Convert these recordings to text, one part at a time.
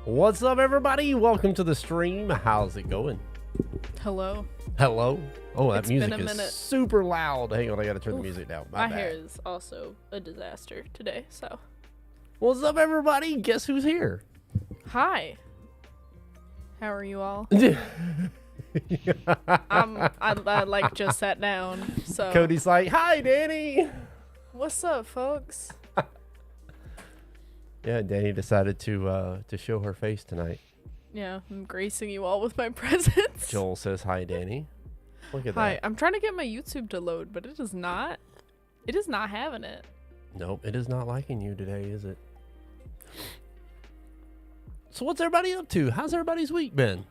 What's up, everybody? Welcome to the stream. How's it going? Hello. Hello. Oh, that It's music been a is minute. super loud. Hang on, I gotta turn the Oof. music down. My bad. hair is also a disaster today, so. What's up, everybody? Guess who's here? Hi. How are you all? Cody's I like just sat down, so. like, "Hi, Danny." What's up, folks? Yeah, Danny decided to show her face tonight. Yeah, I'm gracing you all with my presence. Joel says, "Hi, Danny." Look at Hi, that. I'm trying to get my YouTube to load, but it is not. It is not having it. Nope, it is not liking you today, is it? So what's everybody up to? How's everybody's week been?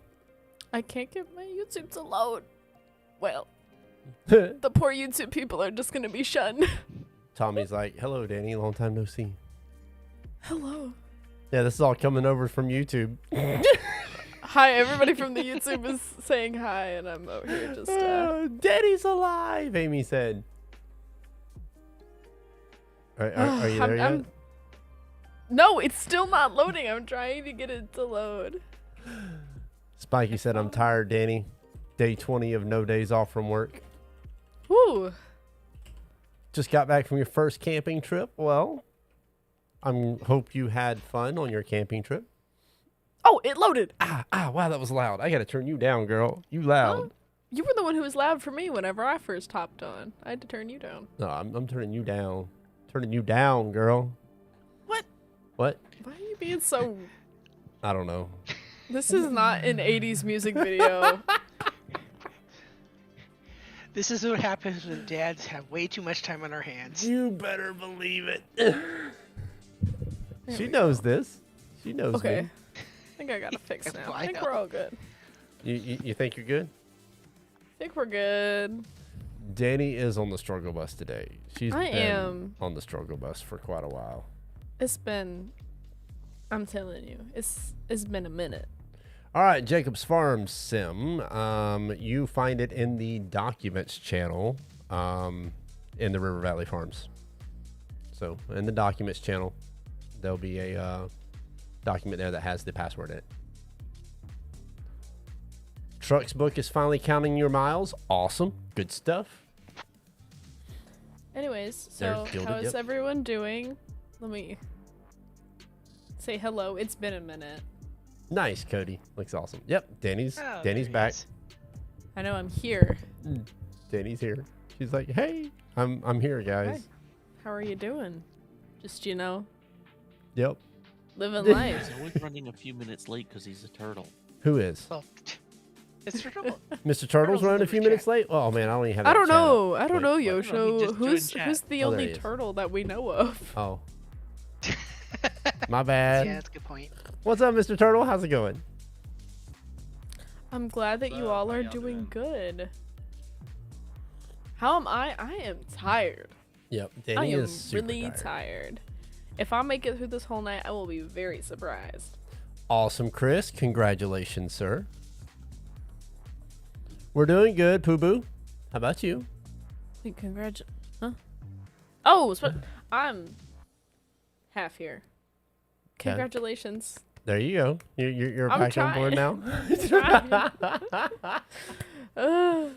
I can't get my YouTube to load. Well, the poor YouTube people are just gonna be shunned. Tommy's like, "Hello, Danny. Long time no see." Hello. Yeah, this is all coming over from YouTube. Hi, everybody from the YouTube is saying hi, and I'm out here just. Daddy's alive, Amy said. Are you there yet? No, it's still not loading. I'm trying to get it to load. Spiky said, "I'm tired, Danny. Day 20 of no days off from work. Woo. Just got back from your first camping trip. Well, I hope you had fun on your camping trip." Oh, it loaded. Wow, that was loud. I gotta turn you down, girl. You loud. Huh? You were the one who was loud for me whenever I first hopped on. I had to turn you down. No, I'm turning you down. Turning you down, girl. What? What? Why are you being so... I don't know. This is not an 80s music video. This is what happens when dads have way too much time on our hands. You better believe it. She we knows this. She knows Okay. me. I think I got it fixed now. Well, I think I we're know. all good. You think you're good? I think we're good. Danny is on the struggle bus today. She's I been am. on the struggle bus for quite a while. It's been... I'm telling you. It's been a minute. All right, Jacob's Farm Sim. You find it in the documents channel in the River Valley Farms. So in the documents channel, there'll be a document there that has the password in it. Trucks book is finally counting your miles. Awesome. Good stuff. Anyways, There's so Gilded, how is yep. everyone doing? Let me say hello. It's been a minute. Nice, Cody. Looks awesome. Yep, Danny's Oh, Danny's there he back. is. I know I'm here. Danny's here. She's like, "Hey, I'm here, guys." Hi. How are you doing? Just, Yep. living life. He's always running a few minutes late because he's a turtle. Who is? Well, it's Turtle. Mr. Turtle's Turtle's in running the a few chat. minutes late? Oh man, I don't even have I that don't chat up. know. I don't know, Wait, what? No, he Yosho. just Who's joined chat. the Oh, there only he is. turtle that we know of? Oh, my bad. Yeah, that's a good point. What's up, Mr. Turtle? How's it going? I'm glad that you all How are y'all doing doing? good. How am I? I am tired. Yep, I Danny am is super really tired. tired. If I make it through this whole night, I will be very surprised. Awesome, Chris. Congratulations, sir. We're doing good, Poo Boo. How about you? Wait, Huh? Oh, I'm half here. Okay. Congratulations. There you go. You're I'm back on board now. Ugh.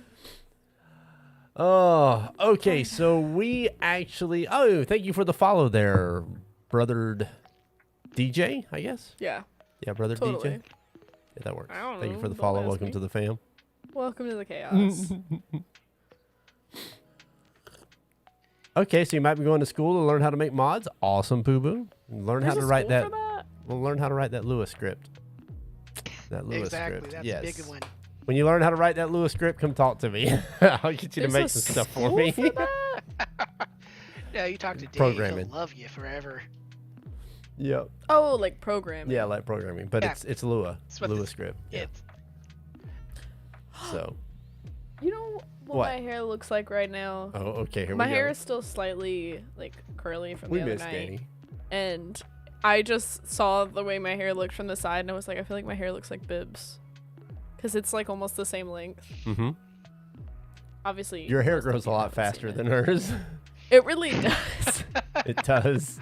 Oh, okay. So we actually. Oh, thank you for the follow there, brothered DJ. I guess. Yeah, Yeah, brother totally. DJ. Yeah, that works. I don't Thank you know, for the don't follow. ask Welcome me. to the fam. Welcome to the chaos. Okay, so you might be going to school to learn how to make mods. Awesome, Poo Boo. Learn how There's to a write school that. for that? We'll learn how to write that Lua script. That Lua Exactly. script. That's Yes. a big one. When you learn how to write that Lua script, come talk to me. I'll get you to There's make a some stuff for school me. for that? Yeah, you talk to Dave. Programming. He'll love you forever. Yep. Oh, like programming. Yeah, like programming, but Yeah. it's Lua. That's what Lua this- script. Yeah. It's So. You know what, What? my hair looks like right now? Oh, okay. Here My we hair go. is still slightly like curly from We the other miss night, Danny. and I just saw the way my hair looked from the side, and I was like, I feel like my hair looks like Bibs, because it's like almost the same length. Mm-hmm. Obviously, Your hair most of grows a you lot haven't seen faster it. than hers. It really does. It does.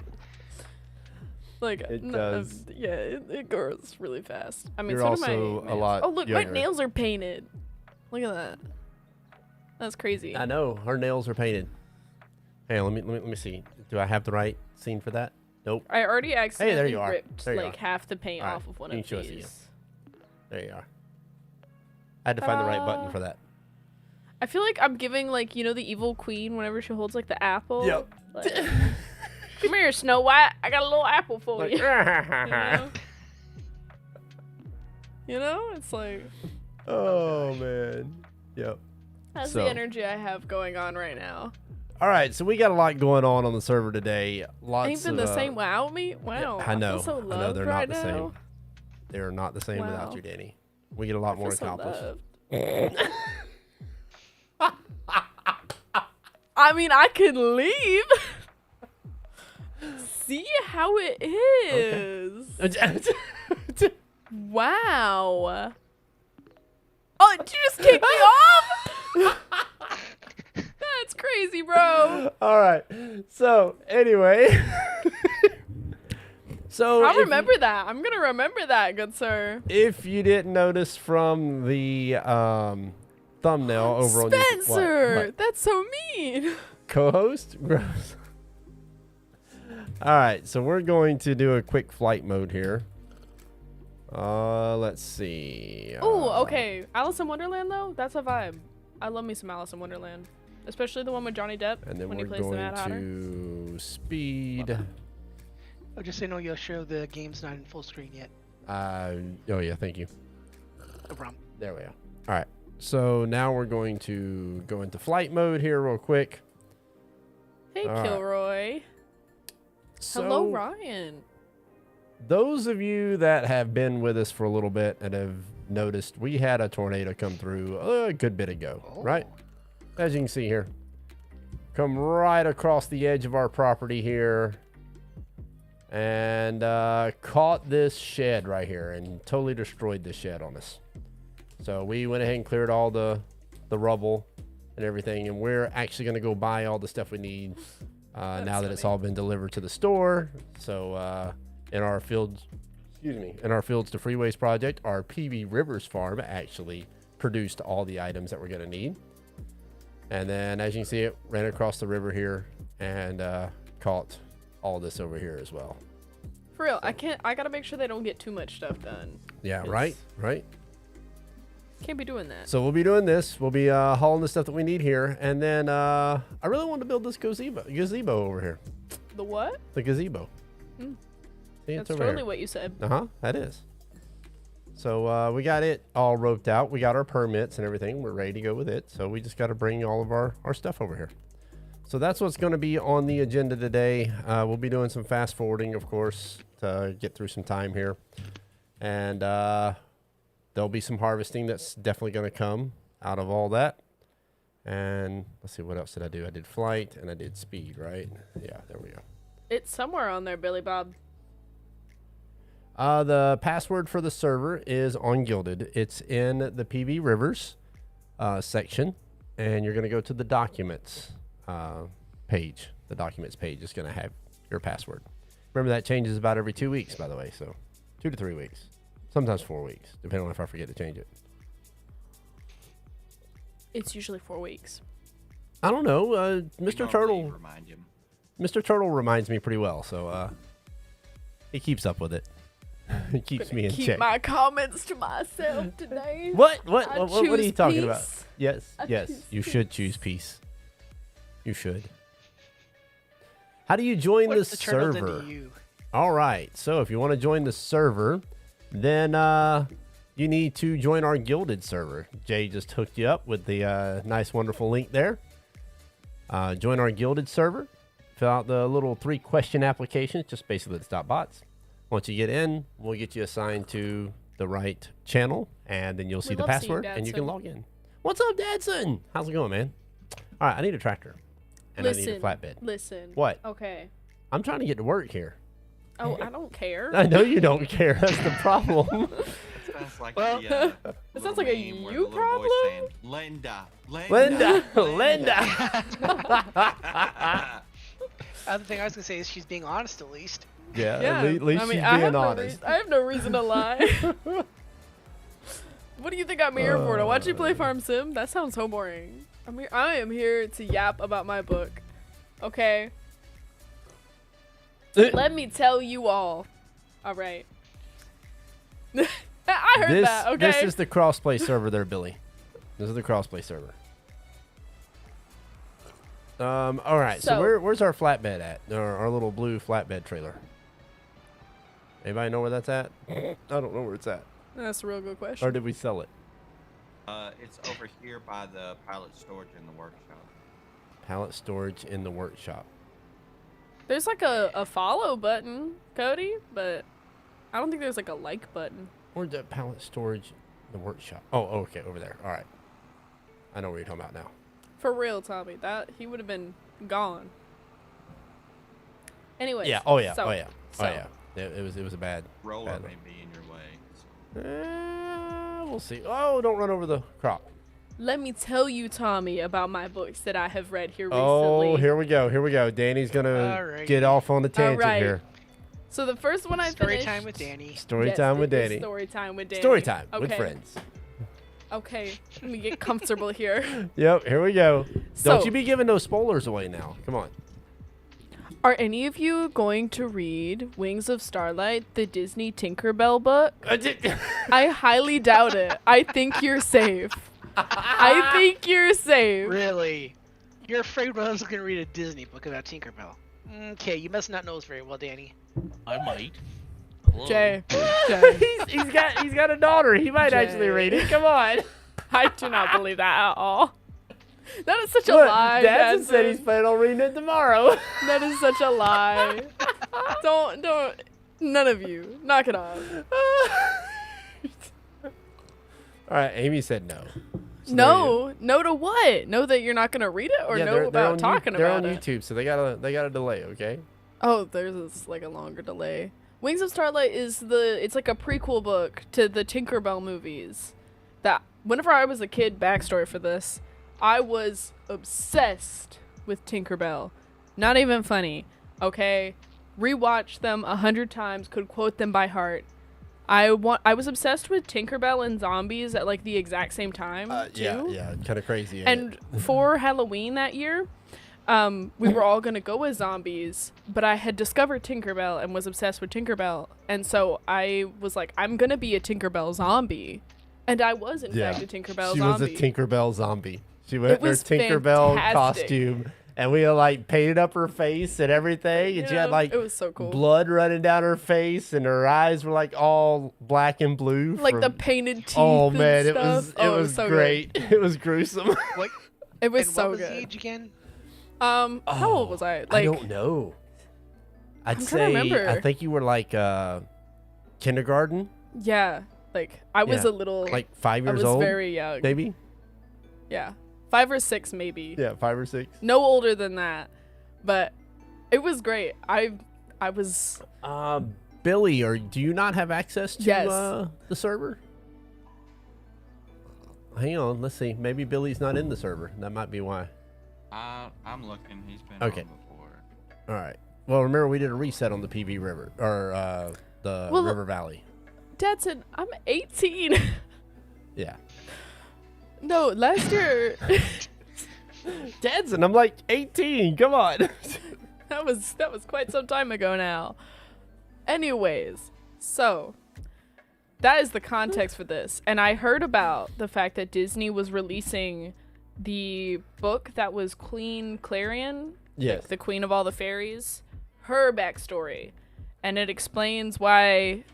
Like It no, does. yeah, it grows really fast. I mean, You're so also do my a nails. lot Oh look, younger. my nails are painted. Look at that. That's crazy. I know her nails are painted. Hey, let me see. Do I have the right scene for that? Nope. I already accidentally you are. ripped There you like are. half the paint All right, off of one you of can show us again. these. There you are. I had to find the right button for that. I feel like I'm giving like the evil queen whenever she holds like the apple. Yep. Like, come here, Snow White. I got a little apple for Like, you. know? It's like oh man. Yep. that's So- the energy I have going on right now. All right, so we got a lot going on the server today. Lots Ain't been of, the same without me. Wow. I know. feel so I know loved they're right not the now. same. They are not the same without Wow. you, Danny. We get a lot I more feel so accomplished. loved. I mean, I could leave. See how it is. Wow. Oh, did you just kick me off? That's crazy, bro. All right. So anyway, so I'll remember that. I'm gonna remember that, good sir. if you didn't notice from the thumbnail over on YouTube, Spencer, what? that's so mean. Co-host, gross. All right, so we're going to do a quick flight mode here. Let's see. Oh, okay. Alice in Wonderland though, that's a vibe. I love me some Alice in Wonderland, especially the one with Johnny Depp And then when we're he plays the going Mad Hatter. to speed. Oh, just so you know, you'll show the game's not in full screen yet. Oh yeah, thank you. No problem. There we go. All right. So now we're going to go into flight mode here real quick. Hey, All right. Kilroy. So Hello, Ryan. those of you that have been with us for a little bit and have noticed, we had a tornado come through a good bit ago, right? As you can see here. Come right across the edge of our property here and caught this shed right here and totally destroyed this shed on us. So we went ahead and cleared all the rubble and everything, and we're actually going to go buy all the stuff we need now that it's all been delivered to the store. So in our fields, in our Fields to Freeways project, our PV Rivers farm actually produced all the items that we're going to need. And then, as you can see, it ran across the river here and caught all this over here as well. For real, I gotta make sure they don't get too much stuff done. Yeah, Yes. right. Can't be doing that. So we'll be doing this. We'll be hauling the stuff that we need here, and then I really want to build this gazebo over here. The what? The gazebo. Hmm. See, it's That's over totally here. what you said. That is. So we got it all roped out. We got our permits and everything. We're ready to go with it. So we just got to bring all of our stuff over here. So that's what's going to be on the agenda today. We'll be doing some fast forwarding, of course, to get through some time here. And there'll be some harvesting that's definitely going to come out of all that. And let's see, what else did I do? I did flight and I did speed, right? Yeah, there we go. It's somewhere on there, Billy Bob. The password for the server is on Gilded. It's in the PV Rivers section, and you're going to go to the documents page. The documents page is going to have your password. Remember, that changes about every 2 weeks, by the way. So 2 to 3 weeks, sometimes 4 weeks, depending on if I forget to change it. It's usually 4 weeks. I don't know. We Mr. normally Turtle. remind him. Mr. Turtle reminds me pretty well, so he keeps up with it. He keeps me in Keep check. my comments to myself today. What I what are you choose talking about? peace. Yes, I yes, choose you should peace. choose peace. You should. How do you join What's the the turtle done server? to you? All right, so if you want to join the server, then you need to join our Gilded server. Jay just hooked you up with the nice, wonderful link there. Join our Gilded server. Fill out the little 3-question applications, just basically the stop bots. Once you get in, we'll get you assigned to the right channel, and then you'll see the love seeing password, and you can Dadson. log in. What's up, Dadson? How's it going, man? All right, I need a tractor, and I need a flatbed. Listen. What? Okay. I'm trying to get to work here. Oh, I don't care. I know you don't care. That's the problem. Sounds like Well, the, It little sounds like a meme where you the little boy's problem? saying, Linda, Linda, Linda. Other thing I was gonna say is she's being honest at least. Yeah, Yeah. at least I mean, she's I have being no honest. I have no reason to lie. What do you think I'm here for? To watch you play Farm Sim? That sounds so boring. I am here to yap about my book. Okay. Let me tell you all. All right. I heard that. Okay. This is the crossplay server there, Billy. This is the crossplay server. All right. So, So- where's our flatbed at? Our little blue flatbed trailer. Anybody know where that's at? I don't know where it's at. That's a real good question. Or did we sell it? It's over here by the pallet storage in the workshop. Pallet storage in the workshop. There's like a follow button, Cody, but I don't think there's like a like button. Where's the pallet storage in the workshop? Oh, okay, over there. All right. I know what you're talking about now. For real, Tommy. That he would have been gone. Anyways. Yeah. Oh yeah. so- oh yeah. so- Oh yeah. It was a bad. Roller bad may be in your way. So. We'll see. Oh, don't run over the crop. Let me tell you, Tommy, about my books that I have read here recently. Oh, here we go. Here we go. Danny's gonna Alrighty. get off on the tangent Alright. here. So the first one I Story finished. time with Danny. Story Yes, time with it is Danny. Story time with Danny. Story time with Okay. friends. Okay, let me get comfortable here. Yep. Here we go. So- Don't you be giving those spoilers away now. Come on. Are any of you going to read Wings of Starlight, the Disney Tinkerbell book? I highly doubt it. I think you're safe. I think you're safe. Really? You're afraid one's gonna read a Disney book about Tinkerbell? Okay, you must not know us very well, Danny. I might. Hello. Jay. Jay. he's got a daughter. He might actually Jay. read it. Come on. I do not believe that at all. That is such a Look, lie. Dad just said Dadson. he's planning on reading it tomorrow. That is such a lie. don't. None of you. Knock it off. All right. Amy said no. So there you go. No. No to what? No that you're not gonna read it, or Yeah, no they're about on talking they're about on it. YouTube, so they got a delay. Okay. Oh, there's like a longer delay. Wings of Starlight is it's like a prequel book to the Tinkerbell movies. That whenever I was a kid, backstory for this, I was obsessed with Tinkerbell. Not even funny. Okay, rewatched them 100 times, could quote them by heart. I was obsessed with Tinkerbell and zombies at like the exact same time too. Yeah, kind of crazy. ain't And it? for Halloween that year, we were all gonna go as zombies, but I had discovered Tinkerbell and was obsessed with Tinkerbell, and so I was like, I'm gonna be a Tinkerbell zombie, and I was in fact a Tinkerbell she zombie. was a Tinkerbell zombie. She went in her was Tinkerbell fantastic. costume, and we like painted up her face and everything, and she had Yeah, like it was so cool. blood running down her face, and her eyes were like all black and blue. Like the from- painted teeth. Oh and man, it stuff. was Oh, it was so great. It was gruesome. What? Good. It was and so what was good. the age again? How old was I? I Like, don't know. I'd I'm trying to say remember. I think you were like kindergarten, yeah, like I was Yeah, a little. like 5 I years was old, very young. maybe. Yeah, 5 or 6 maybe. Yeah, 5 or 6. No older than that, but it was great. I was Billy, or do you not have access to Yes. the server? Hang on, let's see. Maybe Billy's not in the server. That might be why. I'm looking. He's been Okay. on before. All right. Well, remember we did a reset on the PV River or the Well, River Valley. Dad said I'm 18. Yeah. No, last year Dadson, I'm like 18. Come on. that was quite some time ago now. Anyways, so that is the context for this. And I heard about the fact that Disney was releasing the book that was Queen Clarion, Yes. the queen of all the fairies, her backstory. And it explains why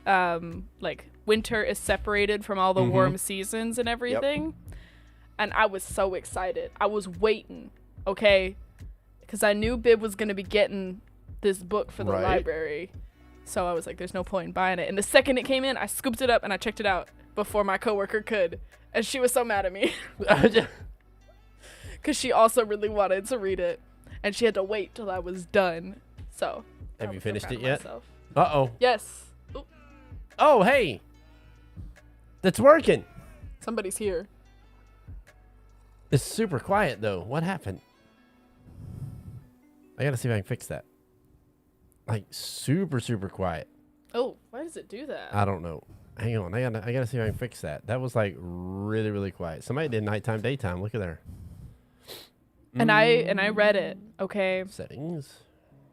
like winter is separated from all the warm seasons and everything. And I was so excited. I was waiting, okay? Because I knew Bib was going to be getting this book for the Right. library. So I was like, there's no point in buying it. And the second it came in, I scooped it up and I checked it out before my coworker could. And she was so mad at me. Because she also really wanted to read it. And she had to wait till I was done. So. I Have you was so finished proud it of yet? myself. Uh-oh. Yes. Oop, Oh, hey. That's working. somebody's here. It's super quiet though. What happened? I gotta see if I can fix that. like super quiet. Oh, why does it do that? I don't know. Hang on, I gotta see if I can fix that. That was like really quiet. Somebody did nighttime, daytime. Look at there. And I read it, okay? Settings.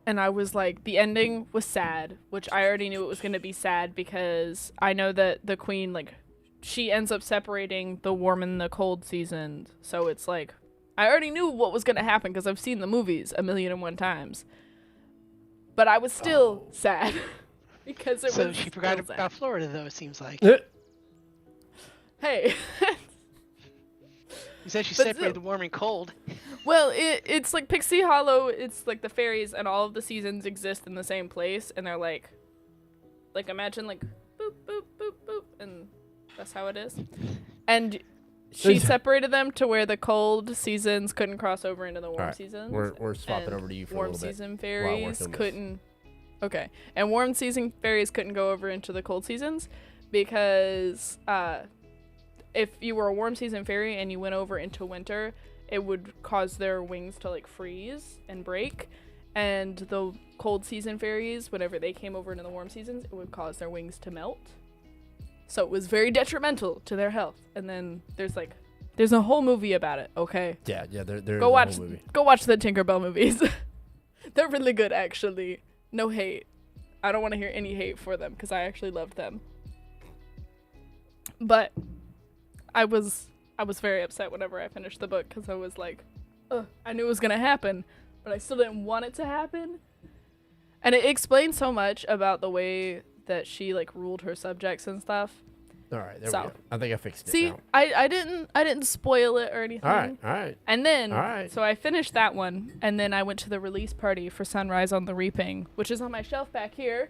And I was like, the ending was sad, which I already knew it was going to be sad because I know that the queen, like, she ends up separating the warm and the cold seasons. So it's like, I already knew what was going to happen because I've seen the movies 1,000,001 times. But I was still sad because it was. So she forgot still about sad. Florida, though, it seems like. Hey. You said she But separated still- the warm and cold. Well, it's like Pixie Hollow. It's like the fairies and all of the seasons exist in the same place, and they're like imagine like boop boop boop boop, and that's how it is. And she separated them to where the cold seasons couldn't cross over into the warm Alright, seasons. we're swapping and over to you for a warm little bit. season while I fairies work on this. couldn't. Okay, and warm season fairies couldn't go over into the cold seasons because if you were a warm season fairy and you went over into winter, it would cause their wings to like freeze and break, and the cold season fairies, whenever they came over into the warm seasons, it would cause their wings to melt. So it was very detrimental to their health. And then there's a whole movie about it. Okay, Yeah, there. go watch the Tinkerbell movies. They're really good, actually. No hate. I don't want to hear any hate for them because I actually loved them. But I was very upset whenever I finished the book because I was like, ugh, I knew it was gonna happen, but I still didn't want it to happen. And it explained so much about the way that she like ruled her subjects and stuff. All right, there So. we go. I think I fixed it See, now. I didn't spoil it or anything. All right. And then, Alright. so I finished that one, and then I went to the release party for Sunrise on the Reaping, which is on my shelf back here,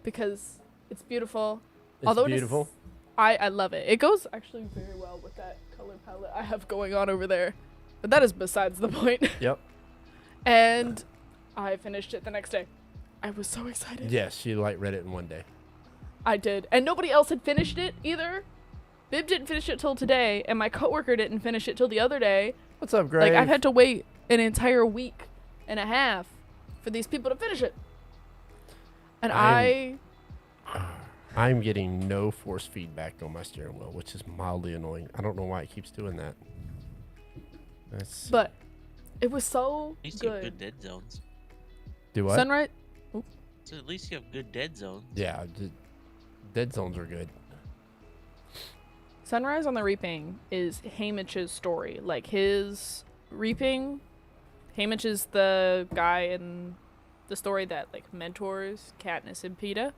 because it's beautiful. It's Although beautiful. I love it. It goes actually very well with that color palette I have going on over there. But that is besides the point. Yep. And I finished it the next day. I was so excited. Yes, she like read it in one day. I did. And nobody else had finished it either. Bib didn't finish it till today, and my coworker didn't finish it till the other day. What's up, Greg? Like, I've had to wait an entire week and a half for these people to finish it. And I'm getting no force feedback on my steering wheel, which is mildly annoying. I don't know why it keeps doing that. But it was so At least you have good. good dead zones. Do what? Sunrise. So at least you have good dead zones. Yeah, dead zones are good. Sunrise on the Reaping is Haymitch's story. Like, his reaping, Haymitch is the guy in the story that like mentors Katniss and Peeta.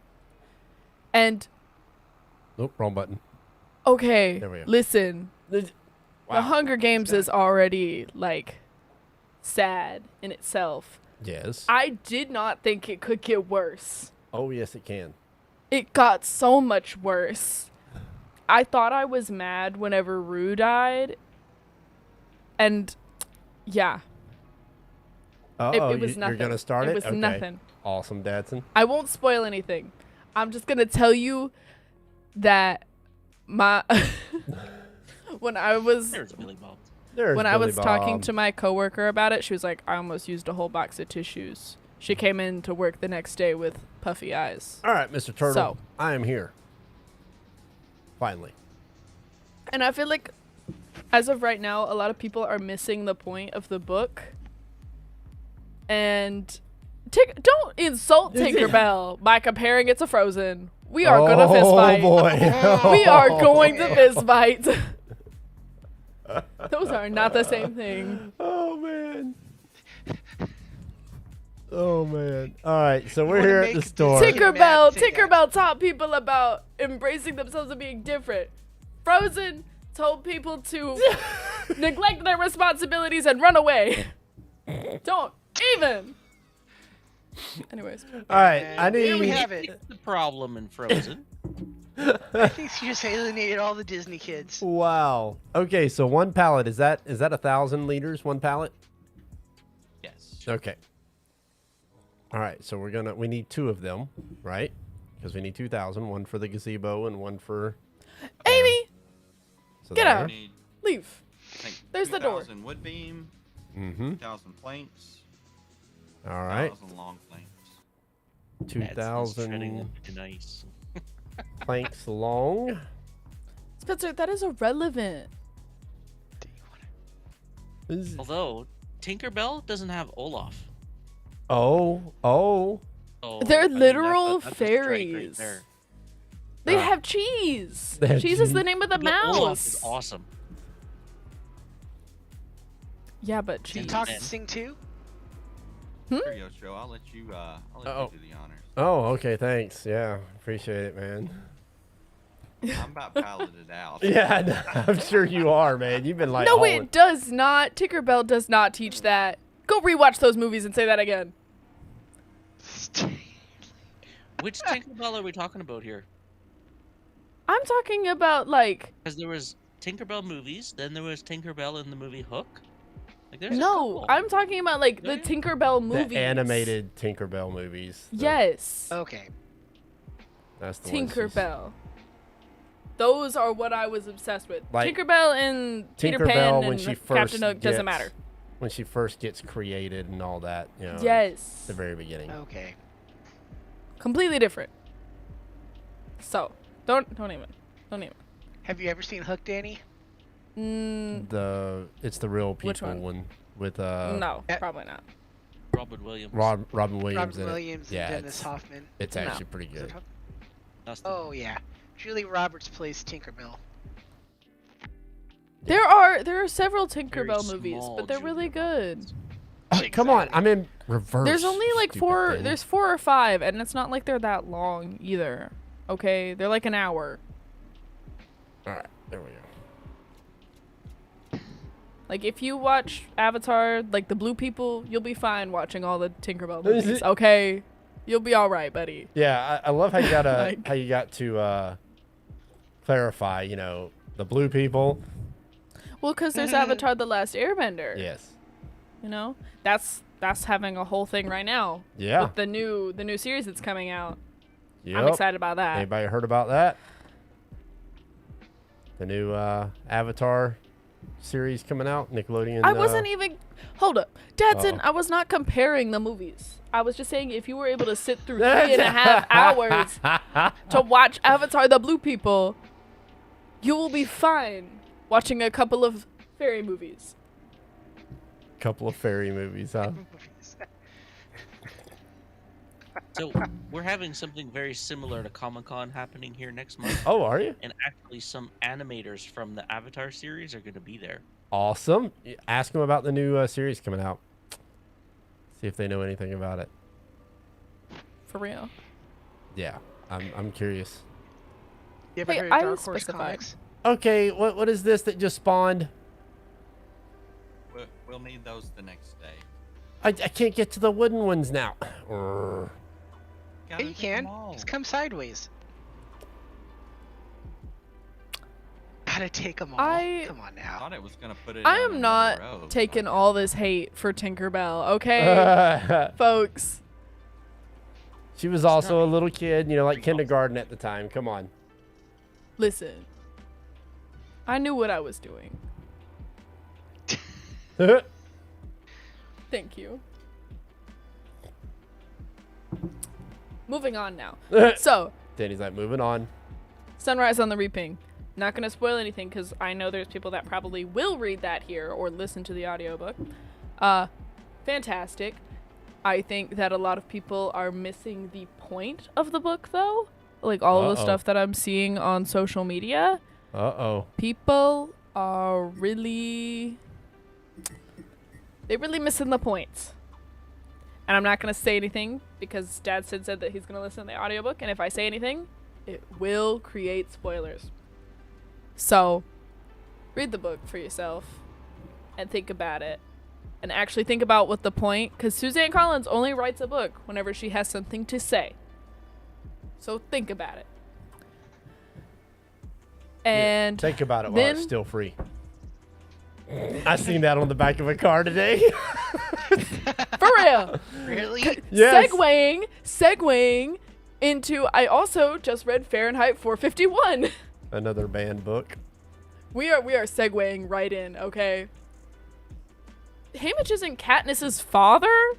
And Nope, wrong button. okay, There we go. listen. The Hunger Games is already like sad in itself. Yes. I did not think it could get worse. Oh, yes, it can. It got so much worse. I thought I was mad whenever Rue died. And yeah, Oh, it was you're nothing. going to start it? It was Okay. nothing. Awesome, Dadson. I won't spoil anything. I'm just going to tell you that my when I was There's Billy Bob. There's when I Billy was talking Bob. to my coworker about it, she was like, I almost used a whole box of tissues. She came in to work the next day with puffy eyes. All right, Mr. Turtle. So. I am here. Finally. And I feel like, as of right now, a lot of people are missing the point of the book. And don't insult Tinkerbell by comparing it to Frozen. We are gonna fist fight. Oh, boy. We are going to fist fight. Those are not the same thing. Oh, man. Oh, man. All right, so we're wanna here at the make store. Disney- Tinkerbell, Say that. Tinkerbell taught people about embracing themselves and being different. Frozen told people to neglect their responsibilities and run away. Don't even. Anyways, All right, And I here we need... have it. It's the problem in Frozen. I think she just alienated all the Disney kids. Wow. Okay, so one pallet, is that 1,000 liters, one pallet? Yes. Okay. All right, so we need two of them, right? Because we need 2,000, one for the gazebo and one for... Amy, So Get there. out. Need, leave. I think, There's the door. 2,000 wood beam, Mm-hmm. 2,000 planks, All right. 1,000 long planks. That's treading 2,000 into nice. planks long. Spencer, that is irrelevant. Although Tinkerbell doesn't have Olaf. Oh. So, They're I mean, literal that's a strike right fairies. there. They Ah. have cheese. They have Cheese is the cheese. name of the Yeah, Olaf mouse. is awesome. Yeah, but Can cheese. talk man. and sing too? Sure, Yoshio, I'll let you. Uh-oh. You do the honors. Oh, okay, thanks. Yeah, appreciate it, man. I'm about piloted out. Yeah, no, I'm sure you are, man. You've been like, No, hauling- it does not. Tinkerbell does not teach that. Go rewatch those movies and say that again. Which Tinkerbell are we talking about here? I'm talking about like Because there was Tinkerbell movies, then there was Tinkerbell in the movie Hook. Like, there's a no, couple. I'm talking about like the Yeah. Tinkerbell the movies. animated Tinkerbell movies. Yes. Okay. That's the ones she's- Tinkerbell. Those are what I was obsessed with. Like, Tinkerbell and Peter Tinkerbell Pan when and she first Captain Hook doesn't gets- matter. When she first gets created and all that, you know. Yes. The very beginning. Okay. Completely different. So, don't even. Have you ever seen Hook, Danny? It's the real Which people one? with No, Eh. probably not. Robin Williams. Robin Williams Robin in Williams it. Yeah, and Dennis it's, Hoffman. it's No. actually pretty Is it good. Hook? That's the- Oh yeah. Julie Roberts plays Tinkerbell. There are several Very Tinkerbell movies, small but they're really Julia good. Roberts. Oh, come on, Exactly. I'm in reverse. There's only like stupid four. thing. There's 4 or 5, and it's not like they're that long either. Okay, they're like an hour. All right, there we go. Like if you watch Avatar, like the blue people, you'll be fine watching all the Tinkerbell Is movies. it- Okay, you'll be all right, buddy. Yeah, I love how you gotta Like- how you got to clarify. You know, the blue people. Well, because there's Avatar: The Last Airbender. Yes. You know, that's having a whole thing right now Yeah. with the new series that's coming out. Yep. I'm excited about that. Anybody heard about that? The new Avatar series coming out, Nickelodeon. I wasn't even. Hold up, Dadson. Uh-oh. I was not comparing the movies. I was just saying if you were able to sit through 3.5 hours to watch Avatar: The Blue People, you will be fine watching a couple of fairy movies. Couple of fairy movies, huh? So we're having something very similar to Comic-Con happening here next month, Oh, are you? and actually some animators from the Avatar series are going to be there. Awesome. Ask them about the new series coming out. See if they know anything about it. For real. Yeah, I'm curious. You ever Hey, heard I of Dark Horse specified. Comics? Okay, what is this that just spawned? We'll need those the next day. I can't get to the wooden ones now. Urgh. Yeah, Gotta you take 'em can. all. Just come sideways. Gotta take them all. Come on I now. thought it was gonna put it. I on am another not row, taking but- all this hate for Tinkerbell, okay, folks. She was also a little kid, you know, like kindergarten at the time. Come on. Listen, I knew what I was doing. Thank you. Moving on now. So, Danny's like, moving on. Sunrise on the Reaping. Not going to spoil anything because I know there's people that probably will read that here or listen to the audiobook. Fantastic. I think that a lot of people are missing the point of the book, though. Like all of the Uh-oh. stuff that I'm seeing on social media. Uh-oh. People are really... They're really missing the point. And I'm not going to say anything because Dad said that he's going to listen to the audiobook. And if I say anything, it will create spoilers. So, read the book for yourself and think about it. And actually think about what the point... Because Suzanne Collins only writes a book whenever she has something to say. So, think about it. And... Think about it while it's then- still free. I seen that on the back of a car today. For real! Really? Yes. Segueing into... I also just read Fahrenheit 451. Another banned book. We are segueing right in, okay? Haymitch isn't Katniss's father.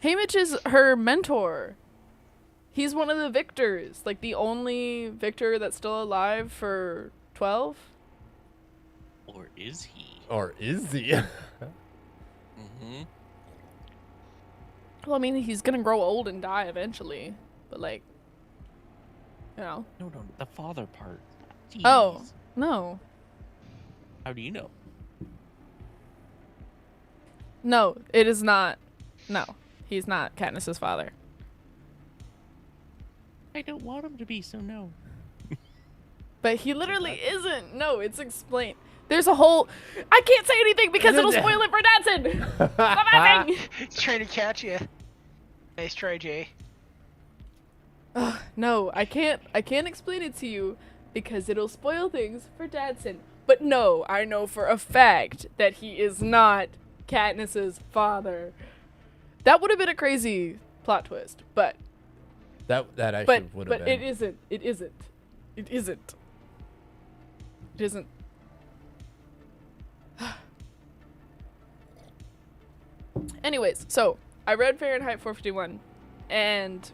Haymitch is her mentor. He's one of the victors, like the only victor that's still alive for 12. Or is he? Or is he? Mm-hmm. Well, I mean, he's gonna grow old and die eventually, but like, you know. No, the father part. Jeez. Oh no, How do you know? no, it is not. No, he's not Katniss's father. I don't want him to be, so no. But he literally isn't. No, it's explained. There's a whole. I can't say anything because it'll spoil it for Dadson. Stop acting. He's trying to catch you. Nice try, Jay. No, I can't explain it to you because it'll spoil things for Dadson. But no, I know for a fact that he is not Katniss's father. That would have been a crazy plot twist, but that actually would have but been. it isn't. It isn't. It isn't. It isn't. Anyways, so I read Fahrenheit 451 and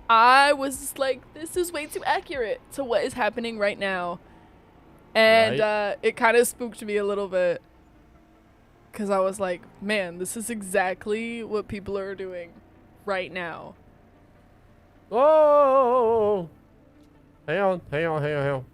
I was like, this is way too accurate to what is happening right now. And Right. It kind of spooked me a little bit. Because I was like, man, this is exactly what people are doing right now. Whoa! Hang on.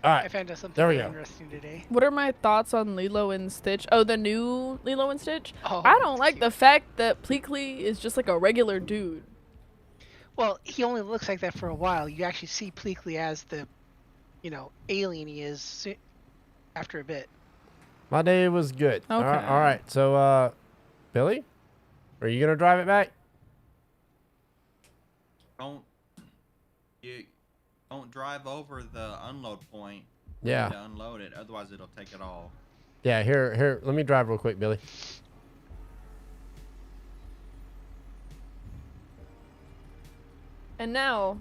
All I right. found out something There we very go. interesting today. What are my thoughts on Lilo and Stitch? Oh, the new Lilo and Stitch? Oh, I don't like the fact that Pleakley is just like a regular dude. Well, he only looks like that for a while. You actually see Pleakley as the, alien he is after a bit. My day was good. Okay. All right. So, Billy, are you gonna drive it back? Don't drive over the unload point. Yeah. To unload it, otherwise it'll take it all. Yeah. Here. Let me drive real quick, Billy. And now,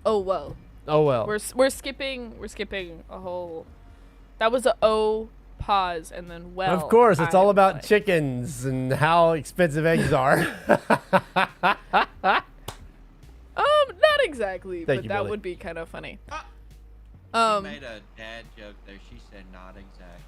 oh well. Oh well. We're skipping a whole. That was a O pause and then well. Of course, it's all about like- chickens and how expensive eggs are. Not exactly, Thank but you, that Billy. would be kind of funny. She made a dad joke there. She said not exactly.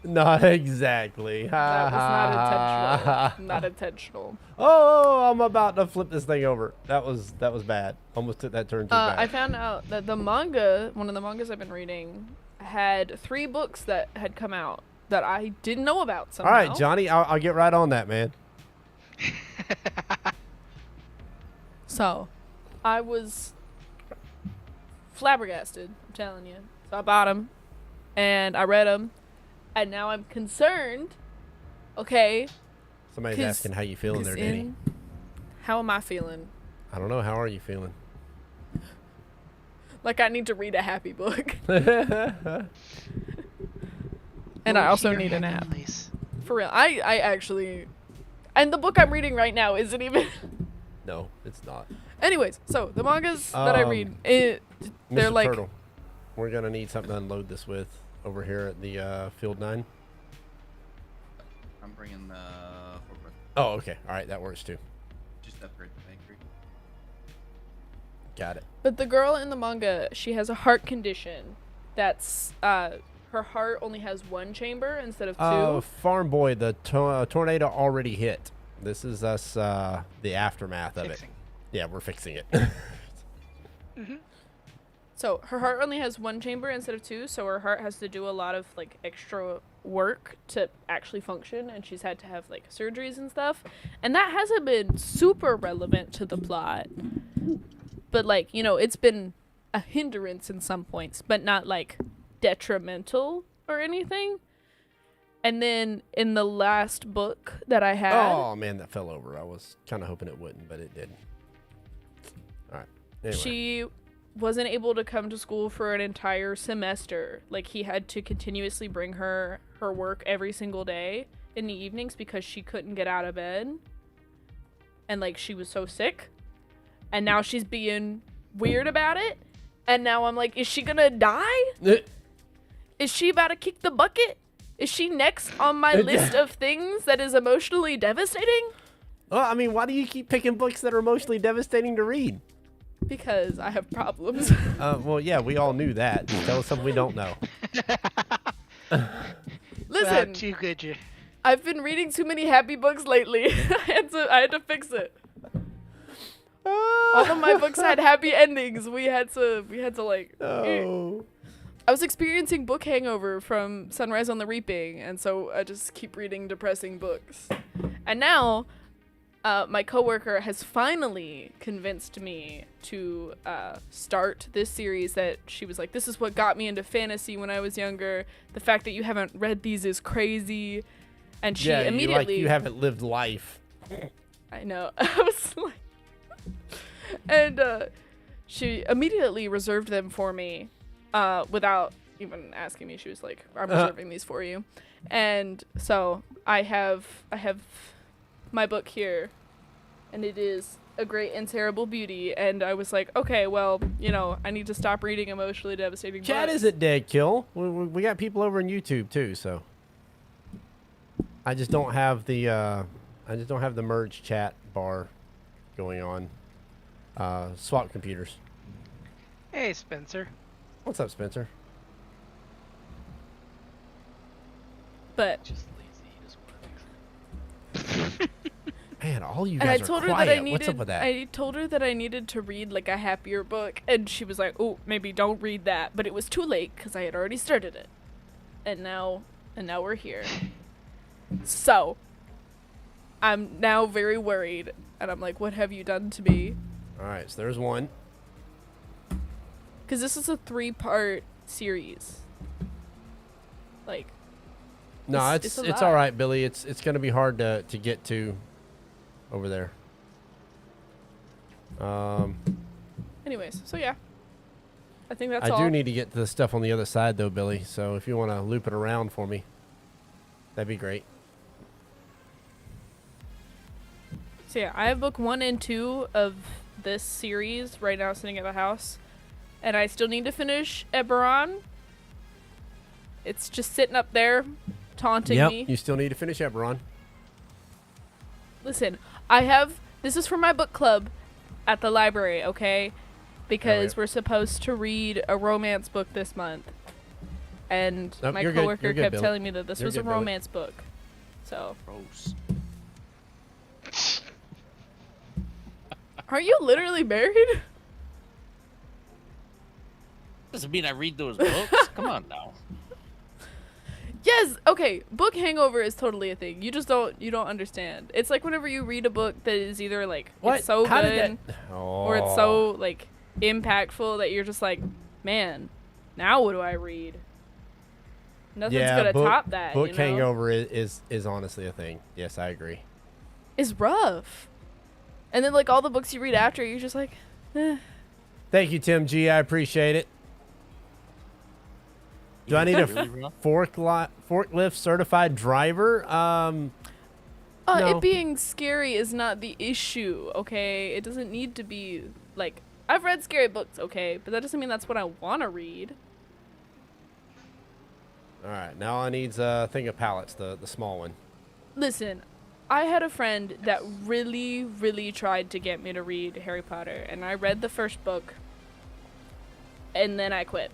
Not exactly. That was not intentional. Not intentional. Oh, I'm about to flip this thing over. That was bad. Almost took that turn too bad. I found out that the manga, one of the mangas I've been reading, had 3 books that had come out that I didn't know about somehow. All right, Johnny, I'll get right on that, man. So, I was flabbergasted, I'm telling you. So I bought them, and I read them, and now I'm concerned. Okay. Somebody's 'cause- asking how you feeling 'cause there, Danny. in- How am I feeling? I don't know. How are you feeling? Like I need to read a happy book. All And I Go also here, need a happy nap. place. For real. I actually... And the book I'm reading right now isn't even... No, it's not. Anyways, so the mangas that I read, they're Mr. like... Turtle, we're gonna need something to unload this with over here at the Field 9. I'm bringing the forklift Oh, okay. All right, that works too. just up here at the bakery. Got it. But the girl in the manga, she has a heart condition that's... her heart only has 1 chamber instead of 2. Farm Boy, the tornado already hit. This is us, the aftermath of Fixing. it. Yeah, we're fixing it. So her heart only has 1 chamber instead of 2, so her heart has to do a lot of like extra work to actually function, and she's had to have like surgeries and stuff. And that hasn't been super relevant to the plot. But like, it's been a hindrance in some points, but not like detrimental or anything. And then in the last book that I had, Oh man, that fell over. I was kind of hoping it wouldn't, but it did. All right. Anyway. she wasn't able to come to school for an entire semester. Like he had to continuously bring her work every single day in the evenings because she couldn't get out of bed. And like she was so sick. And now she's being weird about it. And now I'm like, is she gonna die? Is she about to kick the bucket? Is she next on my list of things that is emotionally devastating? Well, I mean, why do you keep picking books that are emotionally devastating to read? Because I have problems. Well, yeah, we all knew that. Just tell us something we don't know. Listen, Too good, you. I've been reading too many happy books lately. I had to fix it. All of my books had happy endings. We had to like. Oh. I was experiencing book hangover from Sunrise on the Reaping, and so I just keep reading depressing books. And now, my coworker has finally convinced me to start this series that she was like, this is what got me into fantasy when I was younger. The fact that you haven't read these is crazy. And she immediately... you haven't lived life. I know. I was like... And she immediately reserved them for me without even asking me. She was like, I'm reserving these for you. And so I have my book here, and it is A Great and Terrible Beauty. And I was like, okay, well, I need to stop reading emotionally devastating Chat books. isn't dead, Kill. We got people over on YouTube too, so I just don't have the merge chat bar going on. Swap computers. Hey, Spencer. What's up, Spencer? But Just lazy. Man, all you and I guys told are her quiet. that I needed. What's up with that? I told her that I needed to read like a happier book, and she was like, "Oh, maybe don't read that." But it was too late because I had already started it, and now we're here. So I'm now very worried, and I'm like, "What have you done to me?" All right, so there's one. Because this is a 3-part series. Like, No, It's a it's lot. all right, Billy. It's gonna be hard to get to over there. anyways, so yeah, I think that's I all. do need to get to the stuff on the other side though, Billy. So if you want to loop it around for me, that'd be great. So yeah, I have book 1 and 2 of this series right now sitting at the house, and I still need to finish Eberron. It's just sitting up there, taunting me. You still need to finish Eberron. Listen, this is for my book club at the library, okay? Because we're supposed to read a romance book this month, and Nope, my you're good. coworker You're good, kept Billy. telling me that this You're was good, a Billy. romance book. So, Gross. are you literally married? Doesn't mean I read those books. Come on now. Yes, okay, book hangover is totally a thing. You don't understand. It's like whenever you read a book that is either like What? it's so How good did that? Oh. or it's so like impactful that you're just like, man, now what do I read? Nothing's gonna top that. Book you know? hangover is honestly a thing. Yes, I agree. Is rough. And then like all the books you read after, you're just like, eh. Thank you, Tim G. I appreciate it. Do I need a Really rough? forklift certified driver? No. It being scary is not the issue, okay? It doesn't need to be like, I've read scary books, okay, but that doesn't mean that's what I want to read. All right, now I need a thing of pallets, the small one. Listen, I had a friend that really, really tried to get me to read Harry Potter, and I read the first book, and then I quit.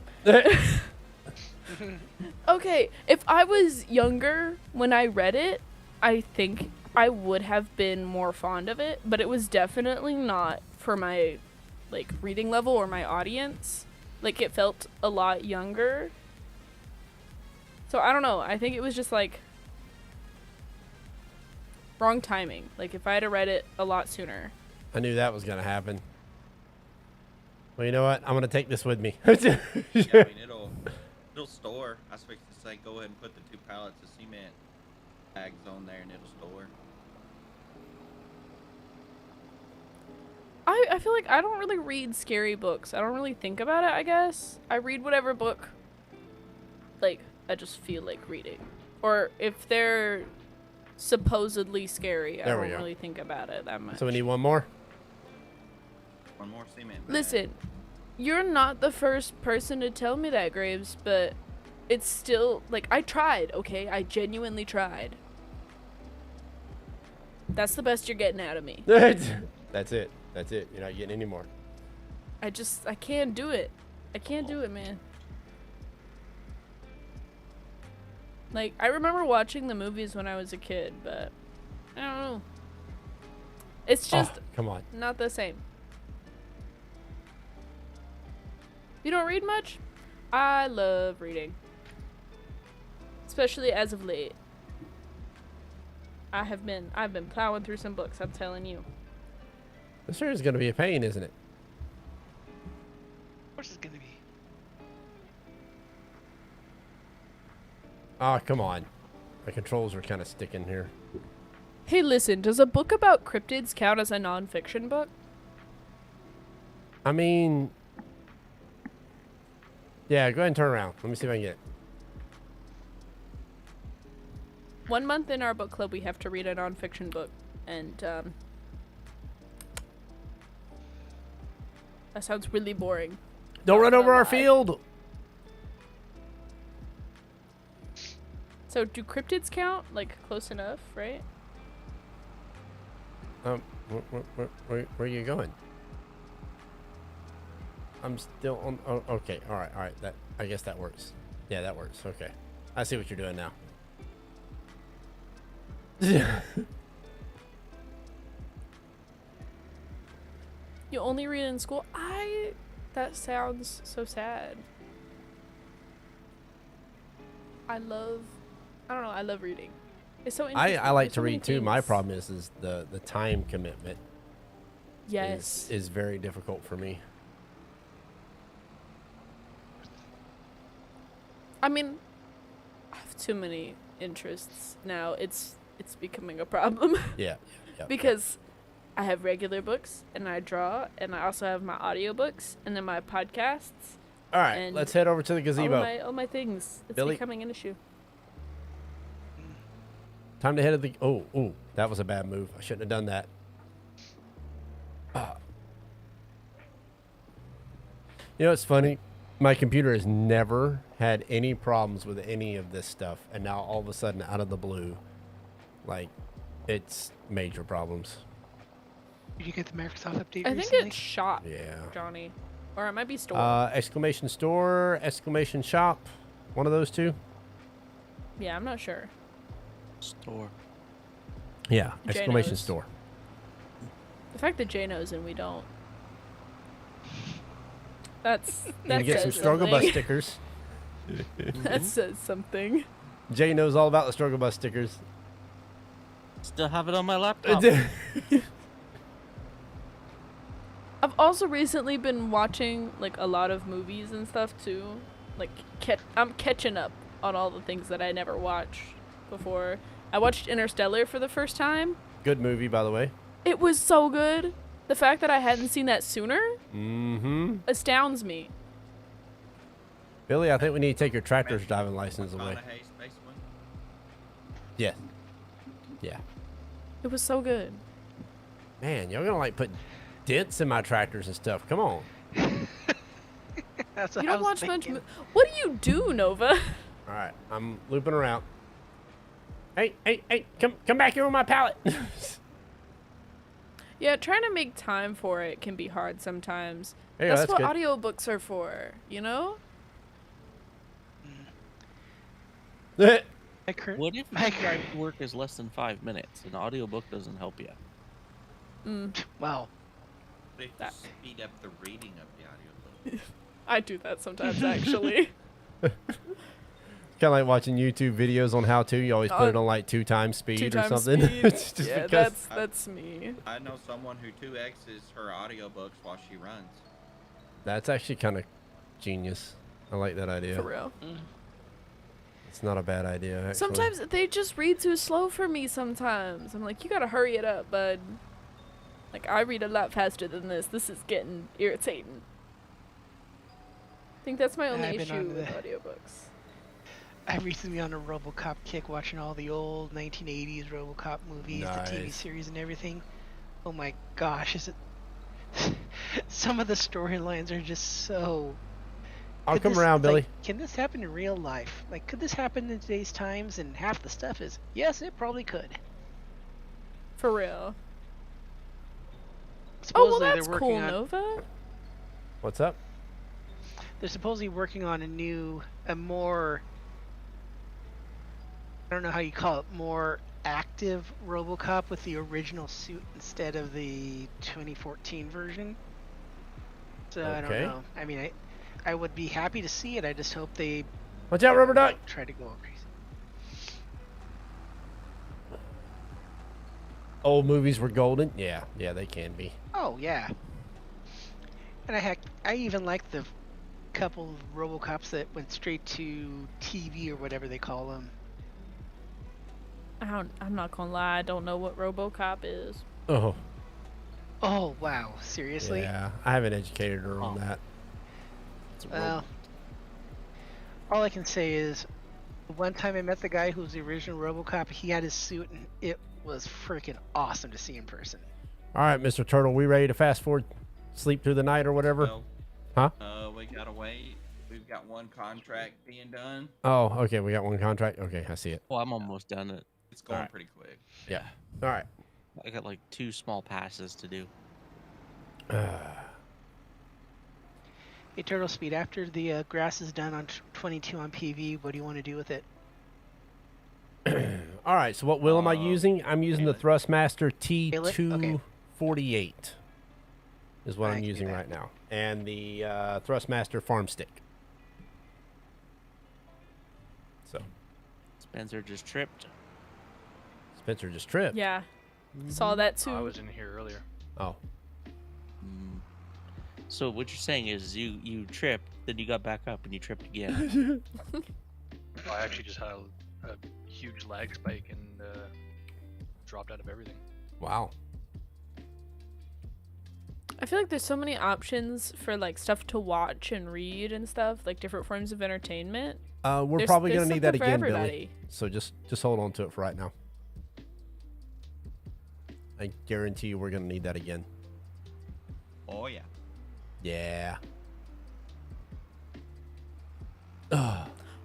Okay, if I was younger when I read it, I think I would have been more fond of it, but it was definitely not for my like reading level or my audience. Like it felt a lot younger. So I don't know, I think it was just like wrong timing. Like if I had read it a lot sooner. I knew that was gonna happen. Well, you know what? I'm gonna take this with me. Yeah, I mean, it'll store. I was fixing to say, go ahead and put the 2 pallets of cement bags on there, and it'll store. I feel like I don't really read scary books. I don't really think about it, I guess. I read whatever book like I just feel like reading. Or if they're supposedly scary, I There we don't go. really think about it that much. So we need one more. One more cement bag. Listen, you're not the first person to tell me that, Graves, but it's still like I tried, okay? I genuinely tried. That's the best you're getting out of me. That's it. That's it. You're not getting any more. I can't do it. I can't do it, man. Like, I remember watching the movies when I was a kid, but I don't know. It's just Come on. not the same. You don't read much? I love reading. Especially as of late. I've been plowing through some books, I'm telling you. This sure is going to be a pain, isn't it? Of course it's gonna be. Oh, come on. My controls are kind of sticking here. Hey, listen, does a book about cryptids count as a nonfiction book? I mean... Yeah, go ahead and turn around. Let me see if I can get it. 1 month in our book club, we have to read a nonfiction book, and that sounds really boring. Don't run Not over gonna our lie. field! So, do cryptids count? Like, close enough, right? Where are you going? I'm still on... Oh, okay, alright. I guess that works. Yeah, that works. Okay. I see what you're doing now. You only read in school? That sounds so sad. I love reading. It's so interesting. I like There's to so many read too. My things. problem is the time commitment Yes. is very difficult for me. I mean, I have too many interests now. It's becoming a problem. Yeah. Because I have regular books and I draw and I also have my audiobooks and then my podcasts. All right, and let's head over to the gazebo. All my things. It's Billy? becoming an issue. Time to head to the... Oh, that was a bad move. I shouldn't have done that. You know, it's funny. My computer has never had any problems with any of this stuff. And now all of a sudden, out of the blue, like, it's major problems. Did you get the Microsoft update I think recently? it's shop, Yeah. Johnny. Or it might be store. Exclamation store, exclamation shop. One of those two. Yeah, I'm not sure. Store. Yeah, exclamation knows. store. The fact that Jay knows and we don't. That's You that can get some says struggle bus something. stickers. That says something. Jay knows all about the struggle bus stickers. Still have it on my laptop. I've also recently been watching like a lot of movies and stuff too. Like I'm catching up on all the things that I never watched before. I watched Interstellar for the first time. Good movie, by the way. It was so good. The fact that I hadn't seen that sooner Mm-hmm. astounds me. Billy, I think we need to take your tractor's driving license away. McConaughey, Space One. Yes. Yeah. It was so good. Man, y'all gonna like put dents in my tractors and stuff. Come on. That's what You I don't was watch much. thinking. What do you do, Nova? All right, I'm looping around. Hey, come back here with my pallet. Yeah, trying to make time for it can be hard sometimes. Yeah, that's that's what good. audiobooks are for, you know? My current, What if my your cur- drive to work is less than 5 minutes? An audiobook doesn't help you. Wow. They have That- to speed up the reading of the audiobook. I do that sometimes, actually. Kind of like watching YouTube videos on how to. You always put Oh, it on like 2x speed 2 or times something. speed. It's just Yeah, because. that's me. I know someone who 2X's her audiobooks while she runs. That's actually kind of genius. I like that idea. For real. It's not a bad idea. Actually. Sometimes they just read too slow for me sometimes. I'm like, you gotta hurry it up, bud. Like, I read a lot faster than this. This is getting irritating. I think that's my only I've been issue onto with that. audiobooks. I'm recently on a RoboCop kick, watching all the old 1980s RoboCop movies, the TV Nice. series, and everything. Oh my gosh, is it? Some of the storylines are just so I'll could come this- around, it's Billy. like, can this happen in real life? Like, could this happen in today's times? And half the stuff is, yes, it probably could. For real. Oh, well, Supposedly that's they're working cool, on. Nova. What's up? They're supposedly working on a more. I don't know how you call it, more active RoboCop with the original suit instead of the 2014 version. So I don't Okay. know. I mean, I would be happy to see it. I just hope they Watch out, Rubber Duck. don't try to go crazy. Old movies were golden. Yeah, they can be. Oh yeah. And I even like the couple of RoboCops that went straight to TV or whatever they call them. I'm not gonna lie, I don't know what RoboCop is. Oh, Oh wow, seriously? yeah. I haven't educated her on Oh. that. It's a Well, all I can say is, the one time I met the guy who was the original RoboCop, he had his suit, and it was freaking awesome to see in person. All right, Mr. Turtle, we ready to fast forward, sleep through the night or whatever? So, Huh? we gotta wait. We've got one contract being done. Oh, okay. We got one contract. Okay, I see it. Oh, I'm almost done it. It's going Alright. pretty quick. Yeah. All right. I got like 2 small passes to do. Hey, Turtle Speed, after the grass is done on 22 on PV, what do you want to do with it? All right. So what wheel am I using? I'm using the Scale Thrustmaster Scale it? Okay. T248 is what I I'm can do using that. right now. And the Thrustmaster Farm Stick. So Spencer just tripped. Spencer just tripped. Yeah. Saw that too. I was in here earlier. Oh. Mm. So what you're saying is you tripped, then you got back up and you tripped again. I actually just had a huge lag spike and dropped out of everything. Wow. I feel like there's so many options for like stuff to watch and read and stuff, like different forms of entertainment. We're There's- probably there's gonna need that something for again, Billy. everybody. So just hold on to it for right now. I guarantee you we're gonna need that again. Oh yeah. Yeah.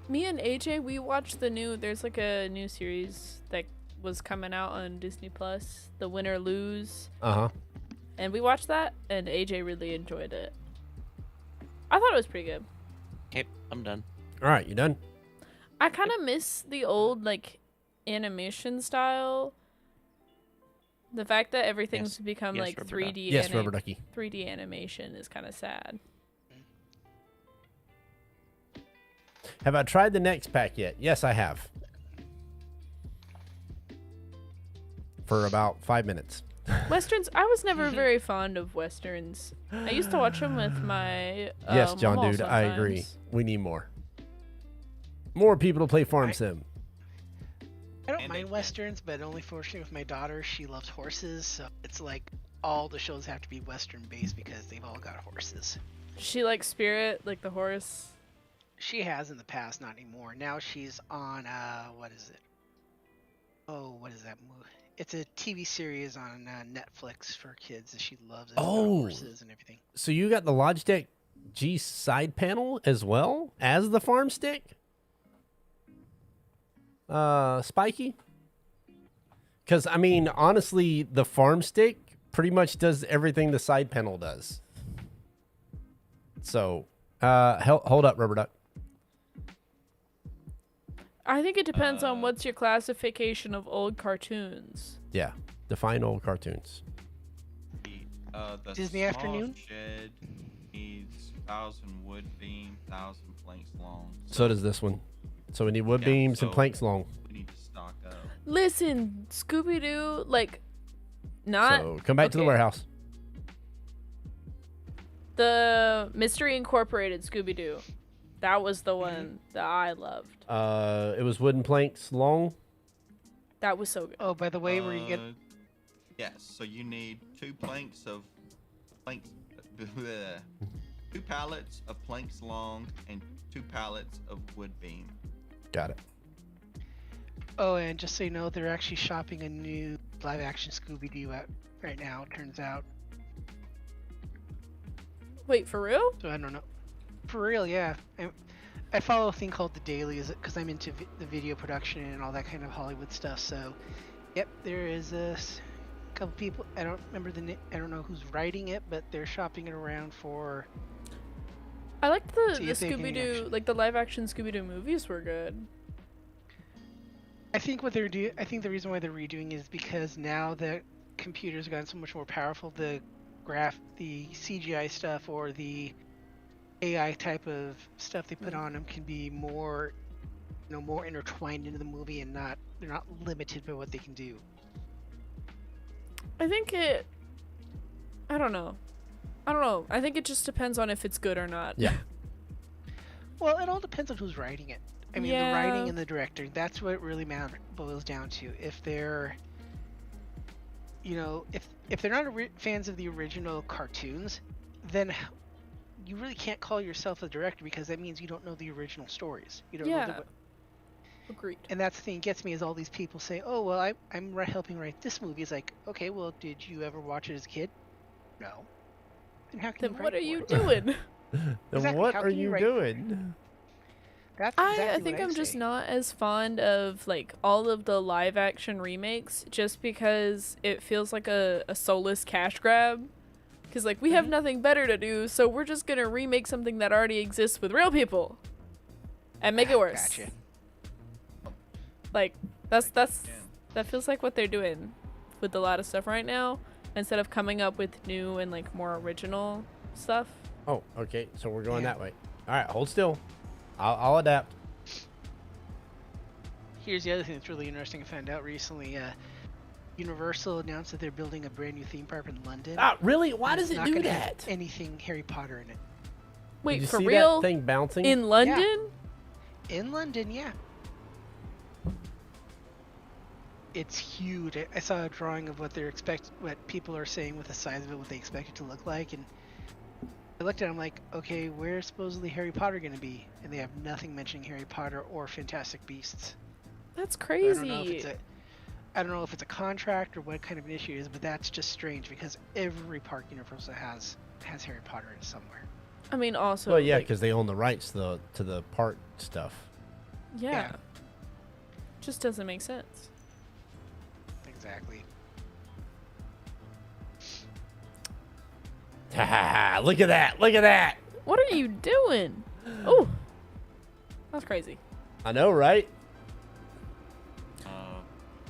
Me and AJ, we watched there's like a new series that was coming out on Disney Plus, The Win or Lose. Uh-huh. And we watched that, and AJ really enjoyed it. I thought it was pretty good. Okay, I'm done. All right, you done? I kind of miss the old, like, animation style. The fact that everything's Yes. become, Yes, like, Rubber 3D, Yes, Rubber Ducky. 3D animation is kind of sad. Have I tried the next pack yet? Yes, I have. For about 5 minutes. Westerns, I was never very fond of Westerns. I used to watch them with my Yes, John, mama dude, I agree. sometimes. We need more. More people to play Farm Sim. I don't And mind they- westerns, but only fortunately with my daughter, she loves horses, so it's like all the shows have to be western based because they've all got horses. She likes Spirit, like the horse. She has in the past, not anymore. Now she's on what is it? Oh, what is that movie? It's a TV series on Netflix for kids that she loves. It's about Oh. horses and everything. So you got the Logitech G side panel as well as the Farm Stick? Spiky? Because, I mean, honestly, the Farm Stick pretty much does everything the side panel does. So, hold up, Rubber Duck. I think it depends on what's your classification of old cartoons. Yeah, define old cartoons. The Disney small Afternoon? shed needs 1,000 wood beam, 1,000 planks long. So does this one. So we need wood Yeah, beams and so- planks long. We need to stock up. Listen, Scooby Doo, like, not So come back to the okay. warehouse. the Mystery Incorporated Scooby Doo. That was the one that I loved. It was wooden planks long. That was so good. Oh, by the way, where you get Yes, so you need 2 planks of planks, 2 pallets of planks long and 2 pallets of wood beam. Got it. Oh, and just so you know, they're actually shopping a new live-action Scooby-Doo out right now. It turns out. Wait, for real? So I don't know. For real, yeah. I follow a thing called The Daily because I'm into the video production and all that kind of Hollywood stuff. So, yep, there is a couple people. I don't remember I don't know who's writing it, but they're shopping it around for. I liked the See if they have any Scooby-Doo, action. like the live-action Scooby-Doo movies were good. I think what they're doing. I think the reason why they're redoing is because now that computers have gotten so much more powerful, the CGI stuff or the AI type of stuff they put on them can be more, more intertwined into the movie and they're not limited by what they can do. I think I don't know. I think it just depends on if it's good or not. Yeah. Well, it all depends on who's writing it. I mean, Yeah. the writing and the director, that's what it really boils down to. If they're, if they're not fans of the original cartoons, then you really can't call yourself a director because that means you don't know the original stories. You don't know Yeah. Agreed. and that's the thing that gets me is all these people say, oh, well, I'm helping write this movie. It's like, okay, well, did you ever watch it as a kid? No. Then how can Then you what write are you for it? doing? Then Exactly, what how are can you you write- doing? That's I exactly think what I'm I'd just say. not as fond of like all of the live action remakes just because it feels like a soulless cash grab. Because like we have nothing better to do, so we're just gonna remake something that already exists with real people and make it worse. Gotcha. Like that Yeah. feels like what they're doing with a lot of stuff right now instead of coming up with new and like more original stuff. Oh, okay. So we're going Yeah. that way. All right, hold still. I'll adapt. Here's the other thing that's really interesting I found out recently. Universal announced that they're building a brand new theme park in London. Ah, really? Why and does it's it not do gonna have that? anything Harry Potter in it. Wait, Did you for see real? that thing bouncing? In London? In London, yeah. It's huge. I saw a drawing of what what people are saying with the size of it, what they expect it to look like, and I looked at it, I'm like, okay, where's supposedly Harry Potter going to be? And they have nothing mentioning Harry Potter or Fantastic Beasts. That's So crazy. I don't know if it's a contract or what kind of an issue it is, but that's just strange because every park Universal has Harry Potter in it somewhere. I mean, also. Well, yeah, like, because they own the rights to the park stuff. yeah. Just doesn't make sense. Exactly. Look at that! Look at that! What are you doing? Oh, that's crazy. I know, right?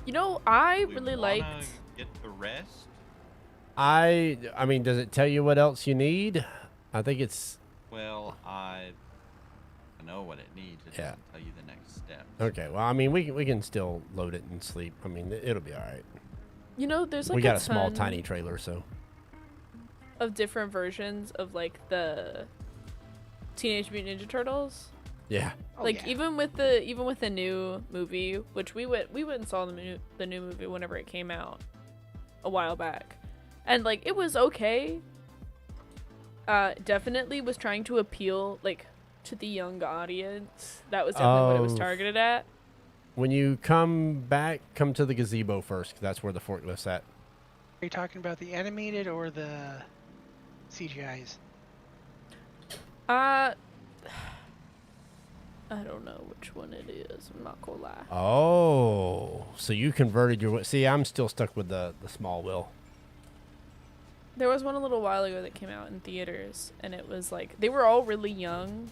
You know, I We really wanna liked. get the rest. I mean, does it tell you what else you need? I think it's Well, I know what it needs. It Yeah. doesn't tell you the next step. okay. Well, I mean, we can still load it and sleep. I mean, it'll be all right. You know, there's like We got a a small, ton tiny trailer, so of different versions of like the Teenage Mutant Ninja Turtles. yeah. Oh, Like yeah. even with the new movie, which we went and saw the new movie whenever it came out a while back, and like it was okay. Definitely was trying to appeal like to the young audience. That was definitely what it was Oh. targeted at. When you come back, come to the gazebo first, 'cause that's where the forklift's at. Are you talking about the animated or the CGIs? I don't know which one it is. I'm not gonna lie. Oh, so you converted your. See, I'm still stuck with the small wheel. There was one a little while ago that came out in theaters, and it was like they were all really young.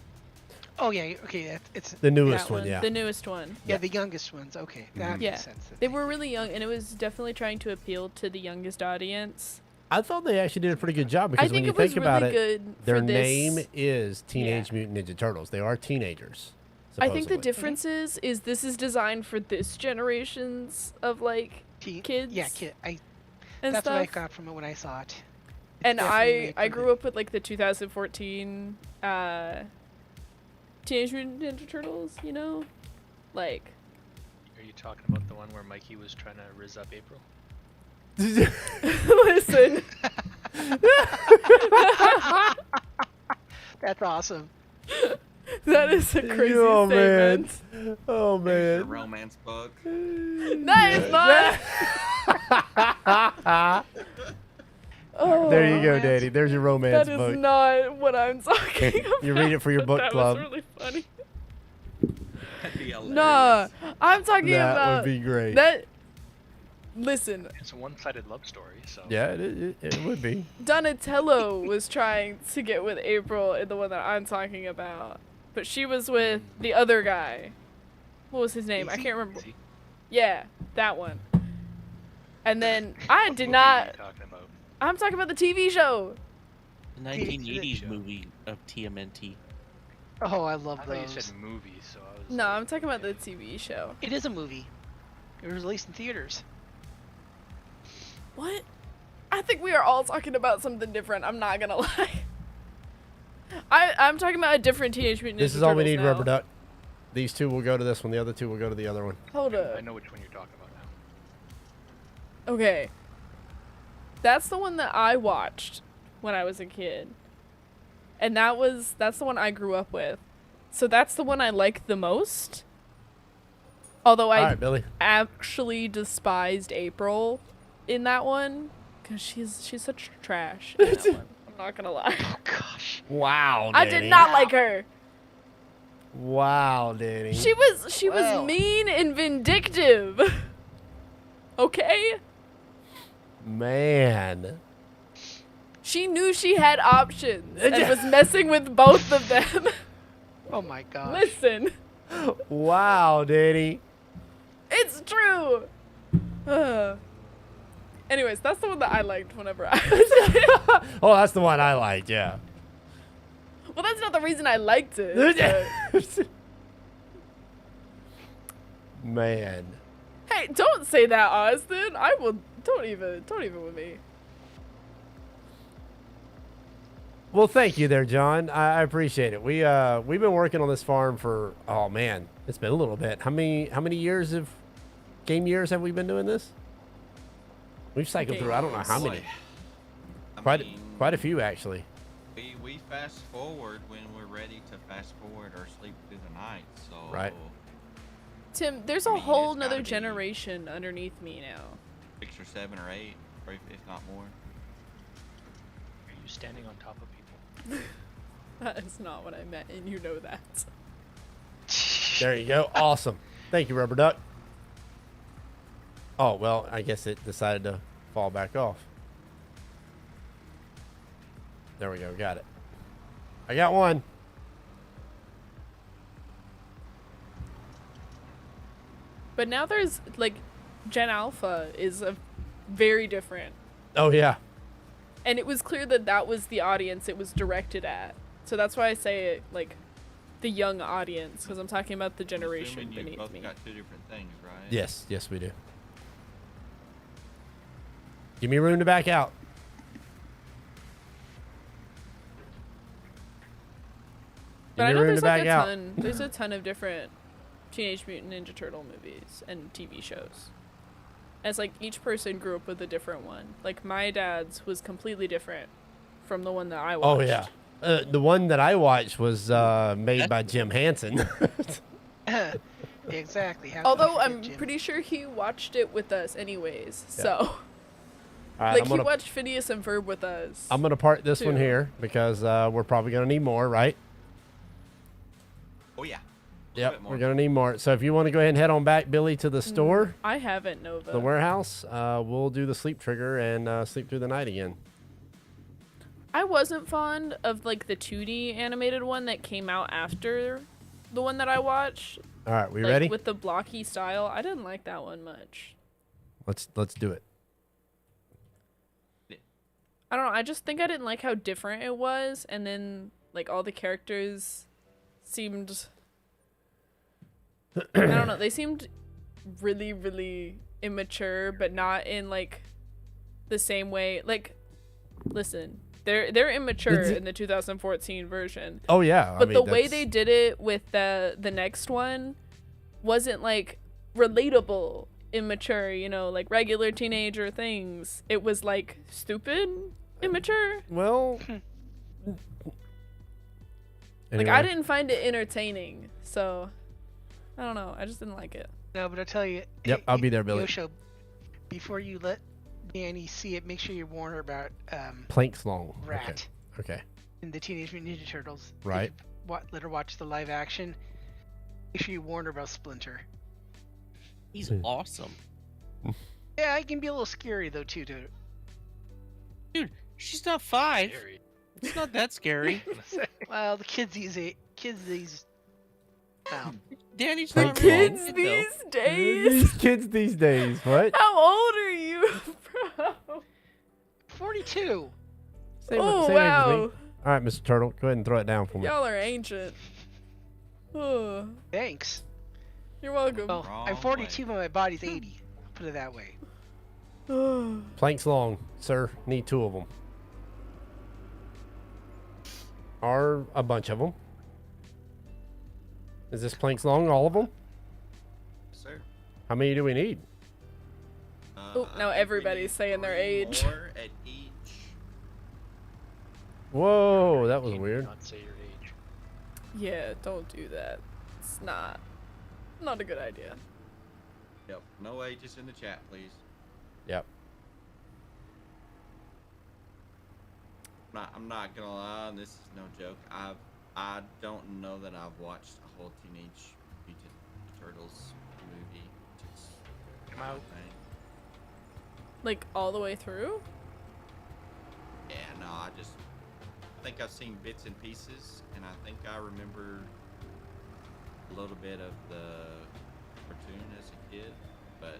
Oh yeah, okay, it's The newest That one, yeah. the newest one. yeah, the youngest ones. Okay, that Yeah. makes sense. They were really young, and it was definitely trying to appeal to the youngest audience. I thought they actually did a pretty good job I because when think you it was think about really it, good their for this. name is Teenage Mutant Ninja Turtles. They are teenagers. I think the supposedly. difference is this is designed for this generations of like kids. Yeah, kid. and That's stuff. what I got from it when I saw it. It's And definitely made I for grew the- up with like the 2014 Teenage Mutant Ninja Turtles, you know? Like Are you talking about the one where Mikey was trying to rizz up April? listen. That's awesome. That is a crazy Oh, man. statement. Oh There's your man. romance book. No, it's not. Oh. There you you go, romance? Danny. There's your romance That is book. not what I'm talking about. You read it for your book that club. was really funny. That'd be hilarious. Nah, I'm talking That about would be great. that. Listen, It's a one-sided love story, so. Yeah, it would be. Donatello was trying to get with April in the one that I'm talking about, but she was with the other guy. What was his name? I Easy? can't remember. Easy. Yeah, that one. And then I What did movie are you not. talking about? I'm talking about the TV show. The 1980s movie of TMNT. Oh, I love I thought you those. said movies, so I was. No, like, I'm talking about the okay. TV show. It is a movie. It was released in theaters. What? I think we are all talking about something different. I'm not gonna lie. I'm talking about a different Teenage Mutant Ninja This is all we Turtles need, now. Rubber Duck. These two will go to this one. The other two will go to the other one. Hold I up. know which one you're talking about now. Okay. That's the one that I watched when I was a kid. And that's the one I grew up with. So that's the one I like the most. Although I All right, Billy. actually despised April in that one cuz she's such trash in that one. I'm not going to lie. Oh gosh. Wow, I Danny. did not like her. Wow, Danny. She was Wow. mean and vindictive. Okay? Man. She knew she had options and was messing with both of them. Oh my gosh. Listen, Wow, Danny. it's true. Anyways, that's the one that I liked whenever I was a kid. Oh, that's the one I liked, yeah. Well, that's not the reason I liked it. but- Man. Hey, don't say that, Austin. I will. Don't even with me. Well, thank you there, John. I appreciate it. We've been working on this farm for, oh man, it's been a little bit. How many years of game years have we been doing this? We've cycled through I don't know how many. I mean, Quite a few actually. we fast forward when we're ready to fast forward or sleep through the night. So Right. Tim, there's I a mean, whole it's gotta nother be- generation underneath me now. 6 or 7 or 8, or if not more. Are you standing on top of people? That is not what I meant, and you know that. There you go. Awesome. Thank you, Rubber Duck. Oh, well, I guess it decided to fall back off. There we go. Got it. I got one. But now there's like Gen Alpha is a very different, Oh, yeah. and it was clear that that was the audience it was directed at. So that's why I say it like the young audience, because I'm talking about the I'm generation assuming you beneath both me. got 2 different things, right? Yes. Yes, we do. Give me room to back out. But I Give me know room there's to like back a out. ton. There's a ton of different Teenage Mutant Ninja Turtle movies and TV shows. And it's like each person grew up with a different one. Like my dad's was completely different from the one that I Oh, watched. yeah. The one that I watched was made by Jim Henson. Exactly. How could you Although forget I'm Jim? pretty sure he watched it with us anyways. Yeah. So All right, like I'm he gonna, watched Phineas and Ferb with us. I'm gonna park this one too. here because we're probably gonna need more, right? Oh yeah. Yep, bit more. we're gonna need more. So if you want to go ahead and head on back, Billy, to the store, I haven't Nova. the warehouse, we'll do the sleep trigger and sleep through the night again. I wasn't fond of like the 2D animated one that came out after the one that I watched. All right, we like, ready? With the blocky style. I didn't like that one much. Let's do it. I don't know. I just think I didn't like how different it was, and then like all the characters seemed. I don't know. They seemed really, really immature, but not in like the same way. Like, listen, they're immature Is it- in the 2014 version, Oh yeah, but I mean, the way that's- they did it with the next one wasn't like relatable immature. You know, like regular teenager things. It was like stupid immature. well. Like Anyway, I didn't find it entertaining, so I don't know. I just didn't like it. No, but I tell you. Yep, I'll be there, Billy. Yosho, before you let Danny see it, make sure you warn her about Planks long. Rat Okay. in the Teenage Mutant Ninja Turtles. If Right. you let her watch the live action. Make sure you warn her about Splinter. He's awesome. Yeah, it can be a little scary though too. Dude, she's not 5. Scary. It's not that scary. Well, the kids these. Wow. Danny's The not kids wrong, though. These days. These kids these days. What? How old are you, bro? 42. Same, Oh, same age as me. wow. All right, Mr. Turtle, go ahead and throw it down for me. Y'all are ancient. Oh, Thanks. you're welcome. Well, I'm Wrong 42, but my body's 80. Put it that way. Planks long, sir. Need 2 of them. Or a bunch of them. Is this planks long, all of them? Sir. How many do we need? Oh, now I think we everybody's need saying their 3 age. more at each. Whoa, that was Can weird. Not say your age. Yeah, don't do that. It's not a good idea. Yep. No ages in the chat, please. Yep. I'm not gonna lie, this is no joke. I don't know that I've watched a whole Teenage Mutant Turtles movie. Just Come out. thing. Like all the way through? Yeah, no, I think I've seen bits and pieces, and I think I remember a little bit of the cartoon as a kid, but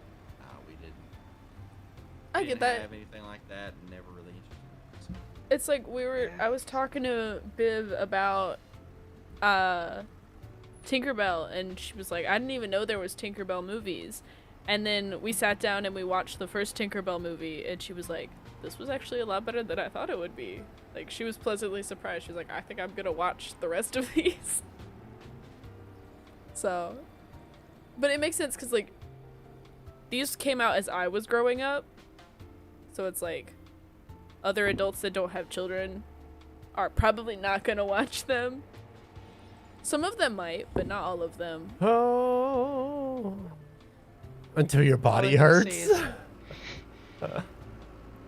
we didn't. I we get didn't that. have anything like that, and never really interested. It's like I was talking to Biv about Tinkerbell, and she was like, I didn't even know there was Tinkerbell movies. And then we sat down and we watched the first Tinkerbell movie, and she was like, this was actually a lot better than I thought it would be. Like, she was pleasantly surprised. She was like, I think I'm gonna watch the rest of these. So, but it makes sense because, like, these came out as I was growing up. So it's like, other adults that don't have children are probably not gonna watch them. Some of them might, but not all of them. Oh. Until your body All I can hurts. say is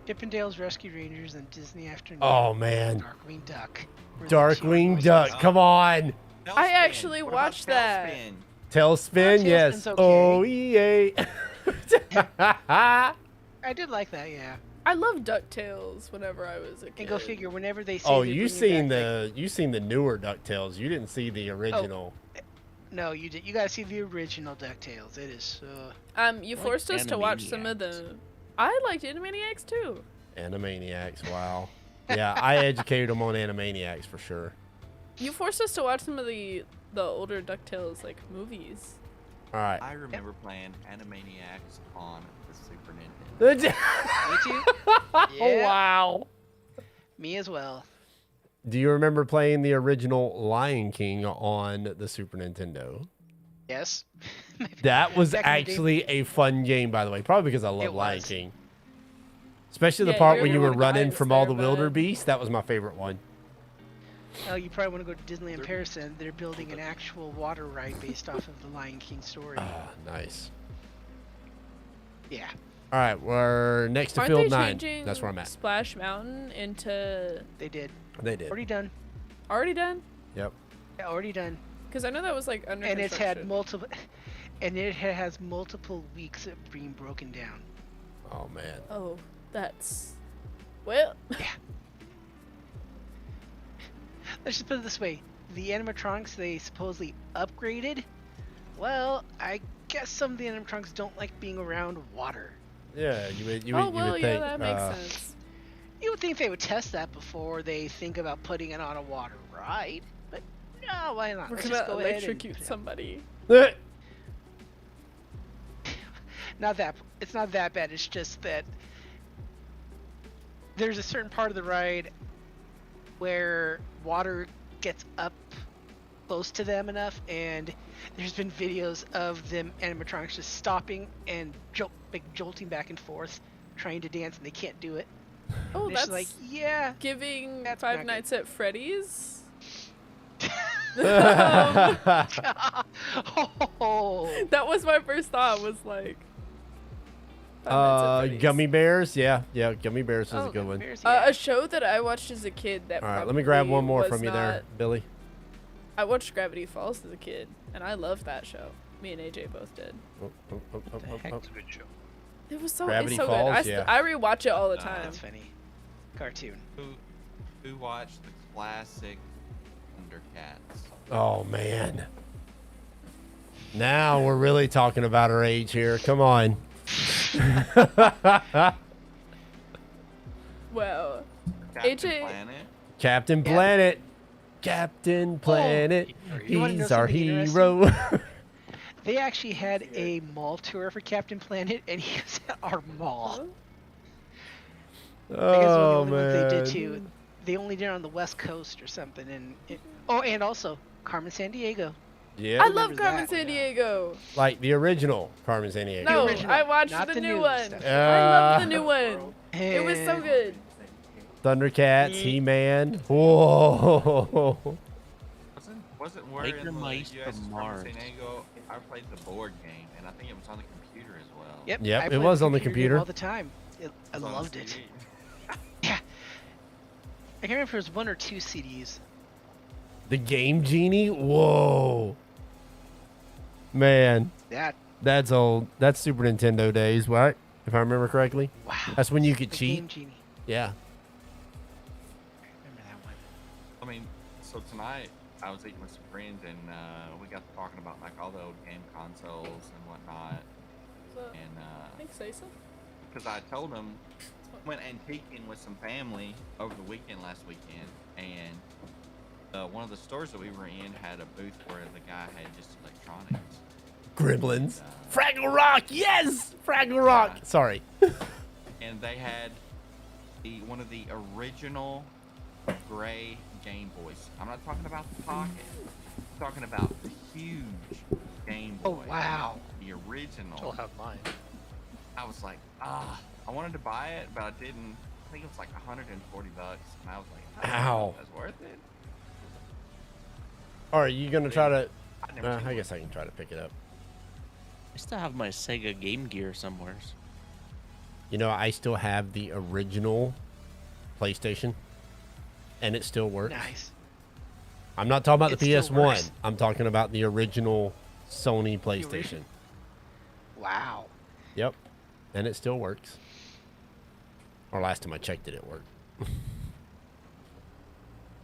Chip and Dale's Rescue Rangers and Disney Afternoon. Oh, man. Darkwing Duck. were the Darkwing two Duck, voices. come on. I Tailspin. actually What about watched that. Tailspin? Tailspin, Tailspin's yes. okay. Oh, EA. I did like that, yeah. I loved DuckTales whenever I was a kid. And go figure, whenever they say Oh, they're you bringing seen back, the newer DuckTales. You didn't see the original. no, you did. You gotta see the original DuckTales. It is You I forced like us to watch some of the. I liked Animaniacs too. Animaniacs, wow. Yeah, I educated them on Animaniacs for sure. You forced us to watch some of the older DuckTales like movies. All right. I remember playing Animaniacs on the Super Nintendo. me too. Oh, Yeah. wow. Me as well. Do you remember playing the original Lion King on the Super Nintendo? Yes. That was Back in the day- actually a fun game, by the way. Probably because I love It Lion was. King. Especially the Yeah, part you're when the you were one running guys from all there, the bud. wildebeest. That was my favorite one. Oh, you probably want to go to Disneyland Paris, and they're building an actual water ride based off of the Lion King story. Ah, nice. Yeah. All right, we're next to Aren't Field they 9. changing That's where I'm at. Splash Mountain into They did. They did. Already done. already done? Yep. Yeah, already done. Because I know that was like under And it's had construction. multiple. And it has multiple weeks of being broken down. Oh, man. Oh, that's well. Let's just put it this way: the animatronics they supposedly upgraded. Well, I guess some of the animatronics don't like being around water. Yeah, you would, Oh well, would yeah, think. that makes sense. You would think they would test that before they think about putting it on a water ride, but no, why not? We're Let's gonna just go ahead and electrocute put it- somebody. Not that it's not that bad. It's just that there's a certain part of the ride where water gets up close to them enough, and there's been videos of them animatronics just stopping and jolting back and forth, trying to dance, and they can't do it. Oh, And it's that's just like, yeah. giving that's Five not good. Nights at Freddy's. Oh, That was my first thought. Was like, Gummy Bears. Yeah, Gummy Bears was Oh, a good one. Bears, yeah. A show that I watched as a kid that. All right, let me grab one more was from you there, not- Billy. I watched Gravity Falls as a kid, and I loved that show. Me and AJ both did. Oh, oh, oh, oh, The oh, heck? oh. It's a good show. It was so, Gravity it's so Falls, good. yeah. I rewatch it all the Nah, time. That's funny. Cartoon. Who watched the classic Thundercats? Oh man. Now we're really talking about our age here. Come on. Well, Captain AJ Planet. Captain Yeah. Planet. Captain Planet. You wanna know He's our something hero. They actually had a mall tour for Captain Planet, and he was at our mall. I guess one of the Oh only ones they did man. too. They only did it on the West Coast or something, and also Carmen Sandiego. Yeah. I love remembers Carmen that, San yeah. Diego. Like the original Carmen Sandiego. No, original, I watched not the the new new one. stuff. I love the new one. It was so And good. Thundercats, He-Man. Whoa. Wasn't where Tiger in the Mice US from Carmen Mars. Sandiego, I played the board game, and I think it was on the computer as well. Yep, Yep, I it played was on the game computer. all the time. I It was on loved it. CD. Yeah. I can't remember if it was 1 or 2 CDs. The Game Genie? Whoa. Man, That that's old. That's Super Nintendo days, right? If I remember correctly. wow. That's when you could The cheat. Game Genie. Yeah. I remember that one. I mean, so tonight I was eating with some friends, and we got to talking about like all the old game consoles and whatnot. So, And I think say so. because I told them went antiquing with some family over the weekend last weekend, and one of the stores that we were in had a booth where the guy had just electronics. Gremlins. Fraggle Rock. Yes. Fraggle Rock. Sorry. And they had one of the original gray Game Boys. I'm not talking about the pocket. I'm talking about the huge Game Oh, Boy. wow. The original. Still have mine. I was like, I wanted to buy it, but I didn't. I think it was like $140, and I was like, Ow. that's worth it. All right, you gonna try to? I'd never seen I one. guess I can try to pick it up. I still have my Sega Game Gear somewhere. You know, I still have the original PlayStation, and it still works. Nice. I'm not talking about It the still PS1. works. I'm talking about the original Sony PlayStation. original. Wow. Yep, and it still works. Or last time I checked it, it worked.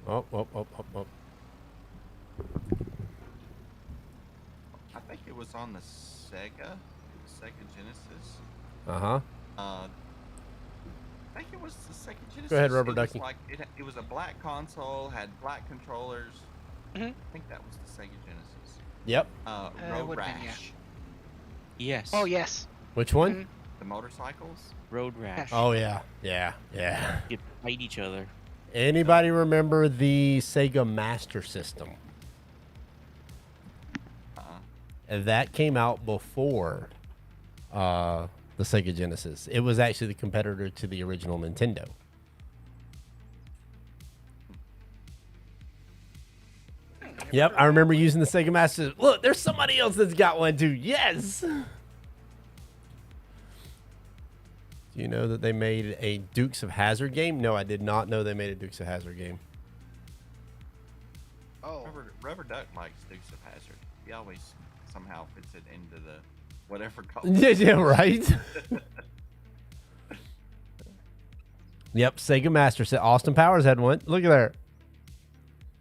Oh. I think it was on the Sega Genesis. Uh-huh. I think it was the Sega Genesis. Go ahead, Rubber It was Ducky. like it was a black console, had black controllers. Mhm. I think that was the Sega Genesis. Yep. Road would've been, yeah. Rash. Yes. Oh yes. Which one? Mhm. The motorcycles. Road Rash. Oh, yeah. Yeah. You fight each other. Anybody remember the Sega Master System? That came out before the Sega Genesis. It was actually the competitor to the original Nintendo. Yep, I remember using the Sega Master System. Look, there's somebody else that's got one too. Yes! Do you know that they made a Dukes of Hazzard game? No, I did not know they made a Dukes of Hazzard game. Oh. Rubber Duck likes Dukes of Hazzard. He always somehow fits it into the whatever color. Yeah, right? Yep, Sega Master System. Austin Powers had one. Look at there.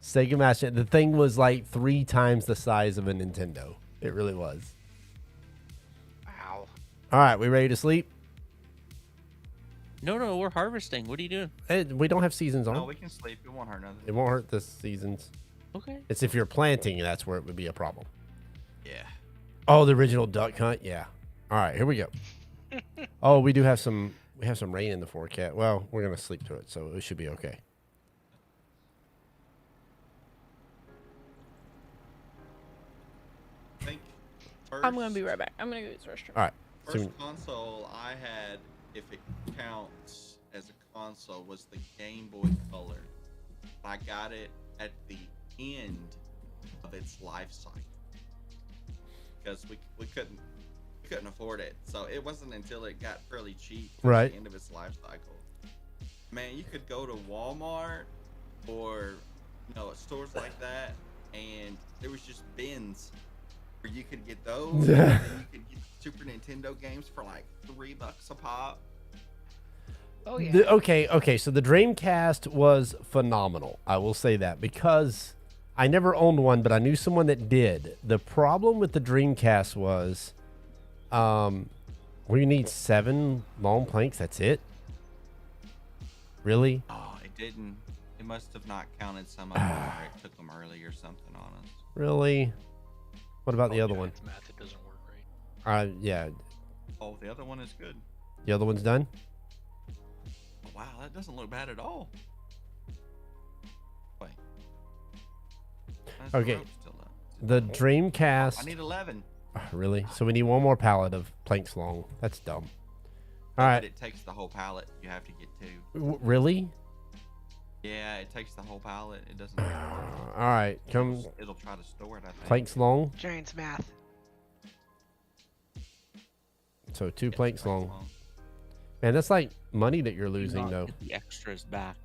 Sega Master. The thing was like 3 times the size of a Nintendo. It really was. Wow. All right, we ready to sleep? No, we're harvesting. What are you doing? We don't have seasons on. No, we can sleep. It won't hurt nothing. It won't hurt the seasons. Okay. It's if you're planting, that's where it would be a problem. Yeah. Oh, the original Duck Hunt? Yeah. All right, here we go. Oh, we do have some. We have some rain in the forecast. Well, we're gonna sleep through it, so it should be okay. I think I'm gonna be right back. I'm gonna go use the restroom. All right. First So, console I had, if it counts as a console, was the Game Boy Color. I got it at the end of its life cycle because we couldn't couldn't afford it. So it wasn't until it got fairly cheap at Right. the end of its life cycle. Man, you could go to Walmart or stores like that, and there was just bins where you could get those, and then you could get Super Nintendo games for like $3 a pop. Oh yeah. Okay. So the Dreamcast was phenomenal. I will say that because I never owned one, but I knew someone that did. The problem with the Dreamcast was, we need 7 long planks. That's it. Really? Oh, it didn't. It must have not counted some of them, or it took them early or something on us. Really? What about the Oh, other yeah, one? it's math. It doesn't work right. Yeah. Oh, the other one is good. The other one's done. Oh, wow, that doesn't look bad at all. Wait. That's Okay. rope still up. The Dreamcast. I need 11. Really? So we need one more pallet of planks long. That's dumb. All But right. it takes the whole pallet. You have to get 2. Really? Yeah, it takes the whole pallet. It doesn't. All right. Come It'll try to store it. I think. planks long. Giants math. So 2 Yeah, planks long. Man, that's like money that you're Do losing, not though. get the extras back,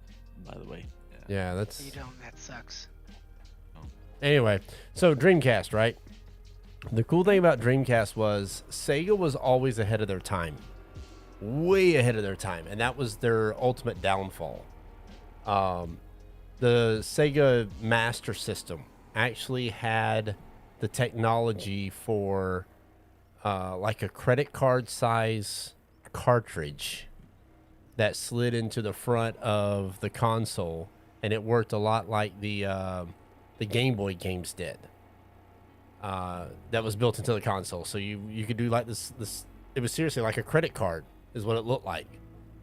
by the way. Yeah, that's. You don't. That sucks. Anyway, so Dreamcast, right? The cool thing about Dreamcast was Sega was always ahead of their time. Way ahead of their time. And that was their ultimate downfall. The Sega Master System actually had the technology for like a credit card size cartridge that slid into the front of the console, and it worked a lot like the Game Boy games did. That was built into the console, so you could do like this. It was seriously like a credit card, is what it looked like,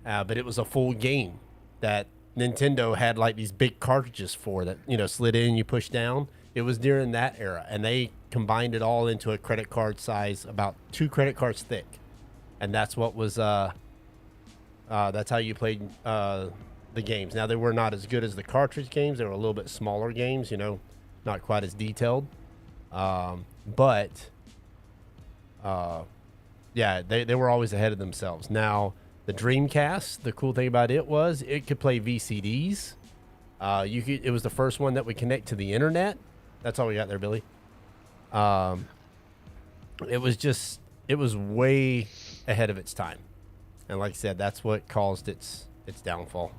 but it was a full game that Nintendo had like these big cartridges for that slid in, you push down. It was during that era, and they combined it all into a credit card size, about 2 credit cards thick, and that's what was that's how you played the games. Now they were not as good as the cartridge games; they were a little bit smaller games, not quite as detailed. But yeah, they were always ahead of themselves. Now, the Dreamcast, the cool thing about it was it could play VCDs. It was the first one that would connect to the internet. That's all we got there, Billy. It was way ahead of its time. And like I said, that's what caused its downfall.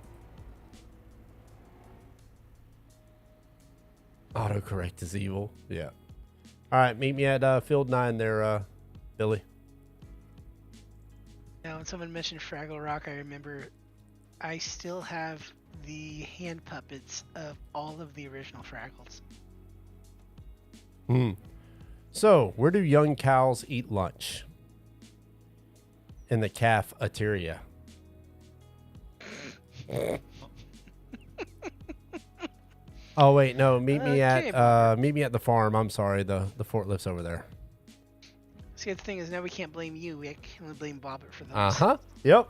Autocorrect is evil. Yeah. All right, meet me at Field 9 there, Billy. Now, when someone mentioned Fraggle Rock, I remember I still have the hand puppets of all of the original Fraggles. So, where do young cows eat lunch? In the cafeteria. Oh wait, no. Meet me Okay, at the farm. I'm sorry, the forklift's over there. See, the thing is, now we can't blame you. We can only blame Bobbert for those. Yep.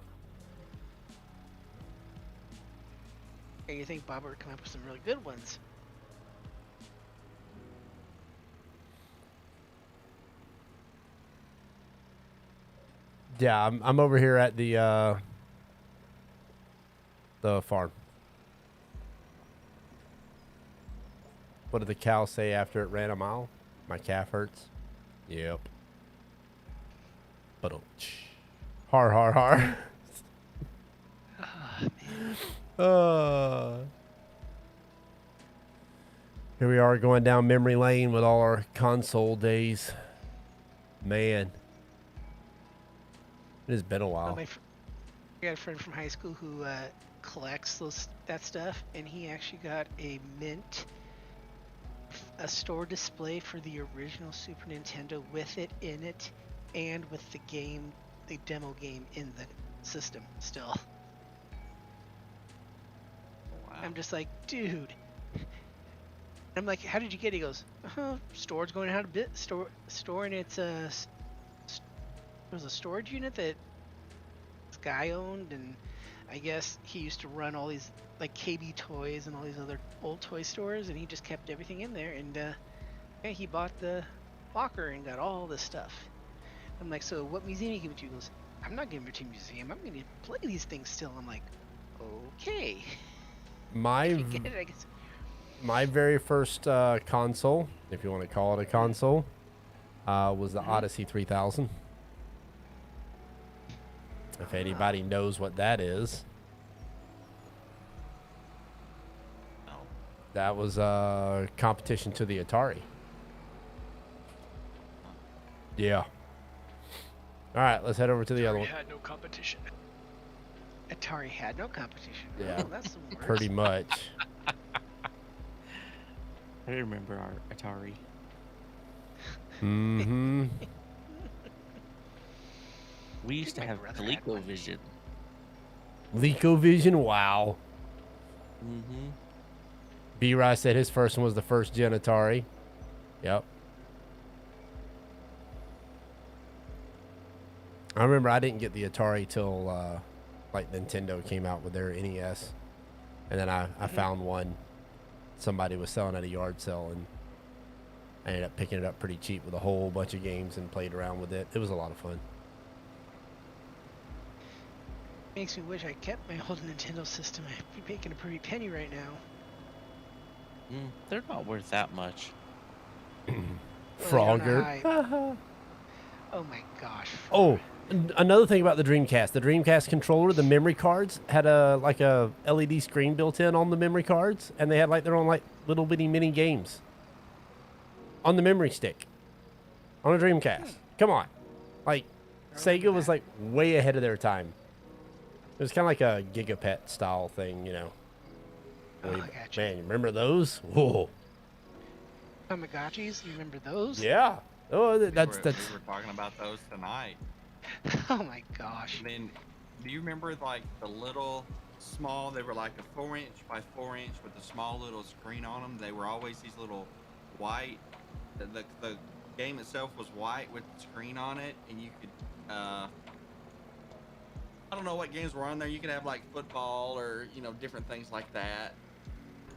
And you think Bobbert would come up with some really good ones? Yeah, I'm over here at the farm. What did the cow say after it ran a mile? My calf hurts. Yep. But har har har. Here we are going down memory lane with all our console days. Man, it has been a while. I got a friend from high school who collects that stuff, and he actually got a store display for the original Super Nintendo with it in it, and with the demo game in the system still. Wow. I'm just like, dude. I'm like, how did you get it? He goes, store's going out of store, and it's there was a storage unit that this guy owned, and I guess he used to run all these like KB Toys and all these other old toy stores, and he just kept everything in there, and yeah, he bought the locker and got all this stuff. I'm like, so what museum you give it to? He goes, I'm not giving it to a museum. I'm going to play these things still. I'm like, okay. My I get it, I guess. my very first console, if you want to call it a console, was the Odyssey 3000. If anybody knows what that is, No. that was a competition to the Atari. Yeah. All right, let's head over to the other We one. had no competition. Atari had no competition. Yeah, Oh, that's the worst. Pretty much. I remember our Atari. Mm-hmm. We used to my have brother had one. ColecoVision. LecoVision, wow. Mm-hmm. B-Rye said his first one was the first gen Atari. Yep. I remember I didn't get the Atari till like Nintendo came out with their NES. And then I found one somebody was selling at a yard sale, and I ended up picking it up pretty cheap with a whole bunch of games and played around with it. It was a lot of fun. Makes me wish I kept my old Nintendo system. I'd be making a pretty penny right now. They're not worth that much. Well, they don't Frogger. hide. Oh my gosh. Oh, another thing about the Dreamcast controller, the memory cards had a like a LED screen built in on the memory cards, and they had like their own like little bitty mini games on the memory stick on a Dreamcast. Come on, like Sega was like way ahead of their time. It was kind of like a Gigapet style thing, you know. Oh, Way I back. gotcha. Man, you remember those? Whoa. Tamagotchis, you remember those? Yeah. Oh, that's we that's. were talking about those tonight. Oh my gosh. And then, do you remember like the little small? They were like a 4-inch by 4-inch with a small little screen on them. They were always these little white. The game itself was white with the screen on it, and you could. I don't know what games were on there. You could have like football or different things like that.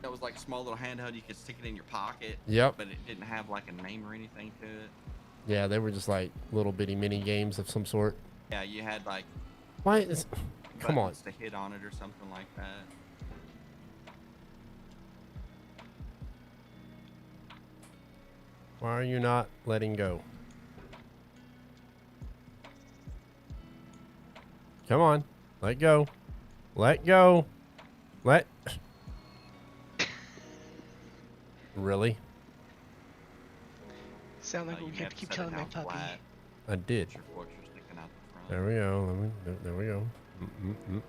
It was like a small little handheld. You could stick it in your pocket. Yep. But it didn't have like a name or anything to it. Yeah, they were just like little bitty mini games of some sort. Yeah, you had like Why is? Come on. buttons to hit on it or something like that. Why are you not letting go? Come on. Let go. Let go. Let. Really? Sound like You we have to keep set it telling my down puppy. flat, I did. with your forks are sticking out the front. There we go. There we go. Mm-mm-mm.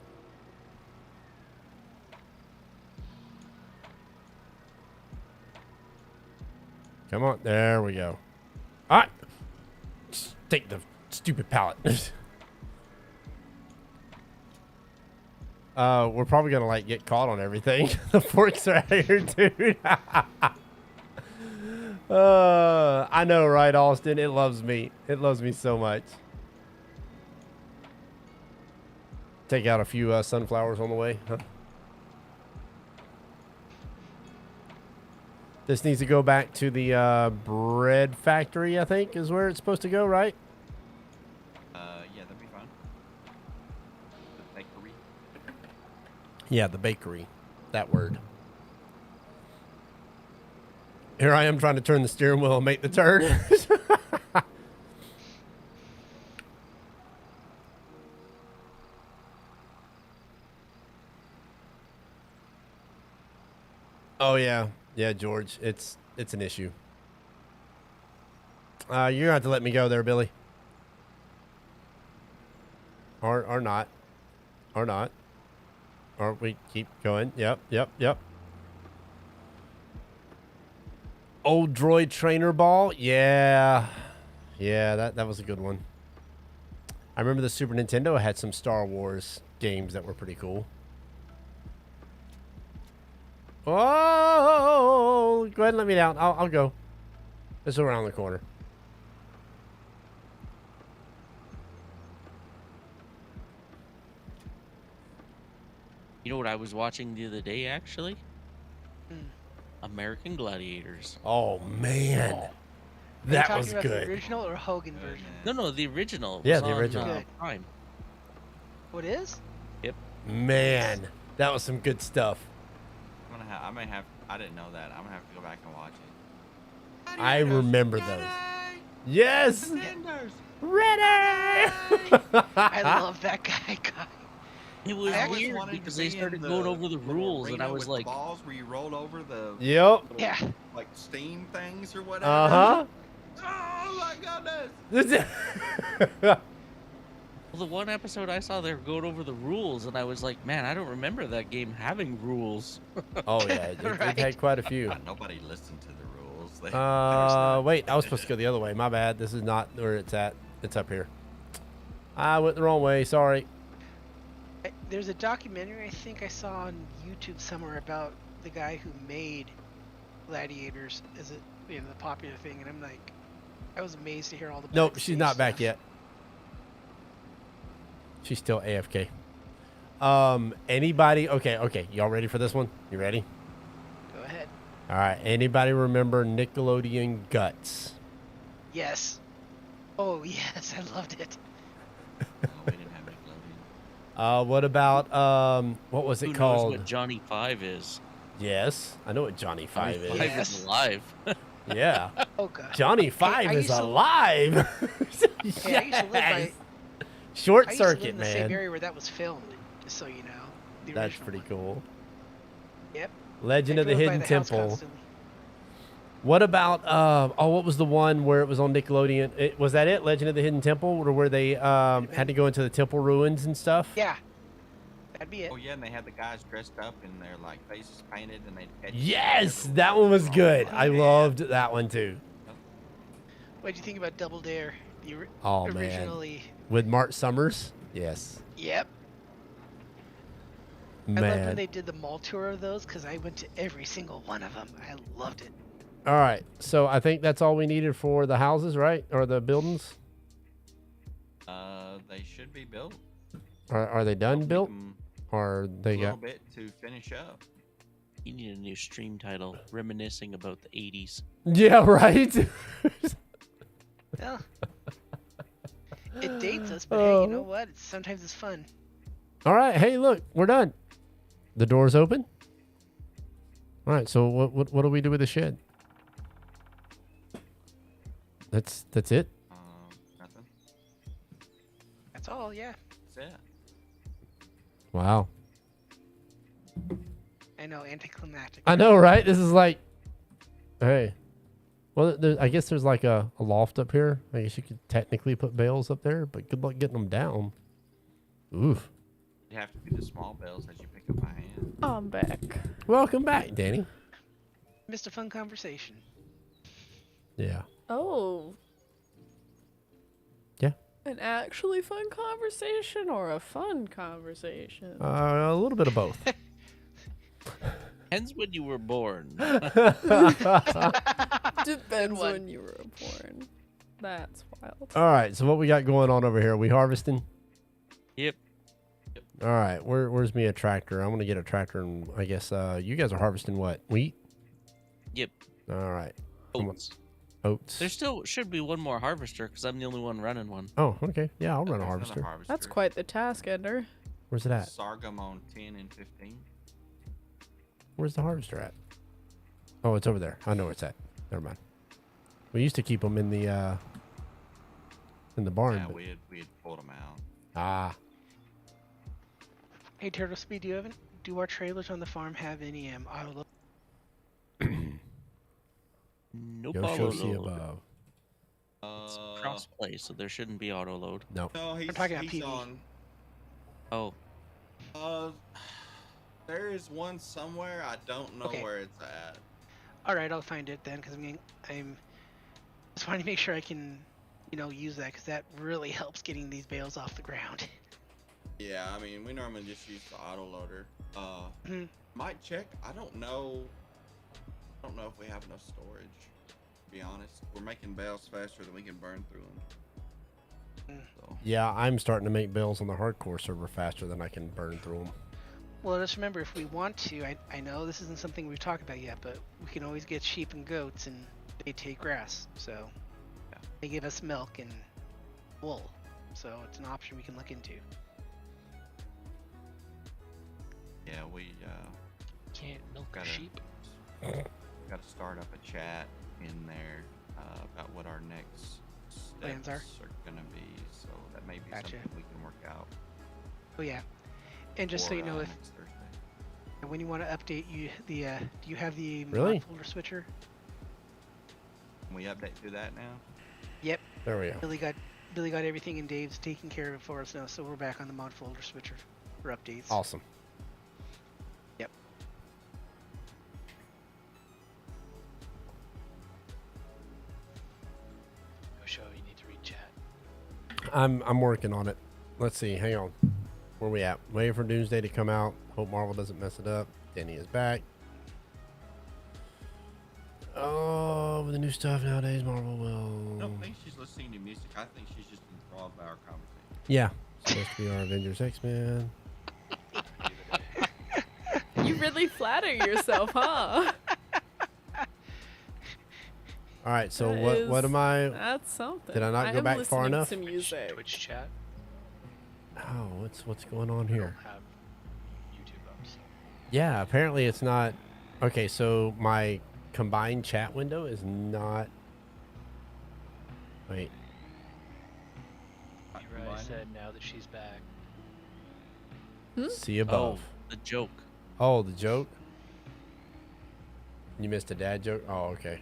Come on. There we go. All right. Just take the stupid pallet. We're probably gonna like get caught on everything. The forks are out here, dude. I know, right, Austin? It loves me. It loves me so much. Take out a few sunflowers on the way. Huh? This needs to go back to the bread factory, I think, is where it's supposed to go, right? Yeah, that'd be fun. The bakery. Yeah, the bakery. That word. Here I am trying to turn the steering wheel and make the turn. Oh yeah. Yeah, George. It's an issue. You're gonna have to let me go there, Billy. Or not. Or not. Or we keep going. Yep. Old droid trainer ball. Yeah, that was a good one. I remember the Super Nintendo had some Star Wars games that were pretty cool. Oh, go ahead and let me down. I'll go. It's around the corner. You know what I was watching the other day, actually? Hmm. American Gladiators. Oh man, you That talking was about the good. original or Hogan version? No, the original. Yeah, was the on, original. Good. Prime. What is? Man, that was some good stuff. I may have. I didn't know that. I'm gonna have to go back and watch it. I remember those. Yes. Ready. I love that guy. It was I always weird wanted to because they be in started the going over the little rules, and I arena was with like, the balls where you rolled over the Yep. Yeah. like steam things or whatever. Uh Oh my huh. goodness! well, the one episode I saw, they were going over the rules, and I was like, man, I don't remember that game having rules. Oh yeah, it Right. had quite a few. Nobody listened to the rules. They, Wait, I was supposed to go the other way. My bad. This is not where it's at. It's up here. I went the wrong way. Sorry. There's a documentary I think I saw on YouTube somewhere about the guy who made Gladiators as the popular thing, and I'm like, I was amazed to hear all the. Nope, backstage she's not back stuff. yet. She's still AFK. Anybody? Okay. Y'all ready for this one? You ready? Go ahead. All right. Anybody remember Nickelodeon Guts? Yes. Oh yes, I loved it. we didn't have Nickelodeon. What about what was it Who knows called? what Johnny Five is? Yes, I know what Johnny Five Johnny is. Five Yes. is alive. Yeah, Oh god. Johnny Five I is used to- alive. Hey, I used to live by. Yes. Short I used to live circuit, in the same man. area where that was filmed. Just so you know. The That's original pretty one. cool. Yep. Legend I of the drove by Hidden the house Temple. constantly. What about what was the one where it was on Nickelodeon? Was that it? Legend of the Hidden Temple, or where they had to go into the temple ruins and stuff? Yeah. That'd be it. Oh yeah, and they had the guys dressed up and their like faces painted, and they'd catch Yes, people that one was wrong. good. Oh, I man. loved that one too. What do you think about Double Dare? Oh man, Originally. with Mark Summers. Yes, Yep. I loved when man. they did the mall tour of those because I went to every single one of them. I loved it. All right, so I think that's all we needed for the houses, right, or the buildings. They should be built. Are they done built, or A they little got? bit to finish up. You need a new stream title, reminiscing about the '80s. Yeah, right. Well, it dates us, but hey, you know Oh. what? Sometimes it's fun. All right, hey, look, we're done. The door's open. All right, so what do we do with the shed? That's it. Nothing. That's all, yeah. That's it. Wow. I know, anticlimactic. I know, right? This is like, hey. Well, I guess there's like a loft up here. I guess you could technically put bales up there, but good luck getting them down. Oof. You have to be the small bells as you pick up by hand. I'm back. Welcome back, Danny. Missed a fun conversation. Yeah. Oh. Yeah. An actually fun conversation or a fun conversation? A little bit of both. Depends when you were born. Depends one. when you were born. That's wild. All right, so what we got going on over here? We harvesting? Yep. All right, where's me a tractor? I'm gonna get a tractor, and I guess you guys are harvesting what? Wheat? Yep. All right, Come on. Oats. oats. There still should be one more harvester because I'm the only one running one. Oh, okay. Yeah, I'll run a There's another harvester. That's quite the task, Ender. Where's it at? Sargum on 10 and 15. Where's the harvester at? Oh, it's over there. I know where it's at. Never mind. We used to keep them in the barn. Yeah, but- we had pulled them out. Ah, Hey, Turtle Speed, do our trailers on the farm have any auto Nope. go auto show see load. above. It's cross play, so there shouldn't be auto load. No. No, he's talking about he's PV. on. Oh, There is one somewhere. I don't know Okay. where it's at. All right, I'll find it then, because I'm just wanting to make sure I can, use that, because that really helps getting these bales off the ground. Yeah, I mean, we normally just use the autoloader. Mhm. Might check. I don't know. I don't know if we have enough storage. To be honest, we're making bales faster than we can burn through them. So, Yeah, I'm starting to make bills on the hardcore server faster than I can burn through them. Well, just remember, if we want to, I know this isn't something we've talked about yet, but we can always get sheep and goats, and they take grass. So They give us milk and wool, so it's an option we can look into. Yeah, we Can't milk a Gotta- sheep. got to start up a chat in there about what our next Plans steps are? gonna be. So that may be Gotcha. something we can work out. Oh yeah, and just so for, you know, if next Thursday. when you want to update do you have the Really? mod folder switcher? Can we update to that now? Yep. There we go. Billy got everything, and Dave's taking care of it for us now, so we're back on the mod folder switcher for updates. Awesome. Yep. No show. You need to read chat. I'm working on it. Let's see. Hang on. Where we at? Waiting for Doomsday to come out. Hope Marvel doesn't mess it up. Denny is back. Oh, with the new stuff nowadays, Marvel I will. don't think she's listening to music. I think she's just enthralled by our conversation. Yeah. Supposed to be our Avengers X-Men. You really flatter yourself, huh? All right. So That what is- am I? That's something. Did I not go am back far listening enough? To music. Twitch chat. Oh, what's going on I here? don't have YouTube up. So. Yeah. Apparently it's not. Okay. So my combined chat window is not. Wait. Uri said now that she's back. See above. Oh, the joke. Oh, the joke. You missed a dad joke. Oh, okay.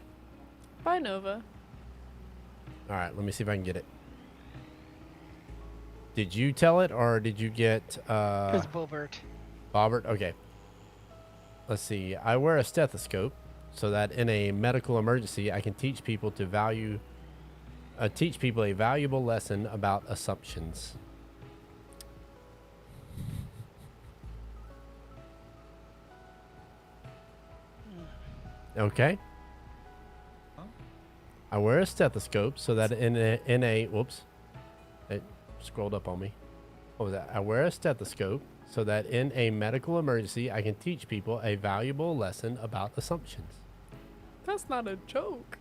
Bye, Nova. All right, let me see if I can get it. Did you tell it or did you get Because Bobert. Bobbert? Okay. Let's see. I wear a stethoscope so that in a medical emergency I can teach people a valuable lesson about assumptions. Okay. Huh? I wear a stethoscope so that in a whoops, it scrolled up on me. What was that? I wear a stethoscope so that in a medical emergency I can teach people a valuable lesson about assumptions. That's not a joke.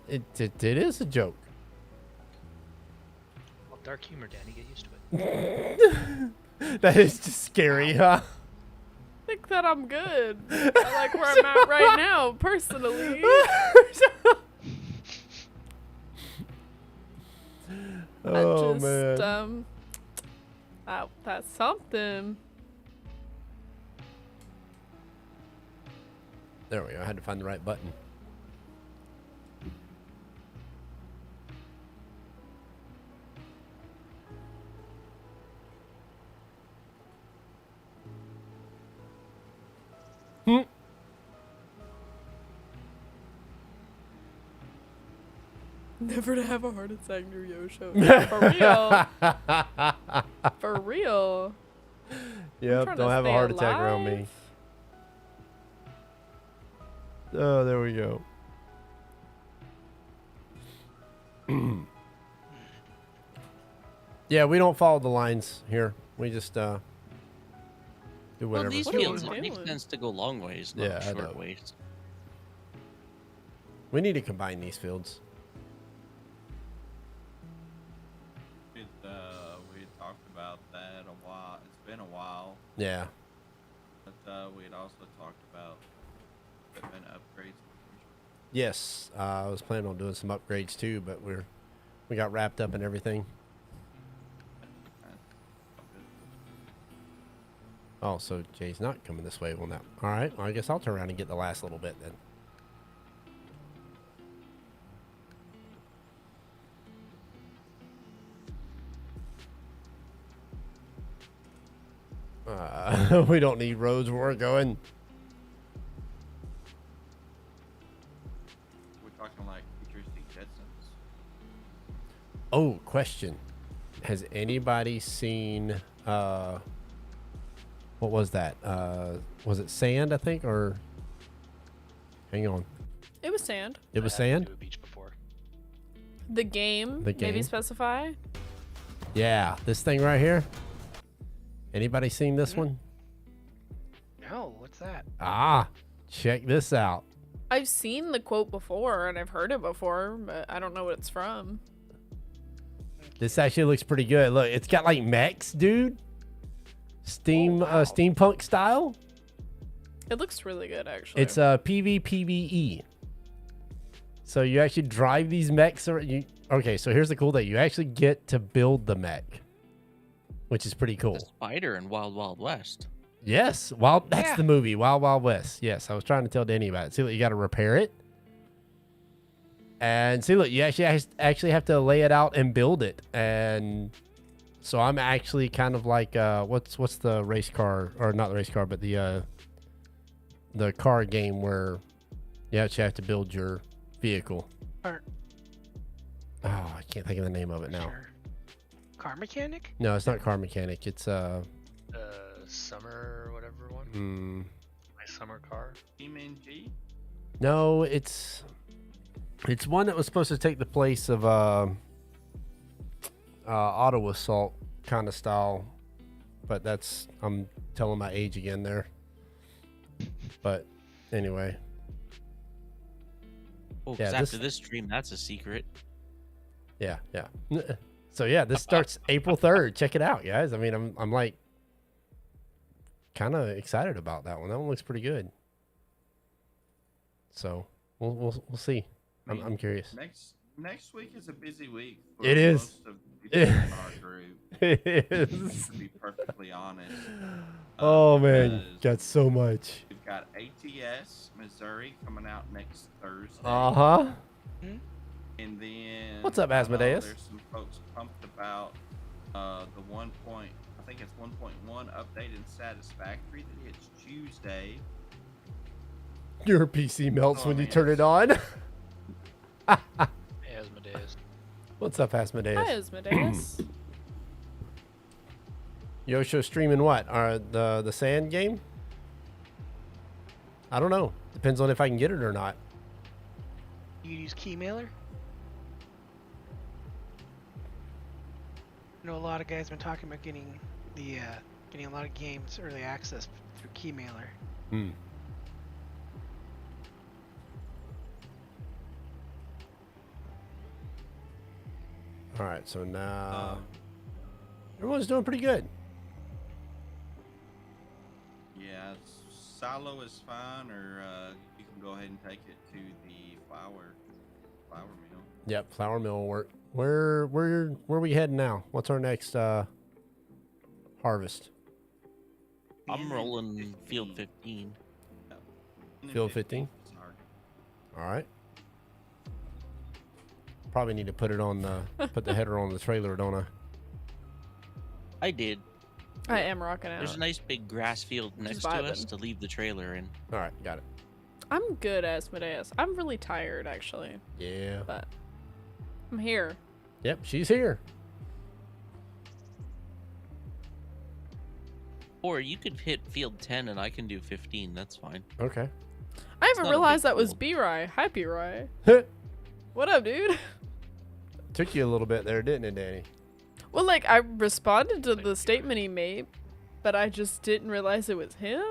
It is a joke. Well, dark humor, Danny. Get used to it. That is just scary, huh? I think that I'm good. I like where I'm at right now, personally. Oh I just, man. That's something. There we go. I had to find the right button. Never to have a heart attack near Yosho. For real. For real. Yep, trying don't to have a stay heart attack around me. alive. Oh, there we go. Yeah, we don't follow the lines here. We just do Well, whatever. these What are you fields make doing? sense to go long ways, not Yeah, I short know. ways. We need to combine these fields. We had talked about that a while. It's been a while, Yeah. but we had also talked about equipment upgrades. Yes, I was planning on doing some upgrades too, but we got wrapped up in everything. Oh, so Jay's not coming this way. Well, now, all right. Well, I guess I'll turn around and get the last little bit then. We don't need roads where we're going. We're talking like futuristic Jetsons. Oh, question. Has anybody seen what was that? Was it sand, I think, or hang on. It was sand. It was I haven't been sand? to a beach before. The game. The game? Maybe specify. Yeah, this thing right here. Anybody seen this one? No, what's that? Ah, check this out. I've seen the quote before and I've heard it before, but I don't know what it's from. This actually looks pretty good. Look, it's got like mechs, dude. Steampunk style. It looks really good, actually. It's PvPvE. So you actually drive these mechs. Okay, so here's the cool thing. You actually get to build the mech, which is pretty cool. The spider in Wild Wild West. Yes, that's the movie, Wild Wild West. Yes, I was trying to tell Danny about it. See, look, you got to repair it. And see, look, you actually have to lay it out and build it. And so I'm actually kind of like, what's the race car, or not the race car, but the car game where you actually have to build your vehicle. Car. Oh, I can't think of the name of it now. Sure. Car mechanic? No, it's not Car Mechanic. It's Summer or whatever one. My summer car. TeamNG? No, it's one that was supposed to take the place of Auto Assault kind of style, but I'm telling my age again there. But anyway, Oh, Yeah, 'cause this- after this stream, that's a secret. yeah. So yeah, this starts April 3rd. Check it out, guys. I mean, I'm like kind of excited about that one. That one looks pretty good. So we'll see. I'm curious. Next week is a busy week. It is. Most of the people in our group. It is. To be perfectly honest. Oh man, because got so much. We've got ATS Missouri coming out next Thursday. Uh-huh. And then What's up, I know Asmodeus? There's some folks pumped about the 1.1 update in Satisfactory that hits Tuesday. Your PC melts Oh, when you man. turn it on. Asmodeus. What's up, Asmodeus? Hi, Asmodeus. Yosho streaming what? The sand game? I don't know. Depends on if I can get it or not. You use Keymailer? I know a lot of guys been talking about getting a lot of games early access through Keymailer. Hmm. All right, so now everyone's doing pretty good. Yeah, silo is fine, or you can go ahead and take it to the flour mill. Yep, flour mill will work. Where are we heading now? What's our next harvest? I'm rolling field 15. Field 15? Sorry. All right. Probably need to put the header on the trailer, don't I? I did. I am rocking There's a out. nice big grass field next to us vibing. to leave the trailer in. All right, got it. I'm good, Asmodeus. I'm really tired, actually, Yeah. but I'm here. Yep, she's here. Or you could hit field 10 and I can do 15. That's fine. Okay. I not haven't a realized big that was deal. B-Rye. Hi, B-Rye. Took What up, dude? you a little bit there, didn't it, Danny? Well, like, I responded to Thank the you. statement he made, but I just didn't realize it was him.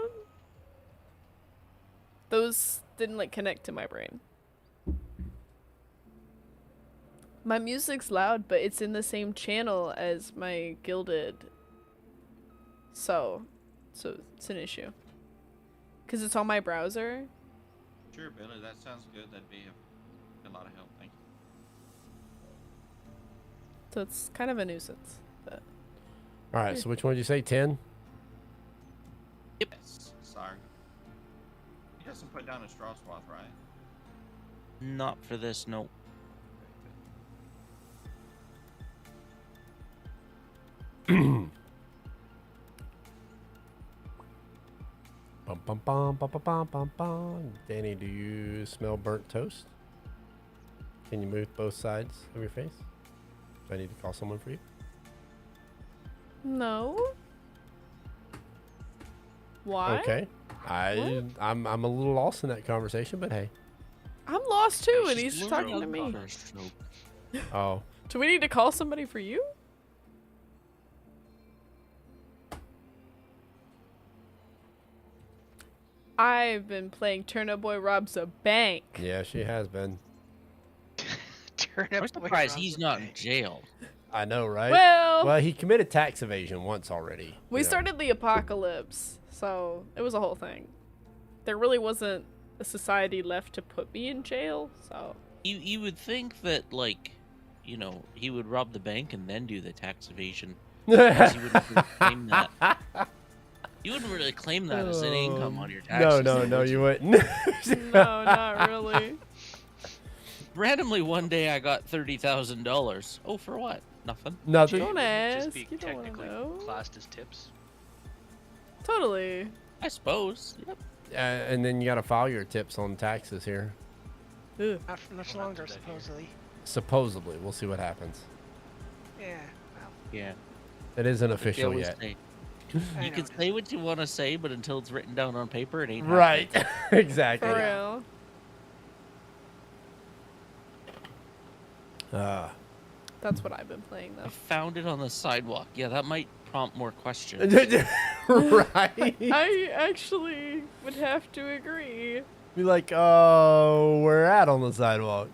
Those didn't, like, connect to my brain. My music's loud, but it's in the same channel as my Gilded. So it's an issue. Because it's on my browser. Sure, Billy, that sounds good. That'd be a lot of help. Thank you. So it's kind of a nuisance. But All right, so which one did you say? 10? Yes. Sorry. He doesn't put down a straw swath, right? Not for this, no. Bum, bum, bum, bum, bum, bum, bum, bum. Danny, do you smell burnt toast? Can you move both sides of your face? Do I need to call someone for you? no. Why? Okay. I'm a little lost in that conversation, but hey. I'm lost too, and She's he's just talking to literally me. first stroke. Oh. Do we need to call somebody for you? I've been playing Turnip Boy Robs a Bank. Yeah, she has been. Turnip I'm Boy surprised robs he's a not in bank. jail. I know, right? Well, he committed tax evasion once already. we you know. started the apocalypse, so it was a whole thing. There really wasn't a society left to put me in jail, so. You would think that, like, you know, he would rob the bank and then do the tax evasion. Because he wouldn't really claim that. You wouldn't really claim that as an income on your taxes. No, would you you? wouldn't. No, not really. Randomly one day I got $30,000. Oh, for what? Nothing. Nothing. Don't Wouldn't it ask, just be you don't wanna technically know. classed as tips? Totally. I suppose. Yep. And then you got to file your tips on taxes here. Ugh. Not for much We'll have longer, to do that here. supposedly. Supposedly, we'll see what happens. Yeah. Well, Yeah. It isn't They official always yet. say, I you know can it say what you want to say, but until it's written down on paper, it ain't Right. happening. Exactly. For real. That's what I've been playing, I though. found it on the sidewalk. Yeah, that might prompt more questions. Right. I actually would have to agree. Be like, oh, we're at on the sidewalk.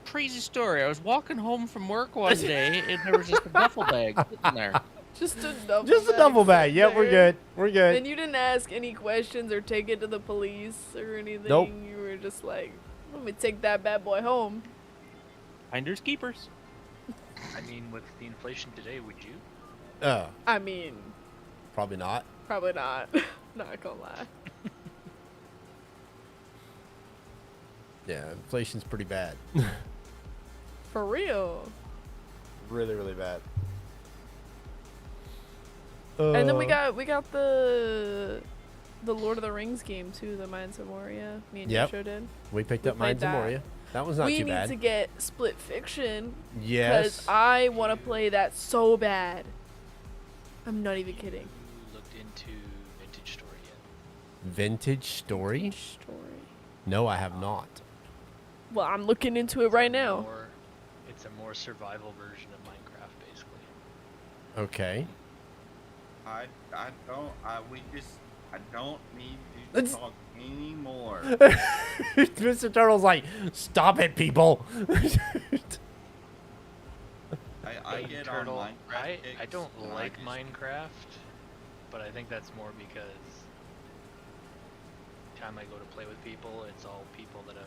Crazy story. I was walking home from work one day, and there was just a duffel bag sitting there. Just a double Just a double bag. Yep, we're good. We're good. And you didn't ask any questions or take it to the police or anything. Nope. You were just like, let me take that bad boy home. Finders keepers. I mean, with the inflation today, would you? I mean, Probably not. probably not. Not gonna lie. Yeah, inflation's pretty bad. For real. Really, really bad. And then we got the Lord of the Rings game too, the Mines of Moria. Me and Yep. Joshua did. We picked we up played Mines of that. Moria. That was not We too need bad. to get Split Fiction because Yes. I want to play that so bad. I'm not even kidding. You looked into Vintage Story yet? Vintage Story? Story. No, I have not. Well, I'm looking into it right now. It's a more survival version of Minecraft, basically. Okay. I don't need to It's- talk anymore. Mr. Turtle's like, stop it, people. I Hey, get Turtle, on Minecraft I kicks, don't and like just- Minecraft, but I think that's more because time I go to play with people, it's all people that have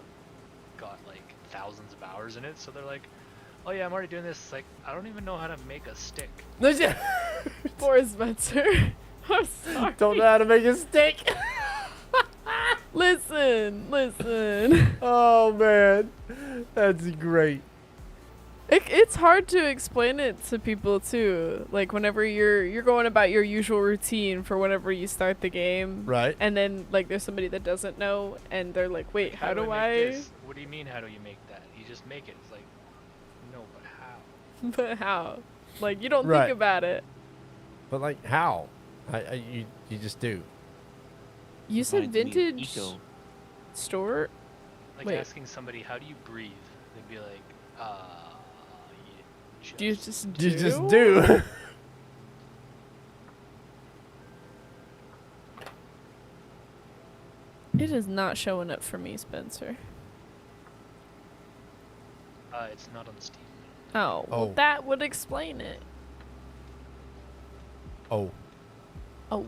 got like thousands of hours in it, so they're like, oh yeah, I'm already doing this. It's like, I don't even know how to make a stick. Poor Spencer. I'm sorry. Don't know how to make a stick. Listen. Oh, man. That's great. It's hard to explain it to people too. Like whenever you're going about your usual routine for whenever you start the game, Right. and then like there's somebody that doesn't know, and they're like, "Wait, how do make I?" this? What do you mean, how do you make that? You just make it. It's like, no, but how? But how? Like you don't Right. think about it. But, like, how? You just do. You said Reminds me of vintage Eco. store. Like Wait. asking somebody, how do you breathe? They'd be like, you Do you just do? You just do. It is not showing up for me, Spencer. It's not on Steam. Oh, well, Oh. that would explain it. Oh. Oh.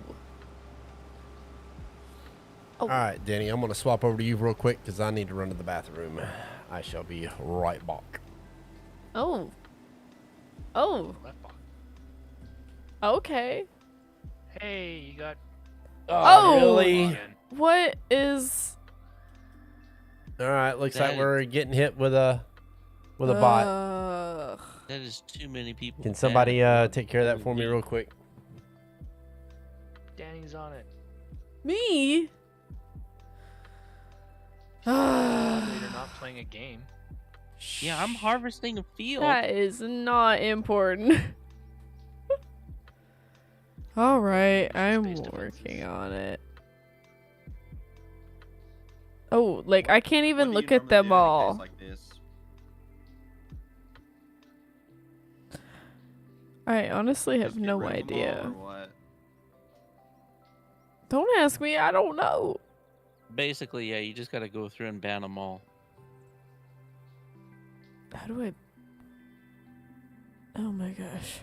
All right, Danny, I'm going to swap over to you real quick because I need to run to the bathroom. I shall be right back. Oh. Oh. Left box. Okay. Hey, you got Oh! Really? again. What is? All right, looks like That- we're getting hit with a bot. Ugh. That is too many people. Can banned somebody from take care of that for me the real league. quick? Danny's on it. Me? You're not playing a game. Yeah, I'm harvesting a field. That is not important. All right, I'm Space defenses. working on it. Oh, like I can't even What do you look at normally them do in a case all. like this? I honestly have Just get no rid of them all, idea. or what? Don't ask me. I don't know. Basically, yeah, you just gotta go through and ban them all. How do I? Oh my gosh.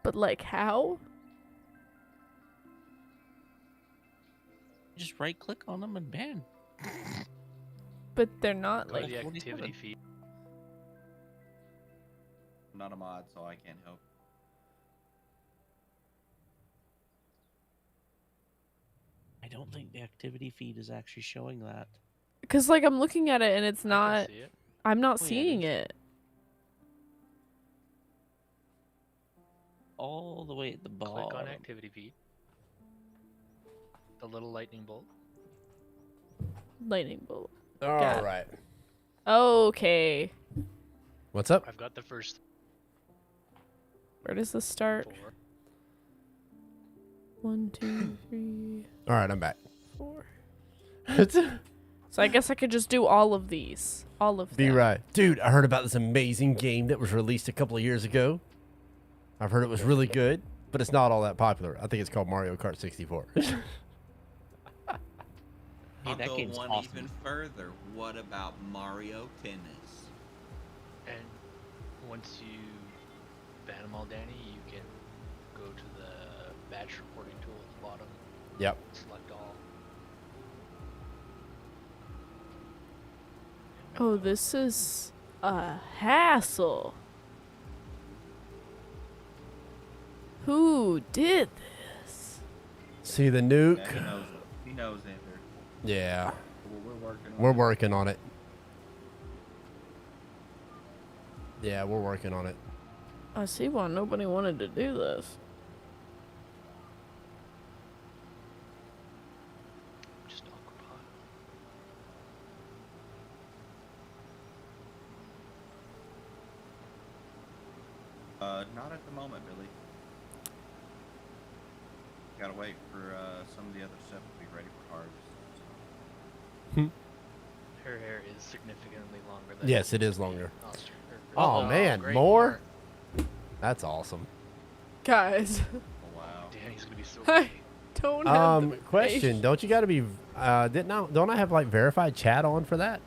But like how? Just right click on them and ban. But they're not Go to like. the 47. activity feed. I'm not a mod, so I can't help. I don't think the activity feed is actually showing that. Cause like I'm looking at it and it's I can not. see it. I'm not Oh, yeah, it seeing is. it. All the way at the bottom. Click on activity feed. The little lightning bolt. Lightning bolt. All Got it. right. Okay. What's up? I've got the first Where does this start? 4. 1, 2, 3, All right, I'm back. 4. So I guess I could just do all of these. All of Be them. right. Dude, I heard about this amazing game that was released a couple of years ago. I've heard it was really good, but it's not all that popular. I think it's called Mario Kart 64. Hey, I'll that go game's one awesome. even further. What about Mario Tennis? And once you ban them all, Danny, you can go to the badge reporting tool at the bottom. Yep. Select all. Oh, this is a hassle. Who did this? See the Yeah, nuke? he knows it. He knows it. Yeah. We're working on We're it. working on it. Yeah, we're working on it. I see why nobody wanted to do this. Just Aquapod. Not at the moment, Billy. Gotta wait for some of the other stuff to be ready for harvest. Her hair is significantly longer than Yes, it is longer. Auster- Oh, man, great more? part. That's awesome. Guys, Oh, wow. Danny's gonna be so I pretty. don't have the Question. patience. Don't you got to be, don't I have like verified chat on for that?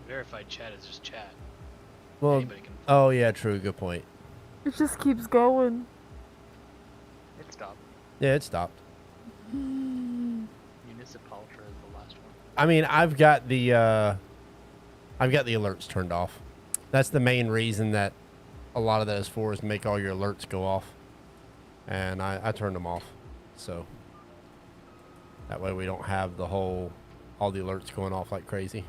Verified chat is just chat. Well, Anybody can. oh yeah, true. Good point. It just keeps going. It stopped. Yeah, it stopped. Municipaltra is the last one. I mean, I've got the alerts turned off. That's the main reason that a lot of that is for, is make all your alerts go off. And I turned them off. So that way we don't have all the alerts going off like crazy.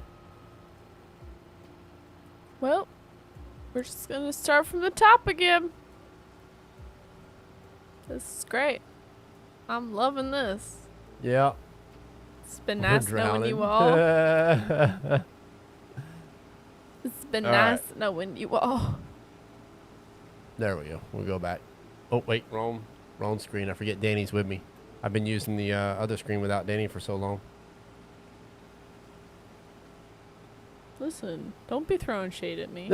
Well, we're just gonna start from the top again. This is great. I'm loving this. Yeah. It's been We're nice knowing you all. drowning. It's been All nice right. knowing you all. There we go. We'll go back. Oh, wait. Wrong screen. I forget Danny's with me. I've been using the other screen without Danny for so long. Listen, don't be throwing shade at me.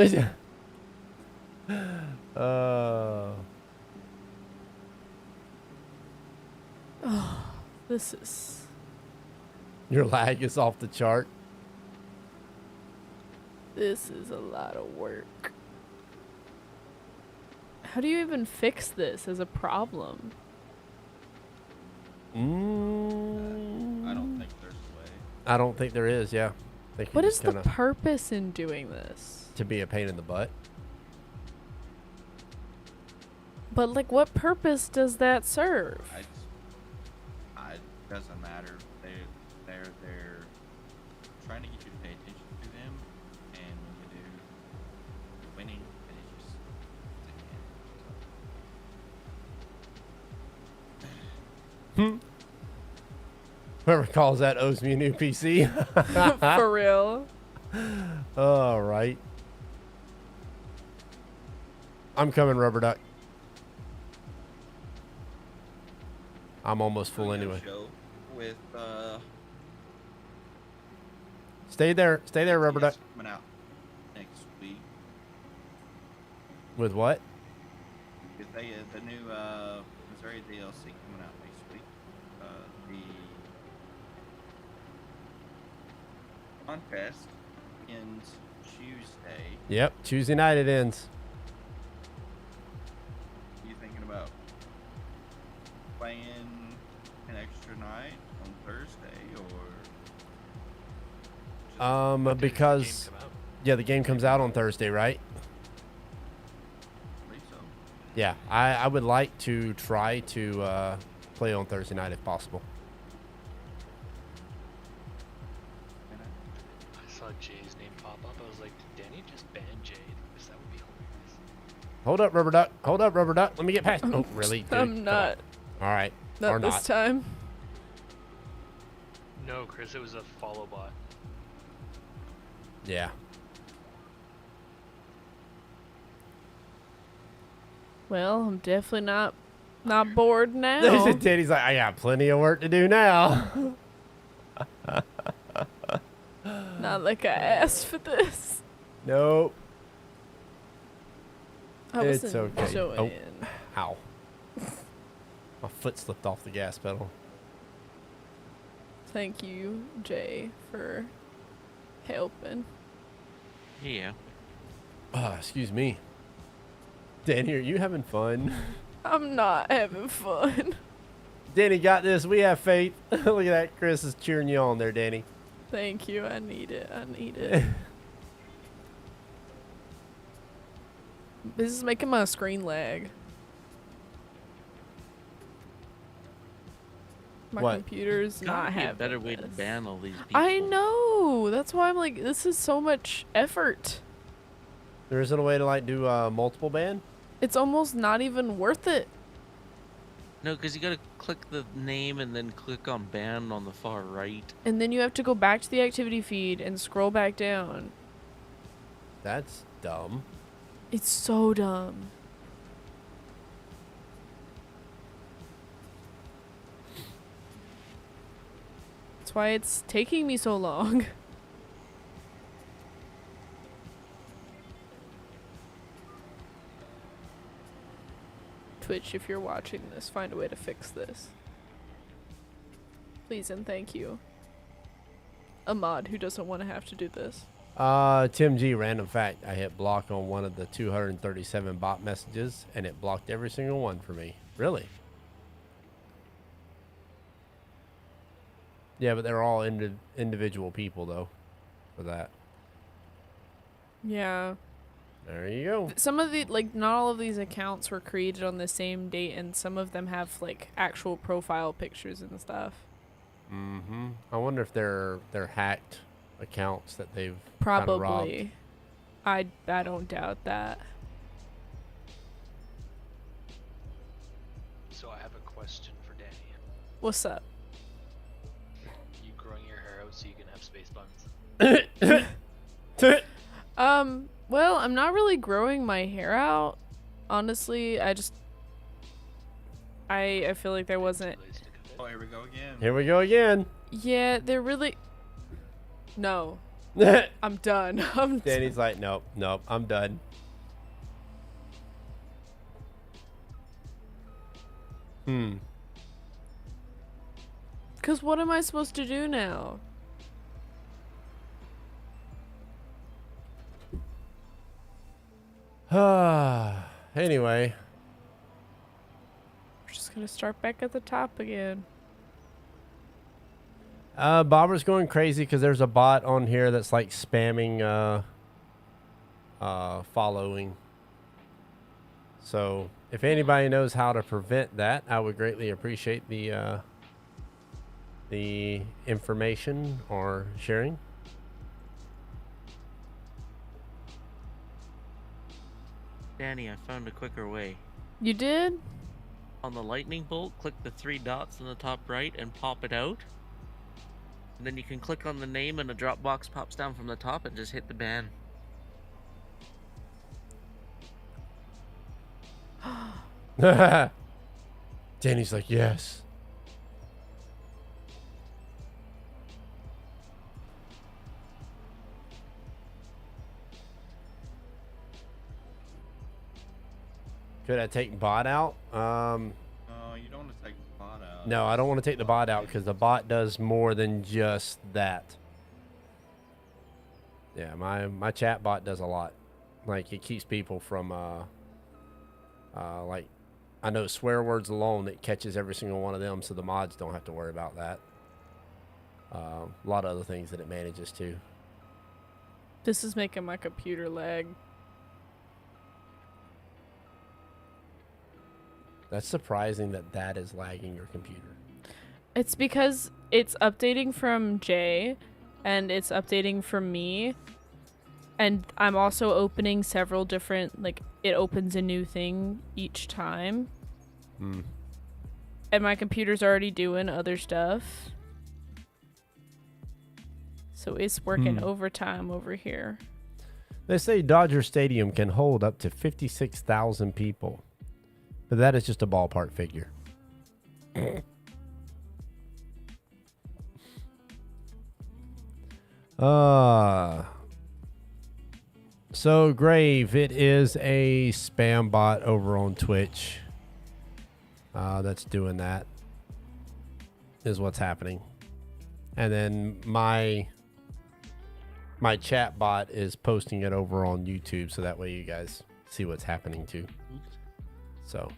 This is... Your lag is off the chart. This is a lot of work. How do you even fix this as a problem? I don't think there's a way. I don't think there is, yeah. I think you What is just the kinda- purpose in doing this? to be a pain in the butt. But like, what purpose does that serve? It doesn't matter. They're trying to get you to pay attention to them, and when you do, you're winning, and it just Whoever calls that owes me a new PC. For real? All right. I'm coming, Rubber Duck. I'm almost full Doing a anyway. Show with Stay there, Rubber Duck. yes, coming out next week. With what? Because they the new Missouri DLC coming out next week. The contest ends Tuesday. Yep, Tuesday night it ends. Are you thinking about playing an extra night on Thursday or? Because yeah, the game comes out on Thursday, right? I believe so. Yeah, I would like to try to play on Thursday night if possible. I saw Jay's name pop up. I was like, did Danny just ban Jay? Because that would be hilarious. Hold up, rubber duck. Hold up, rubber duck. Let me get past. Oh, really? Dude, I'm come not. on. All right. Not or this not. time. No, Chris, it was a follow bot. Yeah. Well, I'm definitely not bored now. Danny's like, I got plenty of work to do now. Not like I asked for this. Nope. I was It's okay. enjoying. Oh. Ow. My foot slipped off the gas pedal. Thank you, Jay, for helping. Yeah. Excuse me. Danny, are you having fun? I'm not having fun. Danny got this. We have faith. Look at that. Chris is cheering you on there, Danny. Thank you. I need it. I need it. This is making my screen lag. My What? computer's Gotta not be a having better way to this. ban all these people. I know. That's why I'm like, this is so much effort. There isn't a way to like do multiple ban? It's almost not even worth it. No, because you gotta click the name and then click on ban on the far right. And then you have to go back to the activity feed and scroll back down. That's dumb. It's so dumb. That's why it's taking me so long. Twitch, if you're watching this, find a way to fix this. Please and thank you. A mod who doesn't want to have to do this. Tim G, random fact. I hit block on one of the 237 bot messages, and it blocked every single one for me. Really? Yeah, but they're all individual people, though, for that. Yeah. There you go. Some of the, like, not all of these accounts were created on the same date, and some of them have, like, actual profile pictures and stuff. Mm-hmm. I wonder if they're hacked accounts that they've kinda robbed. Probably. I don't doubt that. So I have a question for Danny. What's up? You growing your hair out so you can have space buns? Well, I'm not really growing my hair out. Honestly, I feel like there wasn't. Oh, here we go again. Here we go again. Yeah, there really. No, I'm done. Danny's like, nope, I'm done. Cause what am I supposed to do now? Anyway. We're just gonna start back at the top again. Bobber's going crazy because there's a bot on here that's like spamming following. So if anybody knows how to prevent that, I would greatly appreciate the information or sharing. Danny, I found a quicker way. You did? On the lightning bolt, click the 3 dots in the top right and pop it out. And then you can click on the name and a drop box pops down from the top and just hit the ban. Danny's like, yes. Could I take bot out? No, you don't want to take the bot out. No, I don't want to take the bot out because the bot does more than just that. Yeah, my chat bot does a lot. Like, it keeps people from, like, I know swear words alone, it catches every single one of them, so the mods don't have to worry about that. A lot of other things that it manages too. This is making my computer lag. That's surprising that is lagging your computer. It's because it's updating from Jay, and it's updating from me, and I'm also opening several different, like, it opens a new thing each time. And my computer's already doing other stuff. So it's working overtime over here. They say Dodger Stadium can hold up to 56,000 people. But that is just a ballpark figure. So Grave, it is a spam bot over on Twitch. That's doing that. Is what's happening. And then my chat bot is posting it over on YouTube, so that way you guys see what's happening too. So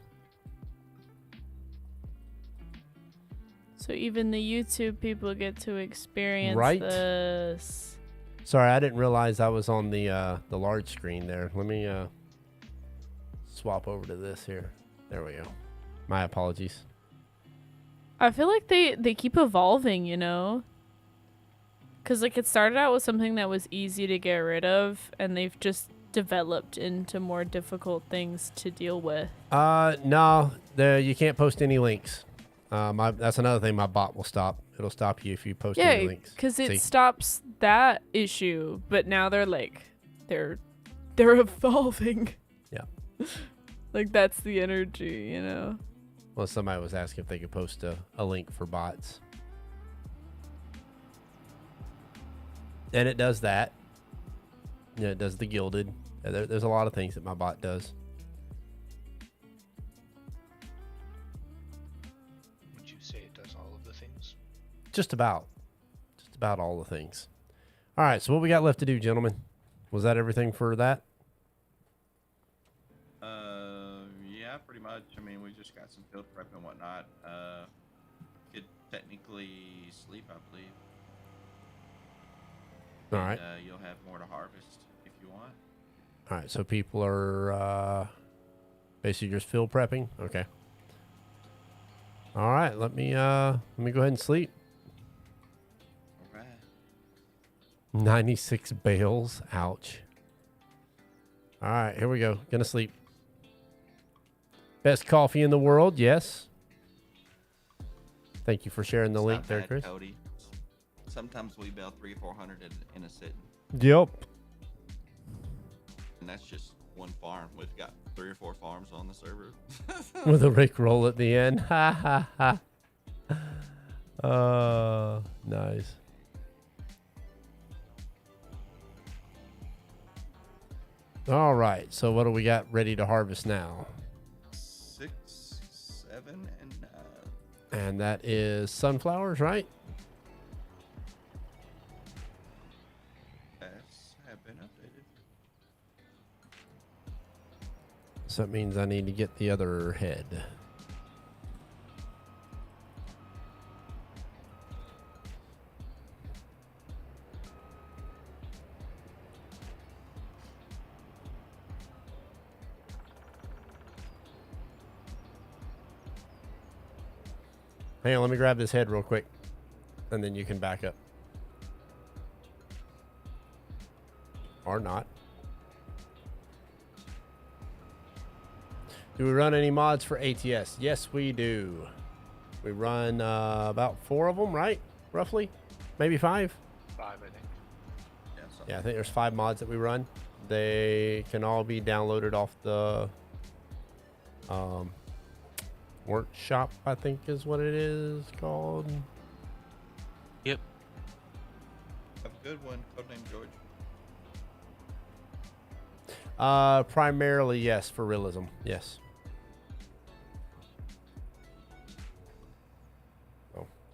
even the YouTube people get to experience Right? this. Sorry, I didn't realize I was on the large screen there. Let me swap over to this here. There we go. My apologies. I feel like they keep evolving, you know? Because, like, it started out with something that was easy to get rid of, and they've just developed into more difficult things to deal with. No, you can't post any links. That's another thing my bot will stop. It'll stop you if you post any Yeah, links. because it See? stops that issue, but now they're evolving. Yeah. Like, that's the energy, you know? Well, somebody was asking if they could post a link for bots. And it does that. Yeah, it does the gilded. There's a lot of things that my bot does. Would you say it does all of the things? Just about all the things. All right, so what we got left to do, gentlemen? Was that everything for that? Yeah, pretty much. I mean, we just got some field prep and whatnot. Could technically sleep, I believe. All right. You'll have more to harvest if you want. All right, so people are basically just field prepping. Okay. All right, let me go ahead and sleep. All right. 96 bales. Ouch. All right, here we go. Gonna sleep. Best coffee in the world, yes. Thank you for sharing the It's link not there, bad, Chris. Cody. Sometimes we bail 300 or 400 in a sitting, Yep. and that's just one farm. We've got 3 or 4 farms on the server. With a Rick roll at the end. Ha ha ha. Nice. All right, so what do we got ready to harvest now? 6, 7, and 9. And that is sunflowers, right? Have been updated. So that means I need to get the other head. Hang on, let me grab this head real quick, and then you can back up. Or not. Do we run any mods for ATS? Yes, we do. We run about 4 of them, right? Roughly? Maybe 5? 5, I think. Yeah, something. Yeah, I think there's 5 mods that we run. They can all be downloaded off the workshop, I think is what it is called. Yep. Have a good one. Codename George. Primarily, yes, for realism. Yes.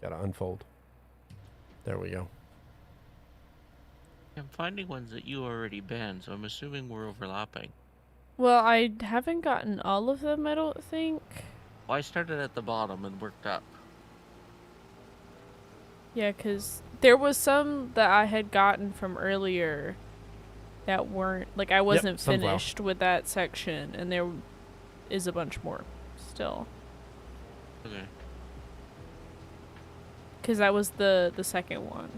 Gotta unfold. There we go. I'm finding ones that you already banned, so I'm assuming we're overlapping. Well, I haven't gotten all of them, I don't think. Well, I started at the bottom and worked up. Yeah, because there was some that I had gotten from earlier that weren't, like, I wasn't sunflower. finished with that section, and there is a bunch more still. Okay. Because that was the second one.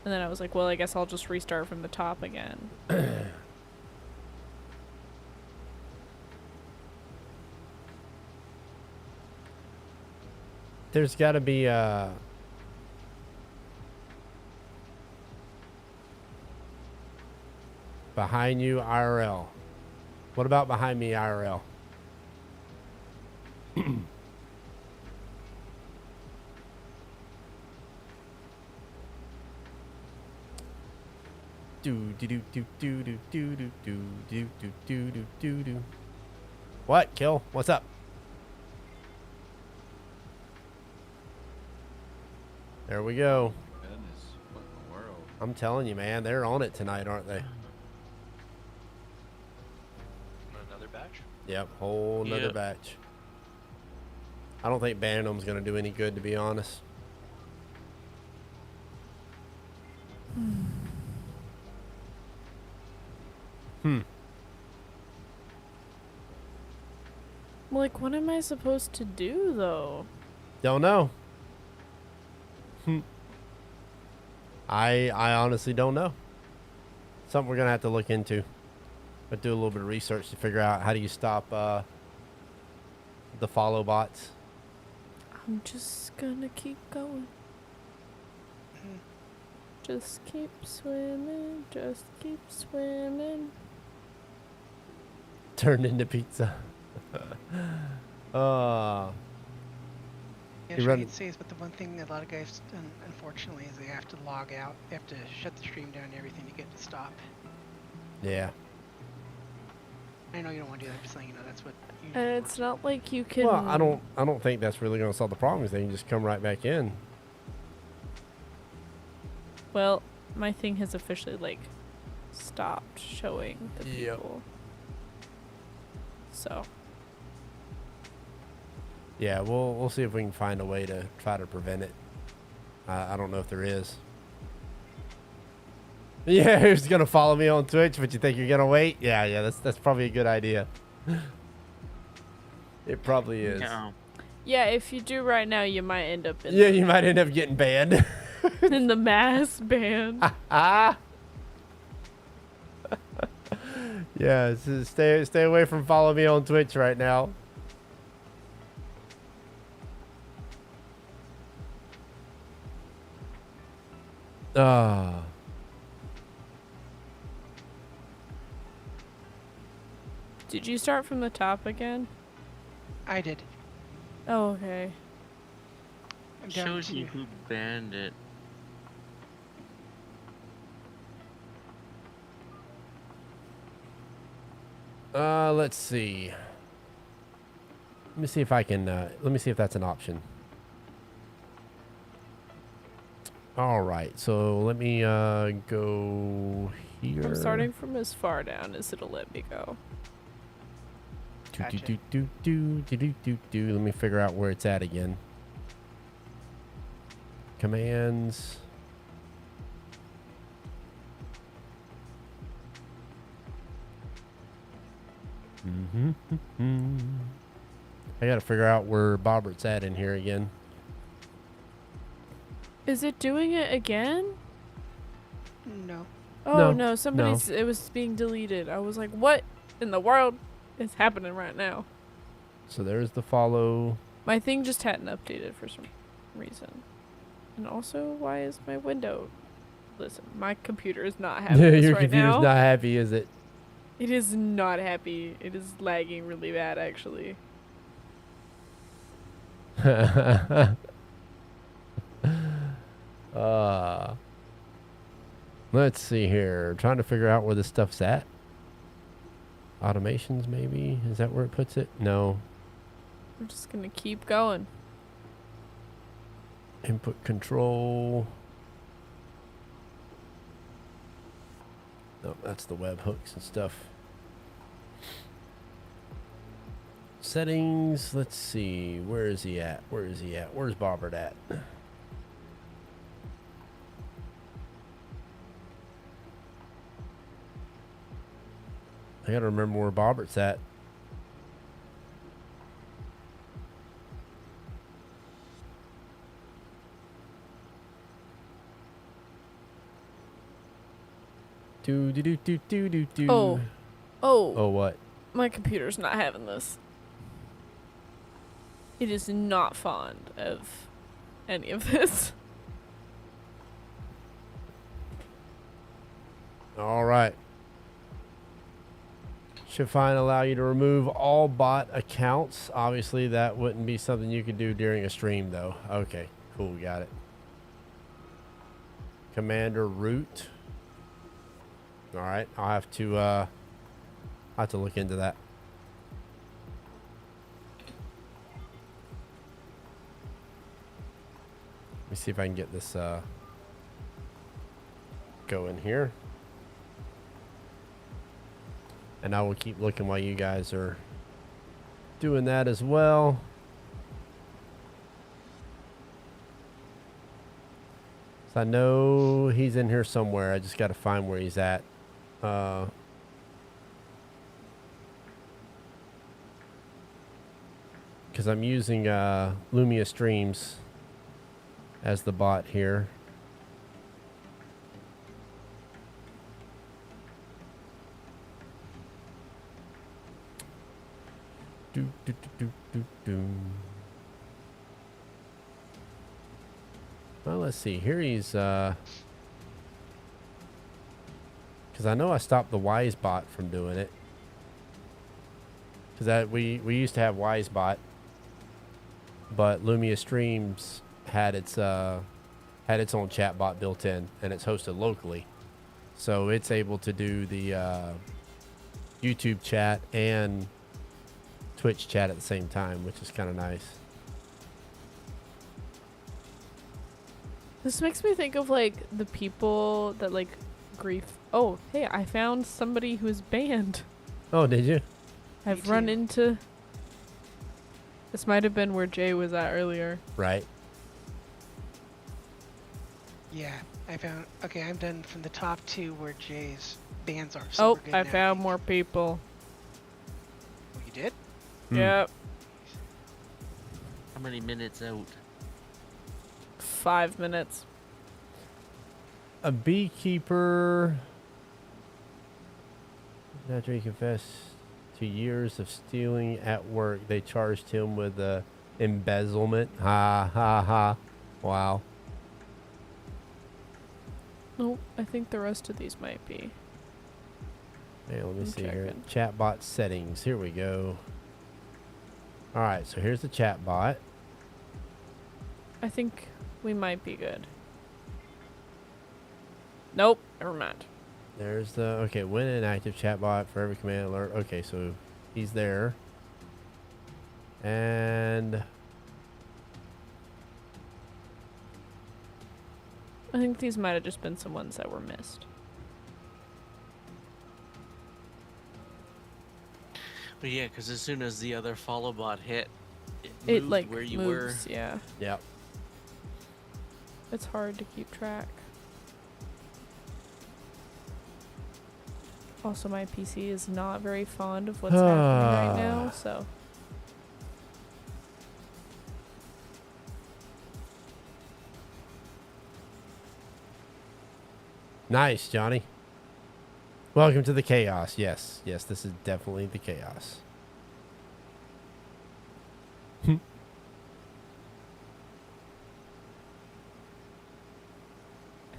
And then I was like, well, I guess I'll just restart from the top again. There's got to be behind you IRL. What about behind me IRL? Do do do do do do do do do do do do do do. What, Kill? What's up? There we go. Goodness, what in the world? I'm telling you, man, they're on it tonight, aren't they? Another batch. Yep, whole nother Yep. batch. I don't think banning them's gonna do any good, to be honest. Like, what am I supposed to do, though? Don't know. I honestly don't know. Something we're gonna have to look into. But do a little bit of research to figure out how do you stop the follow bots. I'm just gonna keep going. Just keep swimming, just keep swimming. Turned into pizza. Yeah, You sure, run- you'd say is, but the one thing that a lot of guys, unfortunately, is they have to log out. They have to shut the stream down and everything to get to stop. Yeah. I know you don't want to do that. I'm just letting you know that's what. You And it's not like you can. Well, I don't think that's really gonna solve the problem. They can just come right back in. Well, my thing has officially, like, stopped showing the Yep. people. So. Yeah, we'll see if we can find a way to try to prevent it. I don't know if there is. Yeah, who's gonna follow me on Twitch? But you think you're gonna wait? Yeah, that's probably a good idea. It probably is. No. Yeah, if you do right now, you might end up in, Yeah, you might end up getting banned. in the mass ban. Ah. Yeah, so stay away from follow me on Twitch right now. Ah. Did you start from the top again? I did. Oh, okay. I'm down Shows to you who banned it. Let's see. Let me see if I can, let me see if that's an option. All right, so let me, go here. I'm starting from as far down as it'll let me go. Gotcha. Let me figure out where it's at again. Commands. I gotta figure out where Bobbert's at in here again. Is it doing it again? No. Oh No, no, somebody's it was being deleted. I was like, what in the world is happening right now? So there's the follow. My thing just hadn't updated for some reason. And also, why is my window? Listen, my computer is not having this Your right computer's now. not happy, is it? It is not happy. It is lagging really bad, actually. Let's see here. Trying to figure out where this stuff's at. Automations, maybe? Is that where it puts it? No. I'm just gonna keep going. Input control. No, that's the web hooks and stuff. Settings. Let's see. Where is he at? Where is he at? Where's Bobbert at? I gotta remember where Bobbert's at. Do do do do do do do. Oh. Oh, what? My computer's not having this. It is not fond of any of this. All right. Should fine allow you to remove all bot accounts. Obviously, that wouldn't be something you could do during a stream, though. Okay, cool, got it. Commander root. All right, I'll have to look into that. Let me see if I can get this going here. And I will keep looking while you guys are doing that as well. So I know he's in here somewhere. I just got to find where he's at. Because I'm using Lumia Streams as the bot here. Do, do, do, do, do, do. Well, let's see. Here he's because I know I stopped the WiseBot from doing it. Because we used to have WiseBot, but Lumia Streams had its own chatbot built in, and it's hosted locally, so it's able to do the YouTube chat and Twitch chat at the same time, which is kind of nice. This makes me think of like the people that like grief. Oh, hey, I found somebody who's banned. Oh, did you? I've run into. This might have been where Jay was at earlier. Right. Yeah, I found. Okay, I'm done from the top two where Jay's bans are. So Oh, we're good I now. found more people. Oh, you did? Hmm. Yep. How many minutes out? 5 minutes. A beekeeper. After he confessed to years of stealing at work, they charged him with embezzlement. Ha ha ha. Wow. Nope, I think the rest of these might be. Hey, let me I'm see here. checking. Chatbot settings. Here we go. All right, so here's the chatbot. I think we might be good. Nope, never mind. There's the, okay, when an active chatbot for every command alert. Okay, so he's there. And I think these might have just been some ones that were missed. But yeah, because as soon as the other follow bot hit, It moved like where you moves, yeah. yep. It's hard to keep track. Also, my PC is not very fond of what's happening right now, so. Nice, Johnny. Welcome to the chaos. Yes, yes, this is definitely the chaos. I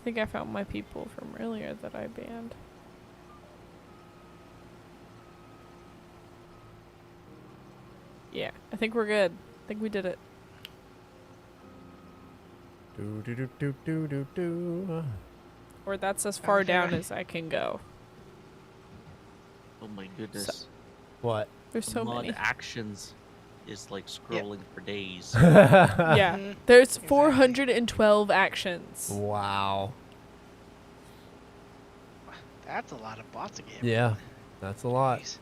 think I found my people from earlier that I banned. Yeah, I think we're good. I think we did it. Do do do do do do do. Or that's as far Okay. down as I can go. Oh my goodness. What? There's so Mod many. actions. is like scrolling for days. Yeah. Mhm. There's Exactly. 412 actions. Wow. That's a lot of bots again. Yeah, that's a lot. Jeez.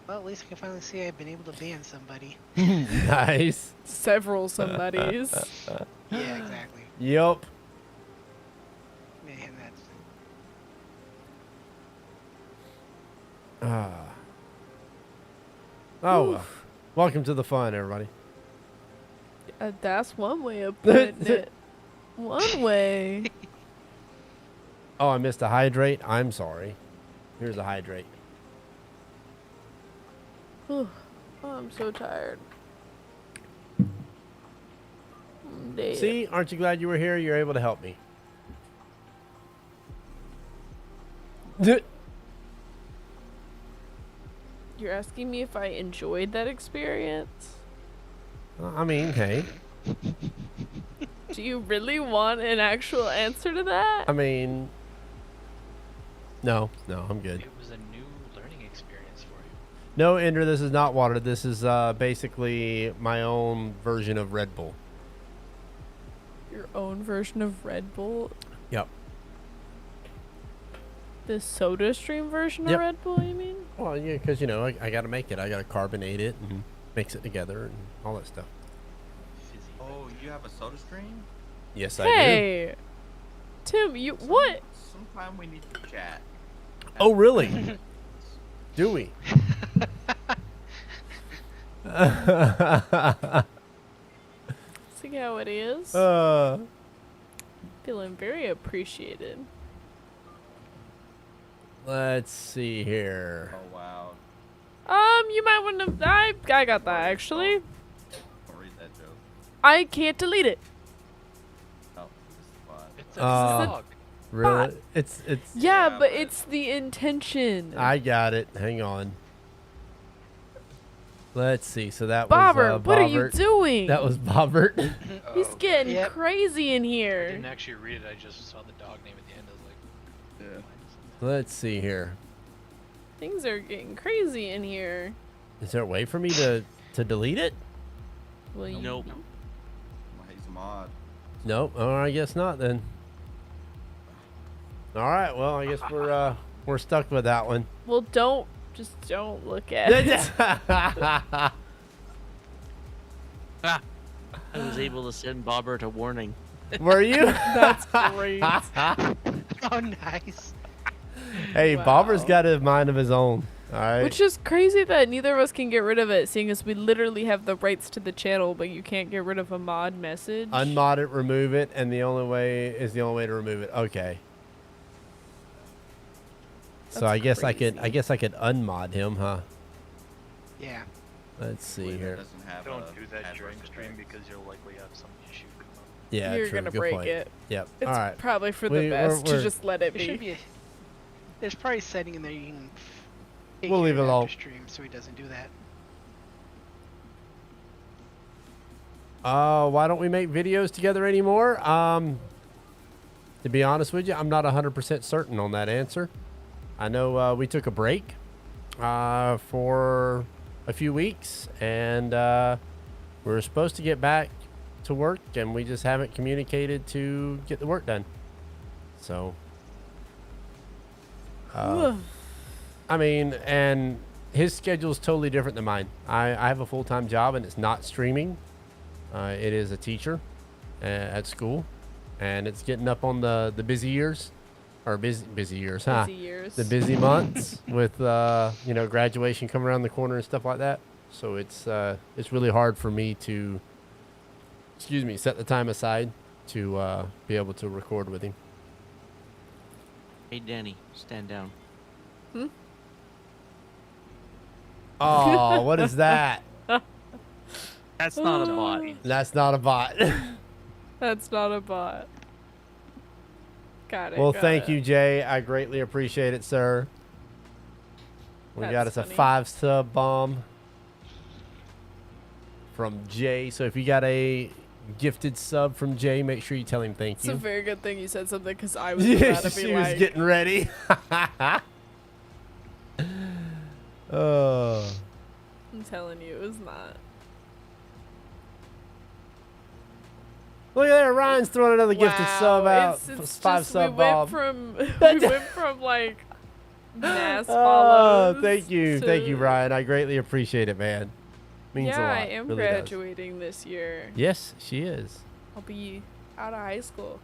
Well, at least I can finally say I've been able to ban somebody. Nice. Several somebodies. Yeah, exactly. Yup. Man, that's Ah. Oh, well. Welcome to the fun, everybody. That's one way of putting it. One way. Oh, I missed a hydrate. I'm sorry. Here's a hydrate. Oh, I'm so tired. I'm dead. See, aren't you glad you were here? You're able to help me. You're asking me if I enjoyed that experience? I mean, hey. Do you really want an actual answer to that? I mean, no, I'm good. It was a new learning experience for you. No, Ender, this is not water. This is basically my own version of Red Bull. Your own version of Red Bull? Yep. The Soda Stream version Yep. of Red Bull, you mean? Well, yeah, because, you know, I got to make it. I got to carbonate it and mix it together and all that stuff. Fizzy. Oh, you have a soda stream? Yes, I do. Hey! Tim, you what? Sometime we need to chat. Oh, really? Do we? See how it is? Feeling very appreciated. Let's see here. Oh wow. You might want to. I got that actually. Don't read that joke. I can't delete it. Oh, this is what. It's a Uh, dog. Really? It's. Yeah, Yeah, but but- it's the intention. I got it. Hang on. Let's see. So that Bobber, was what are you Bobbert. doing? That was Bobbert. He's Oh, getting Yep. crazy in I here. didn't actually read it. I just saw the dog name at the end. I was like, Yeah. Let's see here. Things are getting crazy in here. Is there a way for me to delete it? Well, you Nope. He's a mod. Nope. Oh, I guess not then. All right. Well, I guess we're stuck with that one. Well, just don't look at it. I was able to send Bobbert a warning. Were you? That's great. Oh, nice. Hey, Wow. Bobber's got a mind of his own. All right. Which is crazy that neither of us can get rid of it, seeing as we literally have the rights to the channel, but you can't get rid of a mod message. Unmod it, remove it, and the only way to remove it. Okay. So That's I guess I crazy. could unmod him, huh? Yeah. Let's see Believe it here. doesn't have don't a do that during adverse stream effects. because you'll likely have some issue come up. Yeah, You're true. gonna Good break point. it. Yep. It's All right. probably for We- the we're- best to we're- just let it There should be. be. There's probably a setting in there you can. Take We'll care leave of it alone. after stream, so he doesn't do that. Why don't we make videos together anymore? To be honest with you, I'm not 100% certain on that answer. I know we took a break for a few weeks, and we were supposed to get back to work, and we just haven't communicated to get the work done. So, I mean, and his schedule is totally different than mine. I have a full-time job, and it's not streaming. It is a teacher at school, and it's getting up on the busy years, or busy years, huh? Busy years. The busy months with you know, graduation coming around the corner and stuff like that. So it's really hard for me to, set the time aside to be able to record with him. Hey, Danny, stand down. Oh, what is that? That's not a bot. That's not a bot. That's not a bot. Got it. Well, got thank it. you, Jay. I greatly appreciate it, sir. We got us That's a funny. 5-sub bomb from Jay. So if you got a gifted sub from Jay, make sure you tell him thank It's a you. very good thing you said something because I was Yeah, about to be she was like, getting ready. Oh. I'm telling you, it was not. Look at that. Ryan's throwing another gifted sub out. It's 5 just, sub we Bob. went from like mass Oh, follows. thank you. Thank you, to- Ryan. I greatly appreciate it, man. Means a Yeah, lot. I am Really does. graduating this year. Yes, she is. I'll be out of high school.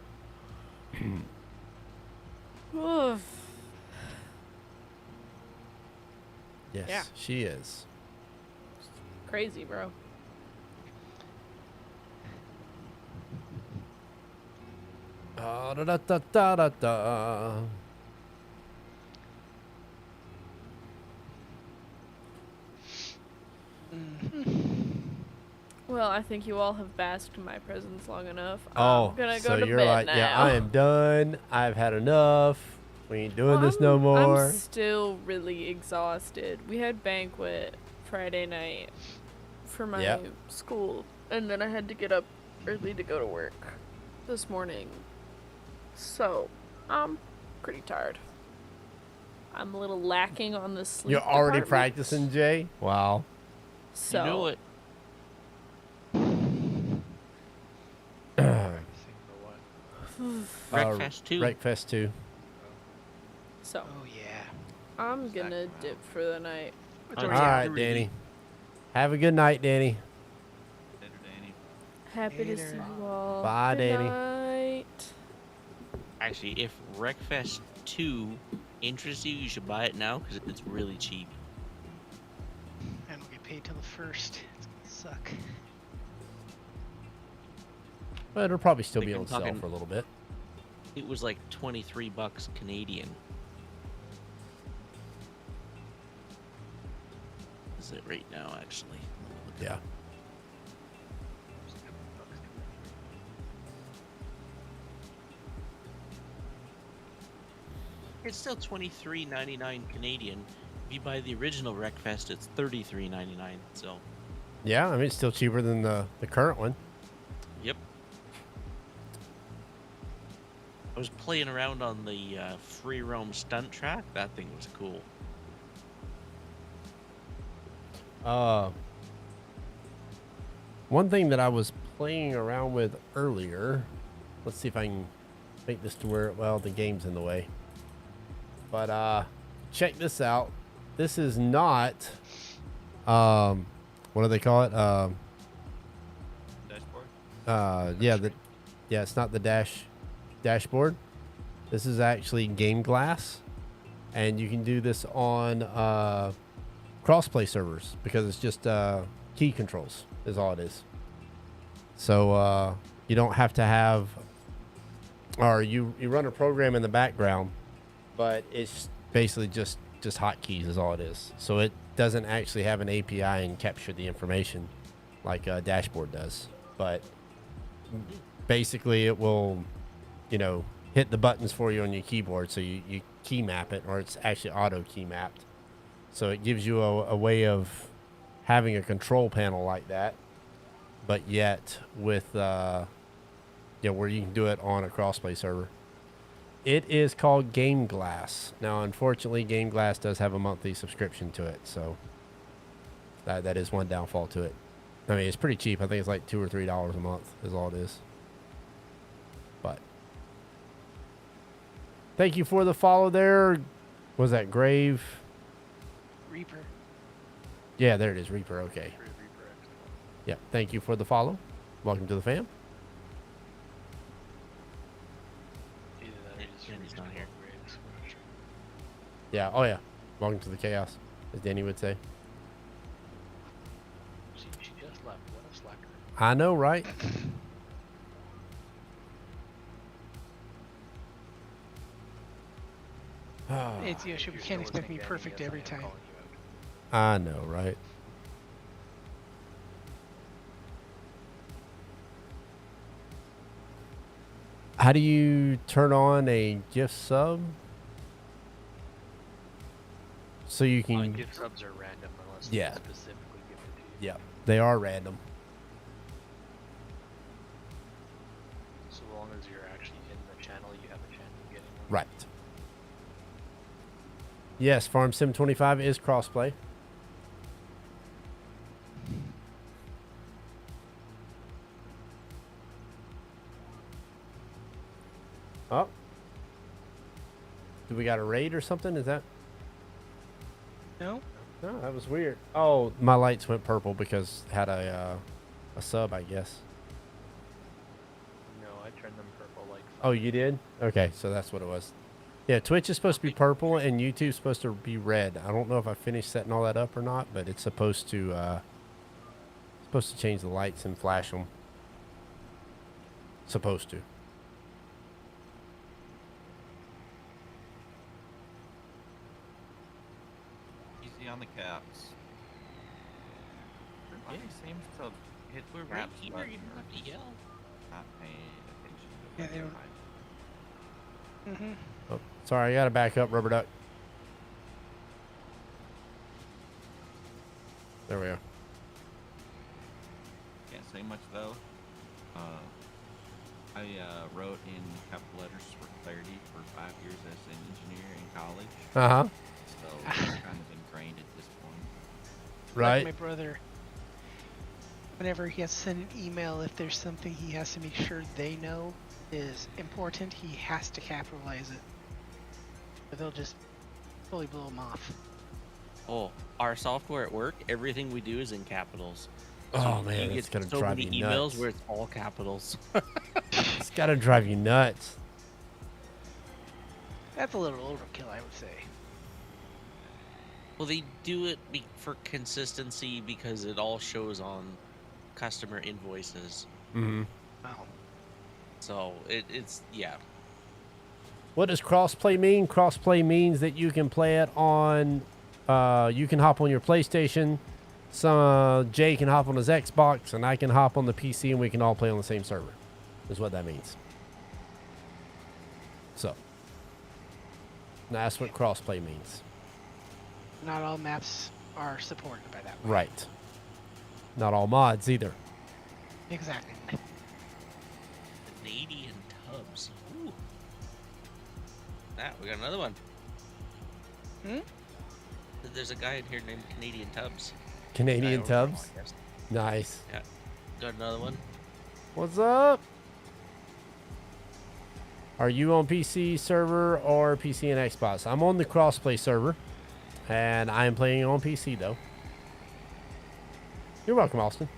Oof. Yes, Yeah. she is. Crazy, bro. Da da da da da da. Well, I think you all have basked in my presence long enough. Oh, I'm gonna so go to you're bed like, now. yeah, I am done. I've had enough. We ain't doing Well, this no more. I'm still really exhausted. We had banquet Friday night for my Yep. school, and then I had to get up early to go to work this morning. So, I'm pretty tired. I'm a little lacking on the sleep. You're already department. practicing, Jay? Wow. So, You know what? Wreckfest 2. Wreckfest 2. so Oh yeah. I'm gonna dip for the night. It's All All already right, out. Danny. Have a good night, Danny. Later, Danny. Happy to see Later. you all. Bye, Good Danny. night. Actually, if Wreckfest 2 interests you, you should buy it now because it's really cheap. I don't get paid till the first. It's gonna suck. Well, it'll probably still Like, be I'm on sale talking- for a little bit. It was like $23 Canadian. Is it right now, actually? Yeah. It's still $23.99 Canadian. If you buy the original Wreckfest, it's $33.99. So, Yeah, I mean, it's still cheaper than the current one. yep. I was playing around on the free roam stunt track. That thing was cool. One thing that I was playing around with earlier, let's see if I can make this to where, well, the game's in the way. But check this out. This is not, what do they call it? Dashboard. Yeah, it's not the dashboard. This is actually Game Glass, and you can do this on crossplay servers because it's just key controls is all it is. So you don't have to have, or you run a program in the background, but it's basically just hotkeys is all it is. So it doesn't actually have an API and capture the information like a dashboard does, but basically it will, hit the buttons for you on your keyboard. So you key map it, or it's actually auto key mapped. So it gives you a way of having a control panel like that, but yet with, where you can do it on a crossplay server. It is called Game Glass. Now, unfortunately, Game Glass does have a monthly subscription to it, so that is one downfall to it. I mean, it's pretty cheap. I think it's like $2 or $3 a month is all it is. But thank you for the follow there. Was that Grave? Reaper. Yeah, there it is. Reaper. Okay. Yeah. Thank you for the follow. Welcome to the fam. Either that or Yeah, just Danny's not reasonable here. grades, I'm not sure. Yeah. Oh yeah. Welcome to the chaos, as Danny would say. She just left. What a slacker. I know, right? It's Yoshi. We If you're can't still expect me listening, Danny, perfect yes, I every am time. calling you out. I know, right? How do you turn on a gift sub? So you can. Gift subs are random unless Yeah. it's specifically given to you. Yeah, they are random. So long as you're actually in the channel, you have a chance of getting one. Right. Yes, Farm Sim 25 is crossplay. Do we got a raid or something? Is that? No? No, that was weird. Oh, my lights went purple because had a sub, I guess. No, I turned them purple like. Oh, you did? Okay, so that's what it was. Yeah, Twitch is supposed to be purple and YouTube's supposed to be red. I don't know if I finished setting all that up or not, but it's supposed to change the lights and flash them. Supposed to. Easy on the caps. Everybody seems to hit We're right caps here. You button don't have to yell. not paying attention to Yeah, what they they're were- typing. Mm-hmm. Oh, sorry, I gotta back up, Rubber Duck. There we go. Can't say much though. I wrote in capital letters for clarity for 5 years as an engineer in college, Uh-huh. so it's kind of ingrained at this point. Right. Like my brother, whenever he has to send an email, if there's something he has to make sure they know is important, he has to capitalize it. Or they'll just fully blow him off. Oh, our software at work, everything we do is in capitals. Oh You man, get it's gonna so drive many you emails nuts. where it's all capitals. It's gotta drive you nuts. That's a little overkill, I would say. Well, they do it for consistency because it all shows on customer invoices. Mm-hmm. Wow. So it's yeah. What does crossplay mean? Crossplay means that you can play it on, you can hop on your PlayStation, Jay can hop on his Xbox, and I can hop on the PC, and we can all play on the same server. Is what that means. So, that's what crossplay means. Not all maps are supported by that. Right. Not all mods either. Exactly. Canadian tubs. Ooh. We got another one. Hmm? There's a guy in here named Canadian Tubs. Canadian Guy over Tubs. there, I guess. Nice. Yeah. Got another one. What's up? Are you on PC server or PC and Xbox? I'm on the crossplay server, and I am playing on PC though. You're welcome, Austin.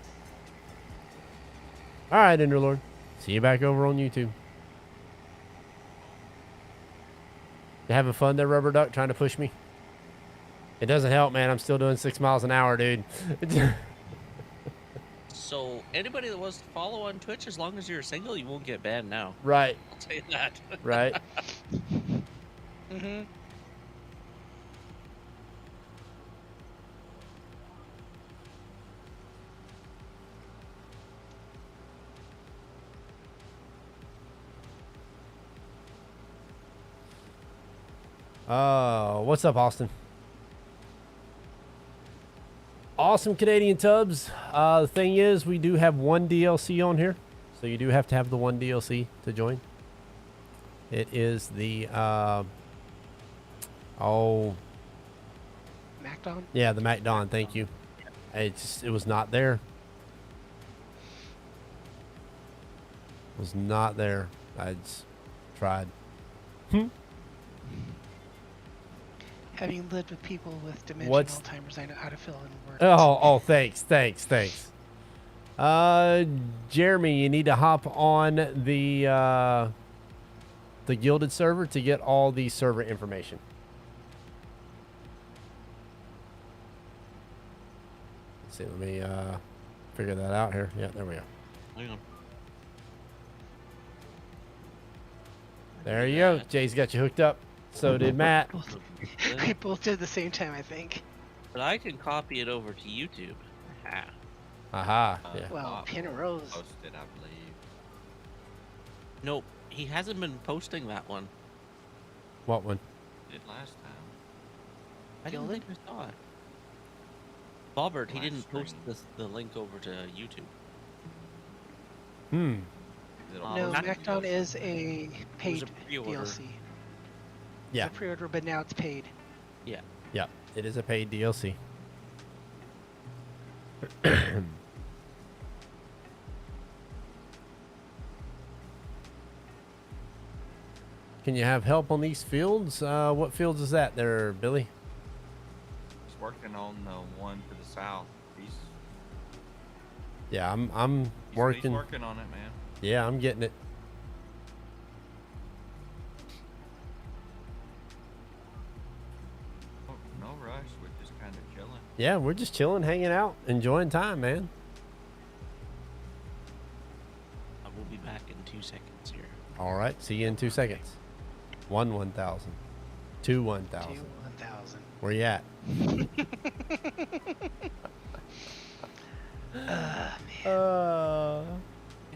All right, Enderlord. See you back over on YouTube. You having fun there, Rubber Duck, trying to push me? It doesn't help, man. I'm still doing 6 miles an hour, dude. So anybody that wants to follow on Twitch, as long as you're single, you won't get banned now. Right, I'll tell you that. right. Mm-hmm. What's up, Austin? Awesome Canadian Tubs. The thing is, we do have one DLC on here, so you do have to have the one DLC to join. It is the MacDon? yeah, the MacDon. Thank you. It was not there. It was not there. I just tried. Having lived with people with dementia What's- and Alzheimer's, I know how to fill in words. Oh, thanks. Jeremy, you need to hop on the Gilded server to get all the server information. Let's see, let me figure that out here. Yeah, there we go. Hang on. There you go. Jay's got you hooked up. So did Matt. We both did at the same time, I think. But I can copy it over to YouTube. Ah. Aha. Yeah. Well, Bob Pin and Rose. posted, I believe. Nope, he hasn't been posting that one. What one? Did last time. I didn't Gilded? think I saw it. Bobbert, he Live didn't post stream. the link over to YouTube. Hmm. It'll No, post MacDon the is a paid pre-order. DLC. Yeah. It's a pre-order, but now it's paid. Yeah. It is a paid DLC. Can you have help on these fields? What fields is that there, Billy? He's working on the one to the south. Yeah, I'm He's working. working on it, man. Yeah, I'm getting it. Oh, no rush. We're just kind of chilling. Yeah, we're just chilling, hanging out, enjoying time, man. I will be back in 2 seconds here. All right, see you in 2 seconds. 1,000. 2 1,000. 1,000. Where you at? And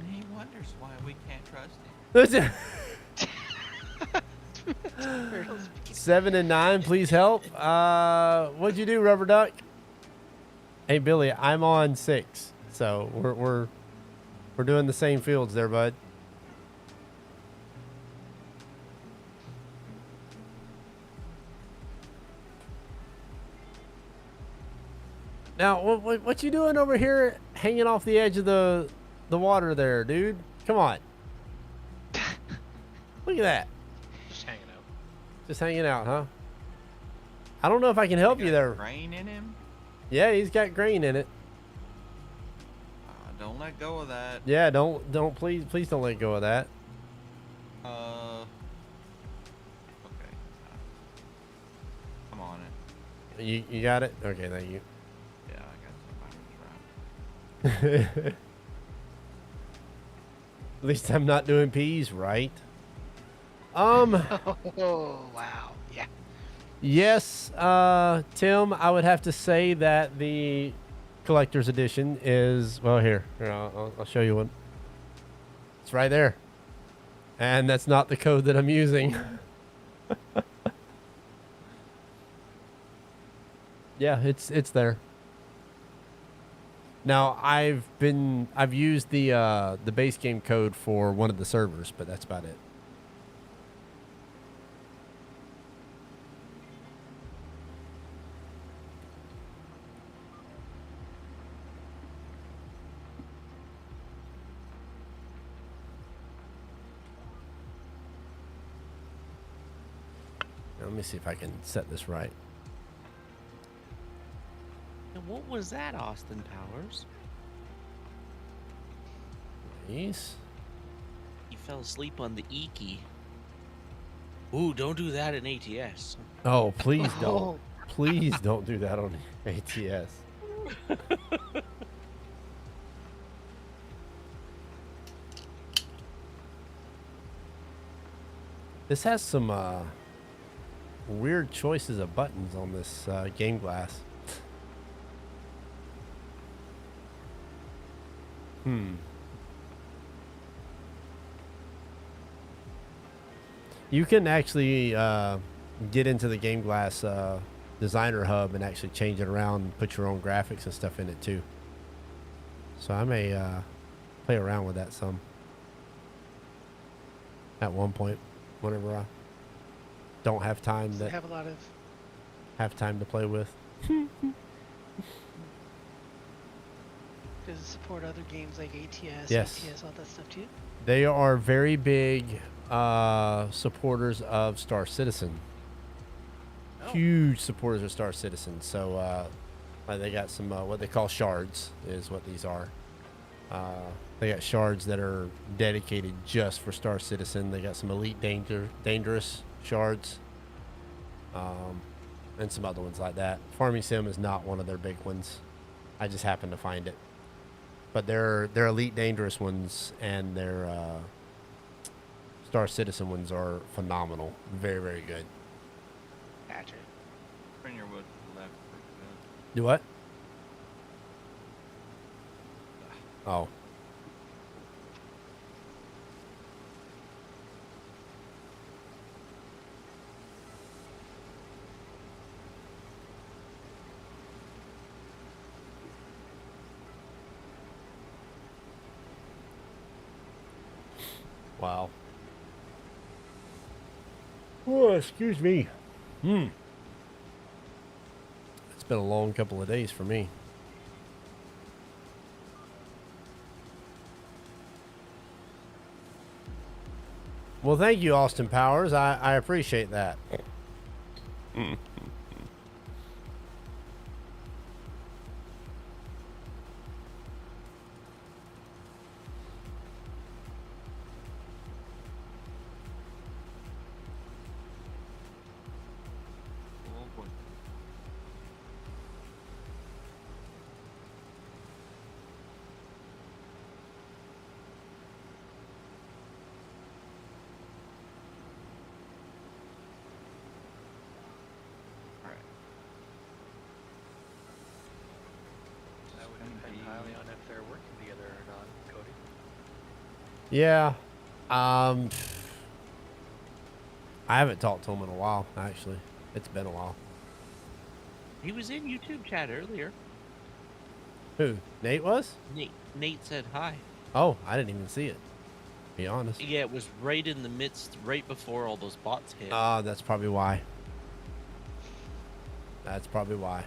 he wonders why we can't trust him. 7 and 9, please help. What'd you do, Rubber Duck? Hey Billy, I'm on 6, so we're doing the same fields there, bud. Now, what you doing over here, hanging off the edge of the water there, dude? Come on. Look at that. Just hanging out. Just hanging out, huh? I don't know if I can help you there. Grain in him? Yeah, he's got grain in it. Don't let go of that. Yeah, please don't let go of that. Okay. I'm on it. You got it? Okay, thank you. Yeah, I got some items around. At least I'm not doing peas, right? Oh, wow. Yeah. Yes, Tim, I would have to say that the collector's edition is, well, here I'll show you one. It's right there. And that's not the code that I'm using. Yeah, it's there. Now I've used the base game code for one of the servers, but that's about it. Now, let me see if I can set this right. And what was that, Austin Powers? Please. He fell asleep on the E key. Ooh, don't do that in ATS. Oh, please don't. Oh. Please don't do that on ATS. This has some weird choices of buttons on this game glass. You can actually get into the Game Glass designer hub and actually change it around and put your own graphics and stuff in it too. So I may play around with that some at one point whenever I don't have time They to have a lot of. play with. Does it support other games like ATS, Yes. ATS, all that stuff too? They are very big supporters of Star Citizen. Oh. Huge supporters of Star Citizen. So they got some what they call shards is what these are. They got shards that are dedicated just for Star Citizen. They got some Elite Dangerous shards, and some other ones like that. Farming Sim is not one of their big ones. I just happened to find it. But their Elite Dangerous ones and their Star Citizen ones are phenomenal. Very, very good. Gotcha. Turn your wood to the left. Pretty good. Do what? Oh. Wow. Oh, excuse me. It's been a long couple of days for me. Well, thank you, Austin Powers. I appreciate that. Oh boy. All right. That would Gonna depend be- highly on if they're working together or not, Cody. Yeah. I haven't talked to him in a while, actually. It's been a while. He was in YouTube chat earlier. Who? Nate was? Nate said hi. Oh, I didn't even see it. Be honest. Yeah, it was right in the midst, right before all those bots hit. Ah, that's probably why. That's probably why.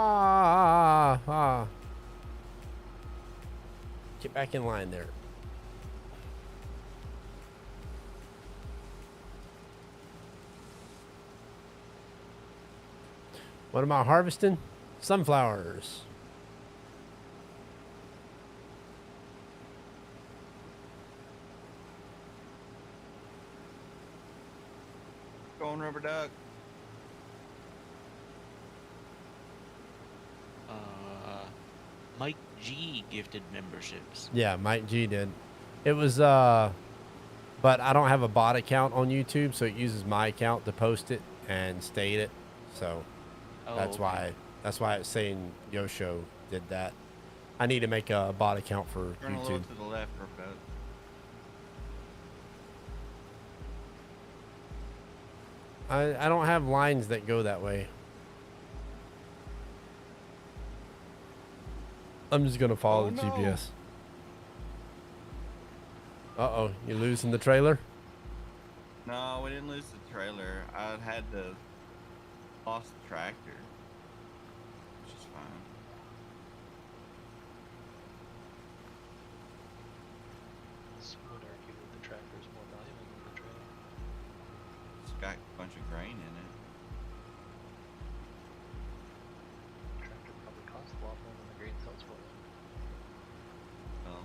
Ah. Get back in line there. What am I harvesting? Sunflowers. Going rubber duck. Mike G gifted memberships. Yeah, Mike G did. It was but I don't have a bot account on YouTube, so it uses my account to post it and state it. So Oh, that's okay. why it's saying Yosho did that. I need to make a bot account for Turn a little YouTube. to the left, rubber duck. I don't have lines that go that way. I'm just gonna follow Oh, the no. GPS. Uh-oh, you losing the trailer? No, we didn't lose the trailer. I had to lost the tractor, which is fine. Some would argue that the tractor is more valuable than the trailer. It's got a bunch of grain in it. The tractor probably costs a lot more than the grain sells for. Though. Well,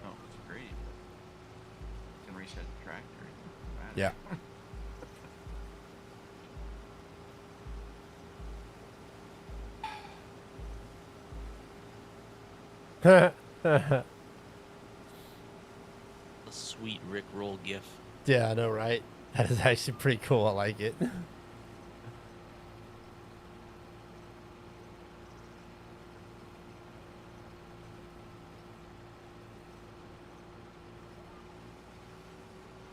no, it's great. You can reset the tractor. It doesn't matter. Yeah. A sweet Rick Roll gif. Yeah, I know, right? That is actually pretty cool. I like it.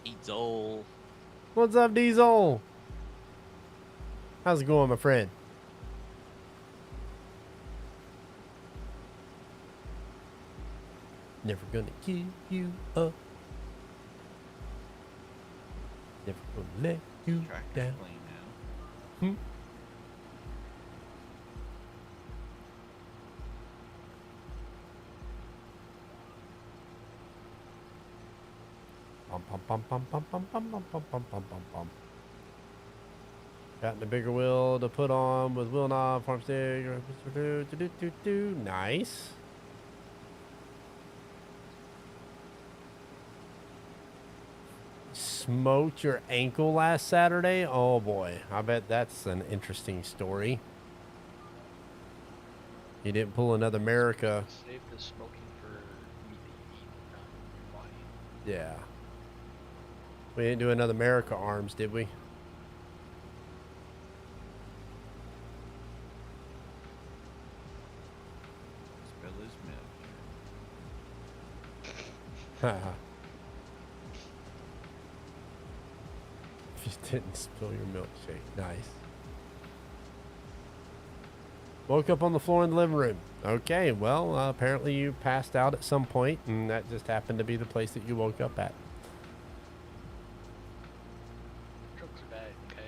Diesel. What's up, Diesel? How's it going, my friend? Never gonna give you up. Never gonna let you Tractor's down. clean now. Hmm? Bum, bum, bum, bum, bum, bum, bum, bum, bum, bum, bum, bum, bum. Got the bigger wheel to put on with wheel knob, farm stick. Nice. Smoked your ankle last Saturday? Oh boy, I bet that's an interesting story. You didn't pull another America. Save the smoking for meat that you eat, not your body. Yeah. We didn't do another America arms, did we? Spill his milk. Haha. You didn't spill your milkshake. Nice. Woke up on the floor in the living room. Okay, well, apparently you passed out at some point, and that just happened to be the place that you woke up at. Drugs are bad, okay?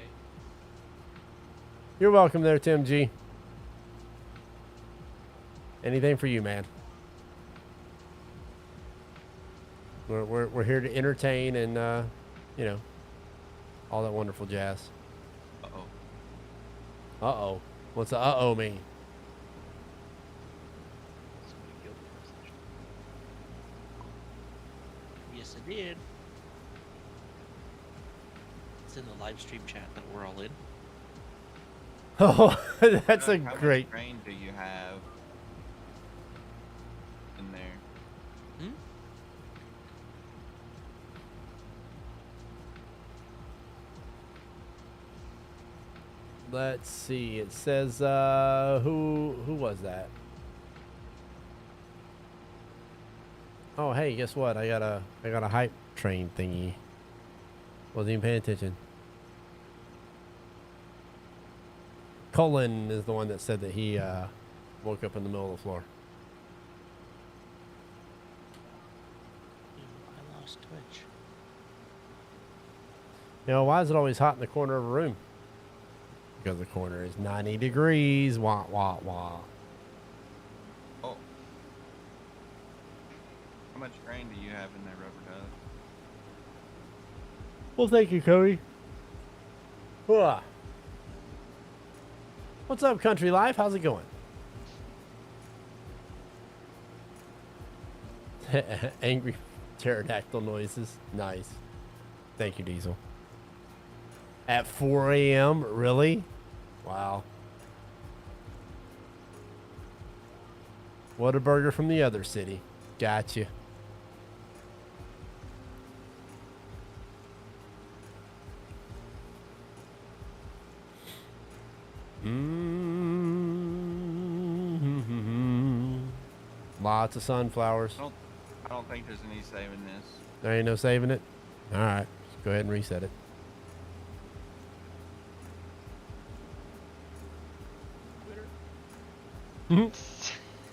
You're welcome there, Tim G. Anything for you, man. We're here to entertain and you know, all that wonderful jazz. Uh-oh. Uh-oh. What's the uh-oh mean? Somebody guilty message. Yes, I did. It's in the live stream chat that we're all in. Oh, that's a How great. much grain do you have in there? Hmm? Let's see. It says who was that? Oh, hey, guess what? I got a hype train thingy. Wasn't even paying attention. Colin is the one that said that he woke up in the middle of the floor. Ew, I lost Twitch. You know, why is it always hot in the corner of a room? Because the corner is 90 degrees. Wah, wah, wah. Oh. How much grain do you have in there, Rubber Dove? Well, thank you, Cody. Whoa. What's up, Country Life? How's it going? Angry pterodactyl noises. Nice. Thank you, Diesel. At 4 a.m.? Really? Wow. What a burger from the other city. Gotcha. Lots of sunflowers. I don't think there's any saving this. There ain't no saving it? All right. Just go ahead and reset it.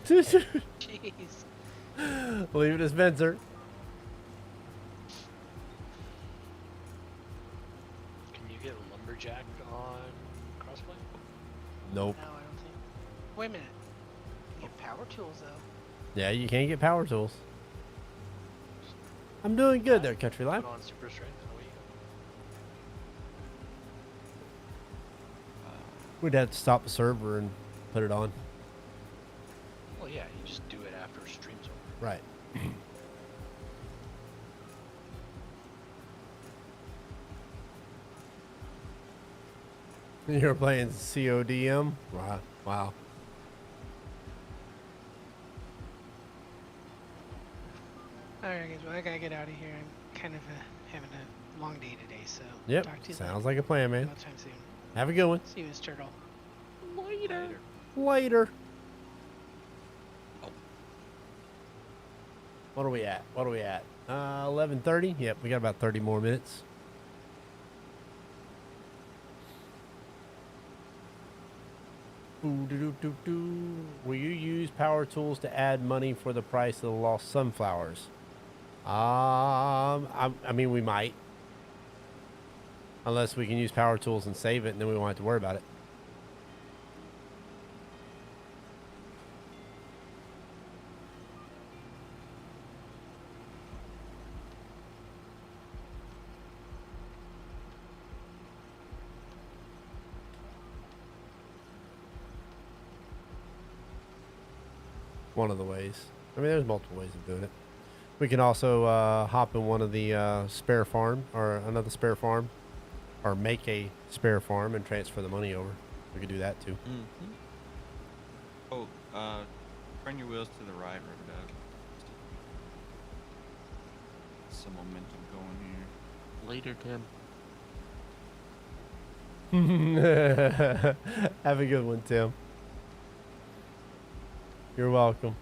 Jeez. Leave it to Spencer. Can you get lumberjack on crossplay? Nope. No, I don't think. Wait a minute. You get power tools though. Yeah, you can't get power tools. I'm doing good there, Country Life. Put on super strength. And away you We'd have to stop the server and put it on. go. Well, yeah, you just do it after stream's over. Right. You're playing CODM? Wow. Wow. Alright guys, well I gotta get out of here. I'm kind of having a long day today, so Yep. talk to you Sounds like a plan, man. sometime soon. Have a good one. See you, Miss Turtle. Later. Later. Oh. What are we at? 11:30? Yep, we got about 30 more minutes. Ooh-doo-doo-doo-doo. Will you use power tools to add money for the price of the lost sunflowers? I mean, we might. Unless we can use power tools and save it, and then we won't have to worry about it. One of the ways. I mean, there's multiple ways of doing it. We can also hop in one of the spare farm or another spare farm, or make a spare farm and transfer the money over. We could do that too. Mm-hmm. Oh, turn your wheels to the right, Rubber Dove. Some momentum going here. Later, Tim. Have a good one, Tim. You're welcome.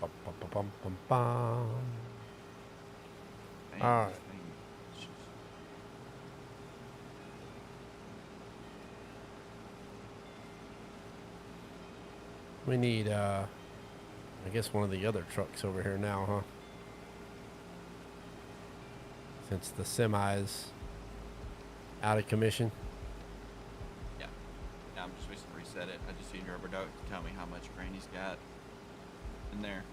Bum, bum, bum, bum, bum, bum. Dang, All this right. thing is just- We need, I guess one of the other trucks over here now, huh? Since the semi's out of commission. Yeah. Yeah, I'm just waiting to reset it. I just seen Rubber Duck to tell me how much grain he's got in there.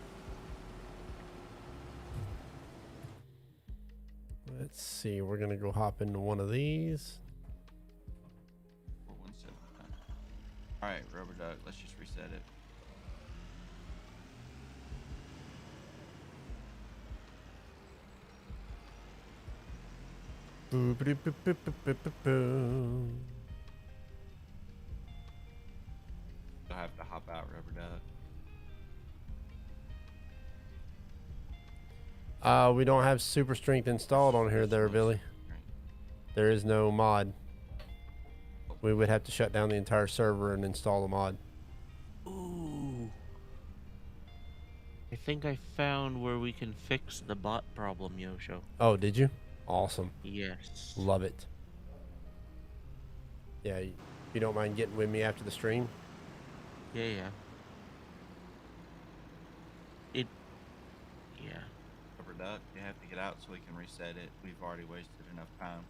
Let's see. We're gonna go hop into one of these. 417. All right, Rubber Duck. Let's just reset it. Boop-a-doop-boop-boop-boop-boop-boop. I'll have to hop out, Rubber Duck. We don't have super strength installed on here there, Billy. There is no mod. We would have to shut down the entire server and install a mod. Ooh. I think I found where we can fix the bot problem, Yosho. Oh, did you? Awesome. Yes. Love it. Yeah, you don't mind getting with me after the stream? Yeah, yeah. Yeah. Rubber Duck, you have to get out so we can reset it. We've already wasted enough time.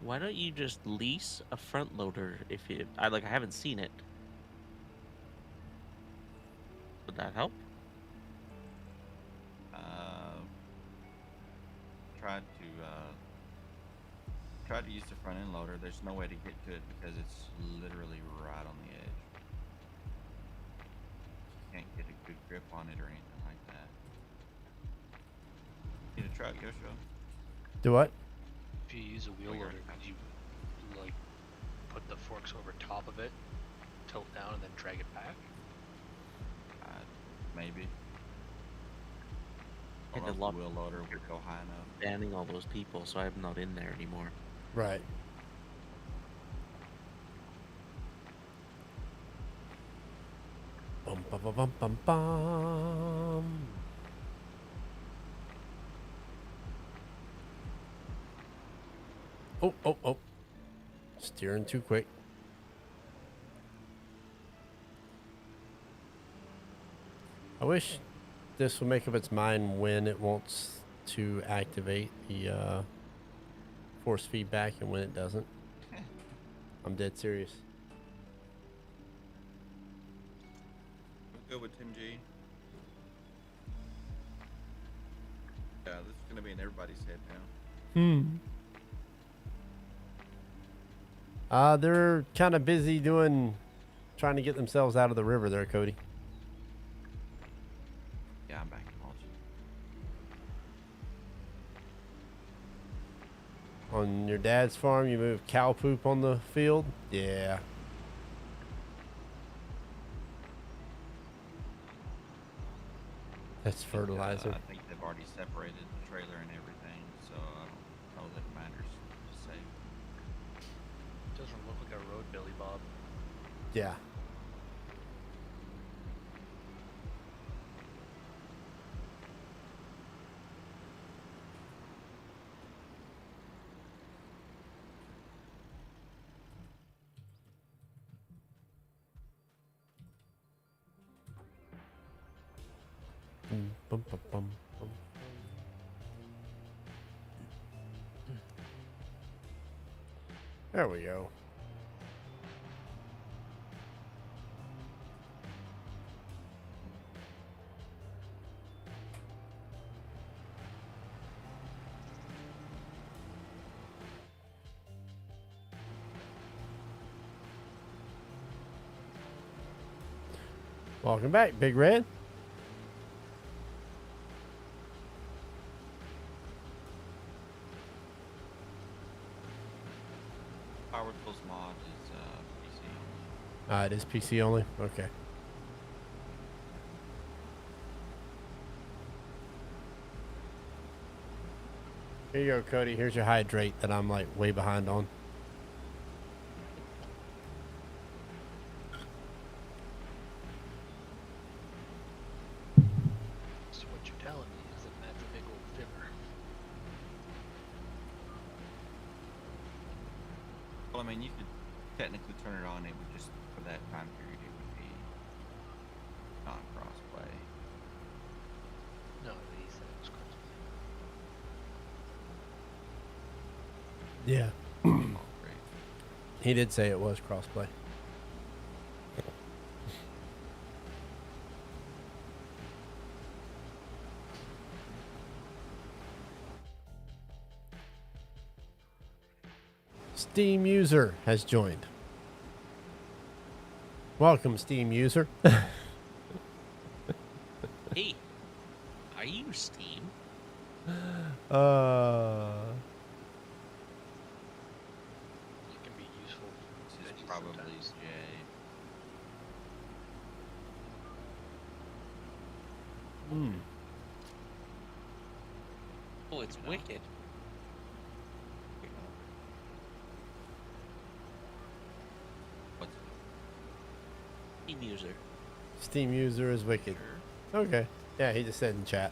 Why don't you just lease a front loader if you I haven't seen it. Would that help? Tried to use the front end loader. There's no way to get to it because it's literally right on the edge. Can't get a good grip on it or anything like that. Need a truck, Yosho? Do what? If you use a wheel you're loader, could you like put the forks over top of it, tilt down, and then drag it back? Maybe. And Don't a know lot if the wheel loader would go high enough. banning all those people, so I'm not in there anymore. Right. Bum bum bum bum bum bum. Oh, oh, oh. Steering too quick. I wish this would make up its mind when it wants to activate the force feedback and when it doesn't. I'm dead serious. We'll go with Tim G. Yeah, this is gonna be in everybody's head now. They're kind of busy trying to get themselves out of the river there, Cody. Yeah, I'm back in mulch. On your dad's farm, you move cow poop on the field? Yeah. That's fertilizer. I think they've already separated the trailer and everything, so I don't know that it matters to say. Doesn't look like a road, Billy Bob. Yeah. Bum, bum, bum, bum. There we go. Welcome back, Big Red. Power Tools mod is PC. It is PC only? Okay. Here you go, Cody. Here's your hydrate that I'm like way behind on. So what you're telling me is that that's a big old fibber. Well, I mean, you could technically turn it on. It would just for that time period, it would be non-crossplay. No, he said it was crossplay. Yeah. Oh, great. He did say it was crossplay. Steam user has joined. Welcome, Steam user. Hey, are you Steam? It can be useful. This is veggies probably sometimes. Jay. Oh, it's wicked. What's Steam user. Steam user is wicked. sure? Okay. Yeah, he just said in chat.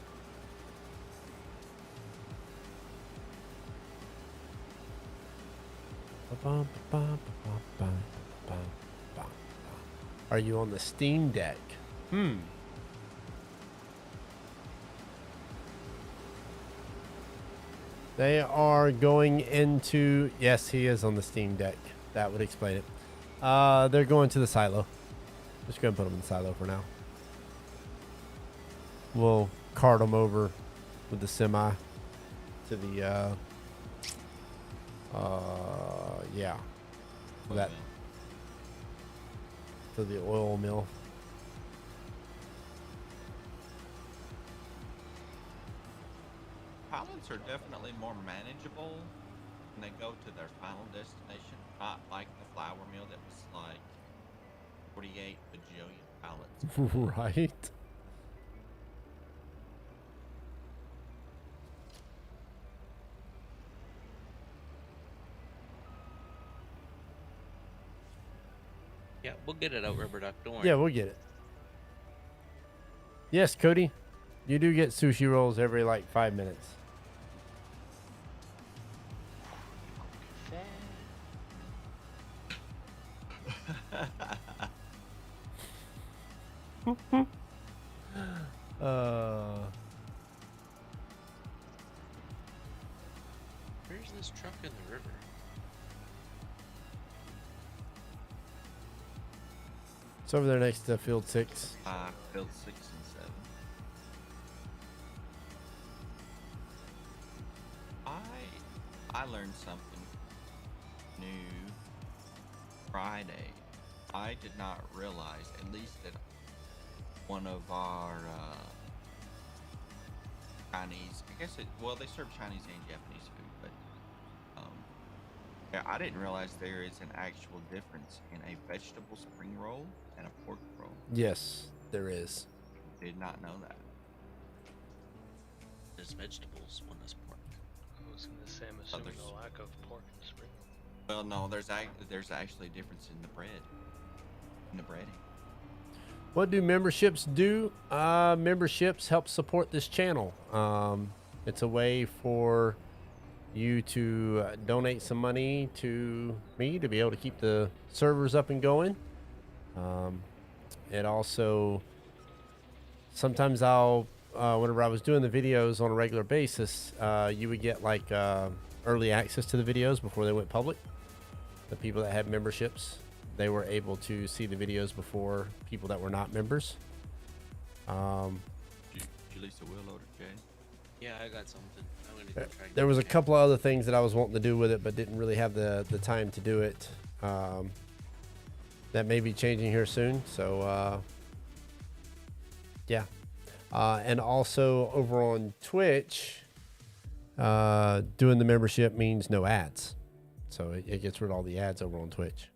Are you on the Steam Deck? They are going into... Yes, he is on the Steam Deck. That would explain it. They're going to the silo. Just going to put them in the silo for now. We'll cart them over with the semi to the... yeah. That to the oil mill. Pilots are definitely more manageable when they go to their final destination. Not like the flour mill that was like 48 bajillion pallets. Right. Yeah, we'll get it out, Rubber Duck. Don't worry. Yeah, we'll get it. Yes, Cody. You do get sushi rolls every like 5 minutes. Where's this truck in the river? It's over there next to Field 6. Field 6 and 7. I learned something new Friday. I did not realize, at least that one of our Chinese, I guess well, they serve Chinese and Japanese food, but yeah, I didn't realize there is an actual difference in a vegetable spring roll and a pork roll. Yes, there is. Did not know that. There's vegetables when there's pork. I was gonna say, I'm assuming Others. the lack of pork in the spring. Well, no, there's actually a difference in the bread, in the breading. What do memberships do? Memberships help support this channel. It's a way for you to donate some money to me to be able to keep the servers up and going. It also, sometimes I'll, whenever I was doing the videos on a regular basis, you would get like early access to the videos before they went public. The people that had memberships, they were able to see the videos before people that were not members. Did you lease a wheel loader, Jay? Yeah, I got something. I'm gonna go try and There get was a it. couple of other things that I was wanting to do with it, but didn't really have the time to do it. That may be changing here soon. So, yeah. And also over on Twitch, doing the membership means no ads. So it gets rid of all the ads over on Twitch.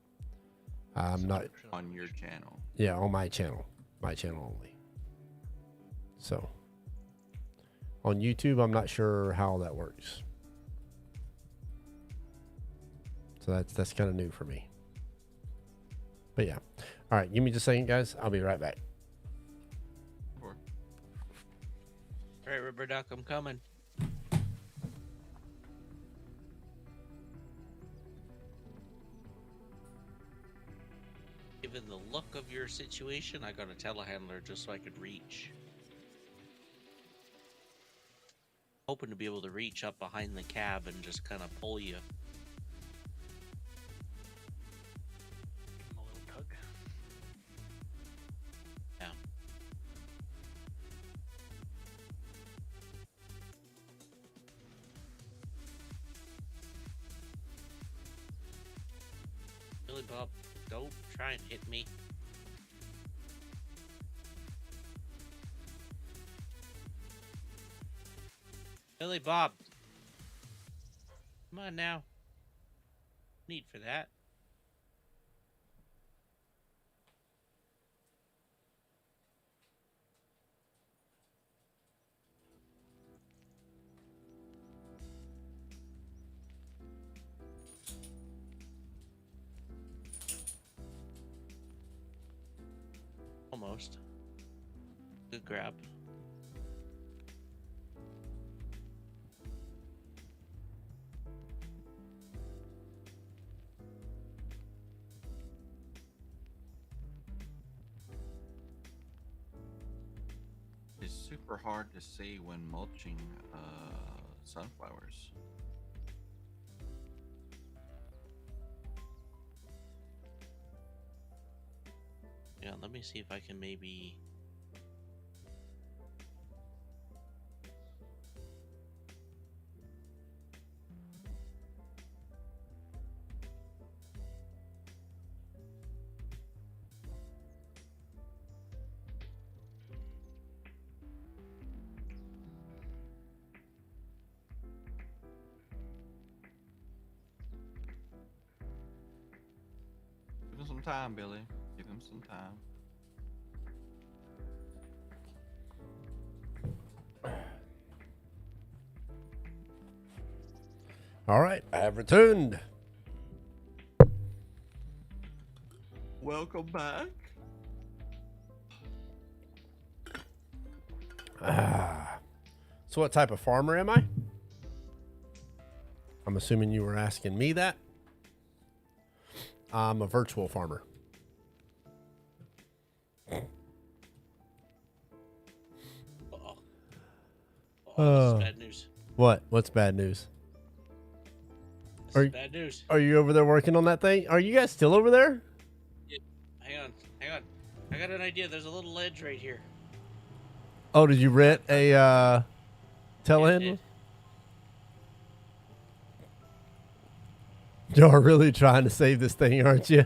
I'm not, On your channel. yeah, on my channel only. So on YouTube, I'm not sure how that works. So that's kind of new for me. But yeah. All right, give me just a second, guys. I'll be right back. Or All right, Rubber Duck, I'm coming. given the look of your situation, I got a telehandler just so I could reach. Hoping to be able to reach up behind the cab and just kind of pull you. Give him a little tug. Yeah. Billy Bob, don't try and hit me. Billy Bob. Come on now. Need for that. Almost. Good grab. It's super hard to see when mulching sunflowers. Yeah, let me see if I can maybe... Give him some time, Billy. Give him some time. All right, I have returned. Welcome back. So what type of farmer am I? I'm assuming you were asking me that. I'm a virtual farmer. Oh, this is bad news. What? What's bad news? This Are is you- bad news. Are you over there working on that thing? Are you guys still over there? Hang on. I got an idea. There's a little ledge right here. Oh, did you rent a Yeah, telehandler? it- You're really trying to save this thing, aren't you?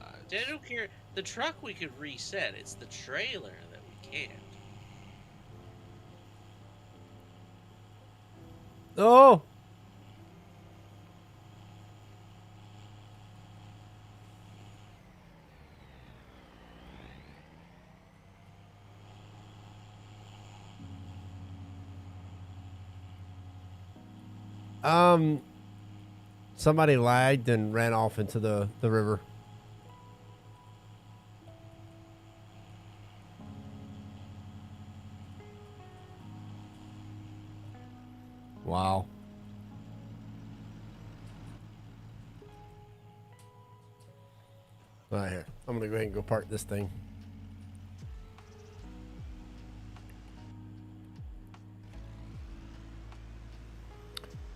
I don't care. The truck we could reset. It's the trailer that we can't. Oh. Somebody lagged and ran off into the river. Wow. All right, here. I'm going to go ahead and go park this thing.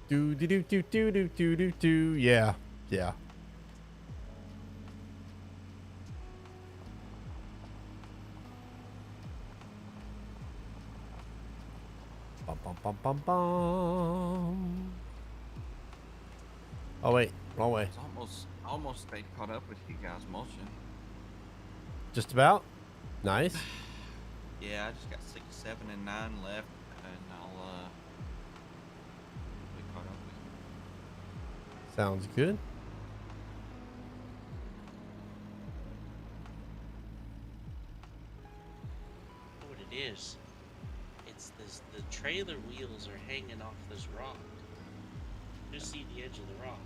Do do do do do do do do do. Yeah, yeah. Bum bum bum bum bum. Oh wait, wrong way. It's almost stayed caught up with you guys mulching. Just about. Nice. Yeah, I just got 6, 7, and 9 left, and I'll be caught up with you. Sounds good. Know what it is? It's this. The trailer wheels are hanging off this rock. Just see the edge of the rock.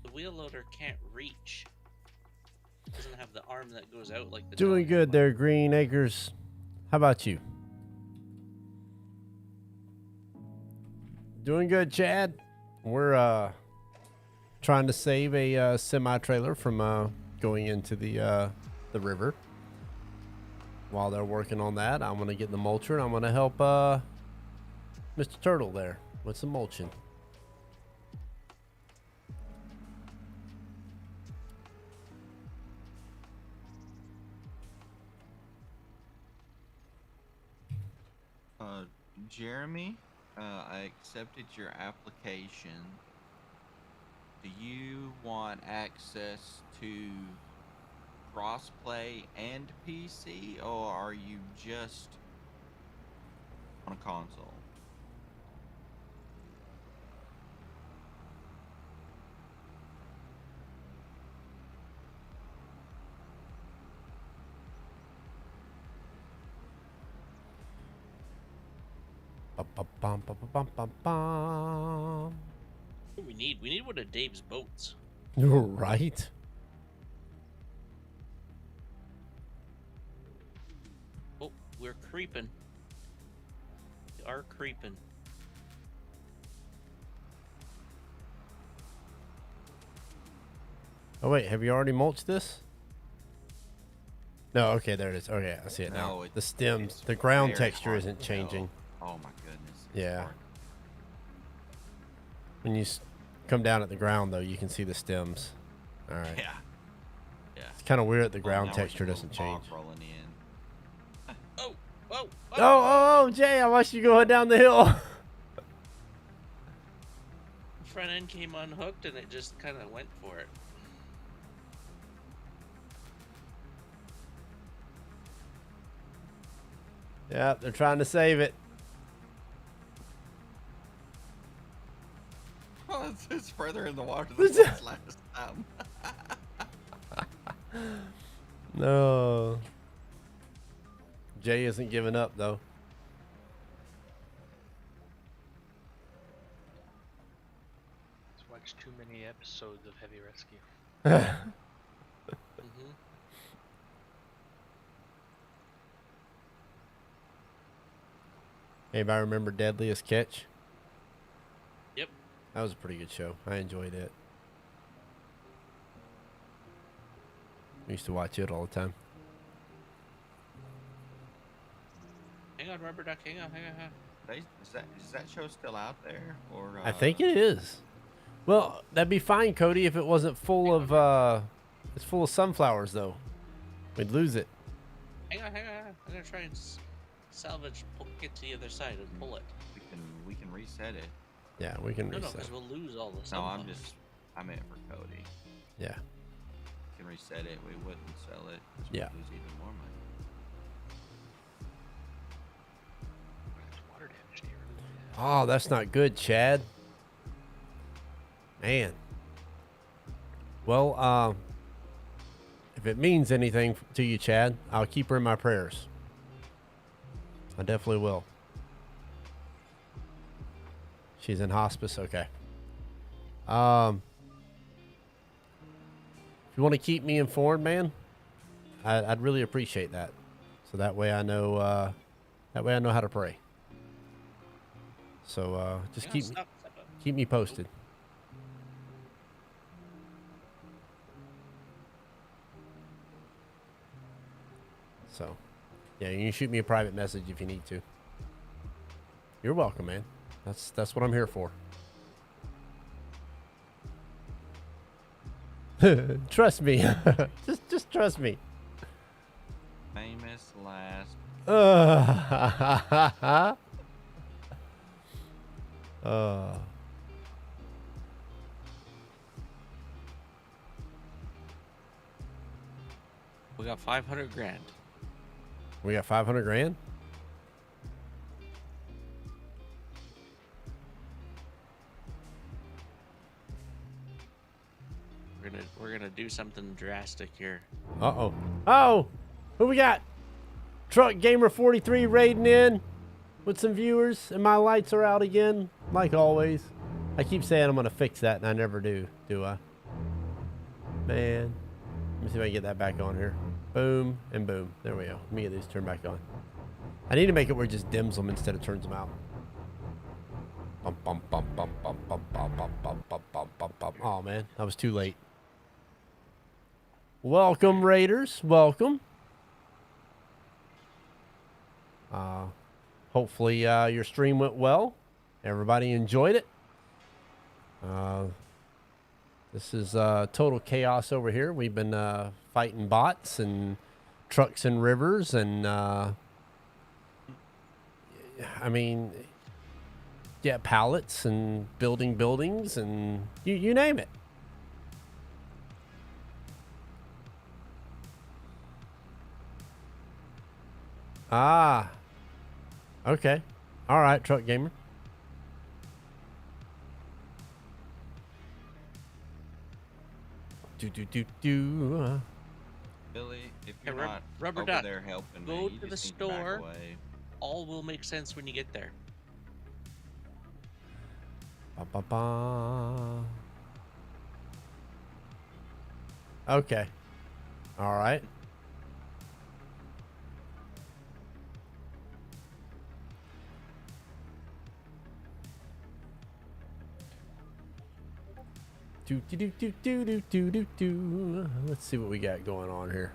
The wheel loader can't reach. Doesn't have the arm that goes out like the. Doing good there, Green Acres. How about you? Doing good, Chad. We're trying to save a semi-trailer from going into the river. While they're working on that, I'm gonna get the mulcher and I'm gonna help Mr. Turtle there with some mulching. Jeremy, I accepted your application. Do you want access to crossplay and PC, or are you just on a console? Bum. What we need one of Dave's boats. You're right. Oh, we're creeping. We are creeping. Oh wait, have you already mulched this? No, okay, there it is. Okay, I see it now. No, The stems, the ground very texture hard isn't to tell. changing. Oh my goodness. it's Yeah. hard. When you come down at the ground, though, you can see the stems. All right. Yeah. Yeah. It's kind of weird that the Well, ground now we texture got a doesn't little fog change. rolling in. Oh, whoa, Oh, Jay, I watched you going down the hill. Front end came unhooked and it just kind of went for it. Yeah, they're trying to save it. Oh, it's further in the water than it was last time. No. Jay isn't giving up, though. Just watched too many episodes of Heavy Rescue. Mm-hmm. Anybody remember Deadliest Catch? Yep. That was a pretty good show. I enjoyed it. We used to watch it all the time. Hang on, Rubber Duck. Hang on. Is that show still out there? Or I think it is. Well, that'd be fine, Cody, if it wasn't full of it's full of sunflowers though. We'd lose it. Hang on. I'm gonna try and salvage, get to the other side and pull it. we can reset it. Yeah, we can No, reset. because we'll lose all the No, sunflowers. I meant for Cody. Yeah. We can reset it. We wouldn't sell it. 'Cause Yeah. we'd lose even more money. It's water damage here. Oh, that's not good, Chad. Man. Well, if it means anything to you, Chad, I'll keep her in my prayers. I definitely will. She's in hospice, okay. If you want to keep me informed, man, I'd really appreciate that. So that way I know how to pray. So just Hang on, keep stop. keep me posted. So, yeah, you can shoot me a private message if you need to. You're welcome, man. That's what I'm here for. Trust me. just trust me. Famous last. We got 500 grand. We got 500 grand. We're gonna do something drastic here. Oh, who we got? Truck Gamer 43 raiding in with some viewers, and my lights are out again, like always. I keep saying I'm gonna fix that, and I never do I? Man. Let me see if I can get that back on here. Boom and boom. There we go. Let me get these turned back on. I need to make it where it just dims them instead of turns them out. Bum, bum, bum, bum, bum, bum, bum, bum, bum, bum, bum, bum, bum. Oh, man. I was too late. Welcome, Raiders. Welcome. Hopefully your stream went well. Everybody enjoyed it. This is total chaos over here. We've been fighting bots and trucks and rivers and I mean, yeah, pallets and building buildings and you name it. Ah, okay. All right, Truck Gamer. Do. Billy, if Hey, you're not Rubber over Duck, there helping go me, you to the just need to back store. away. All will make sense when you get there. Ba, ba, ba. Okay. All right. Do. Let's see what we got going on here.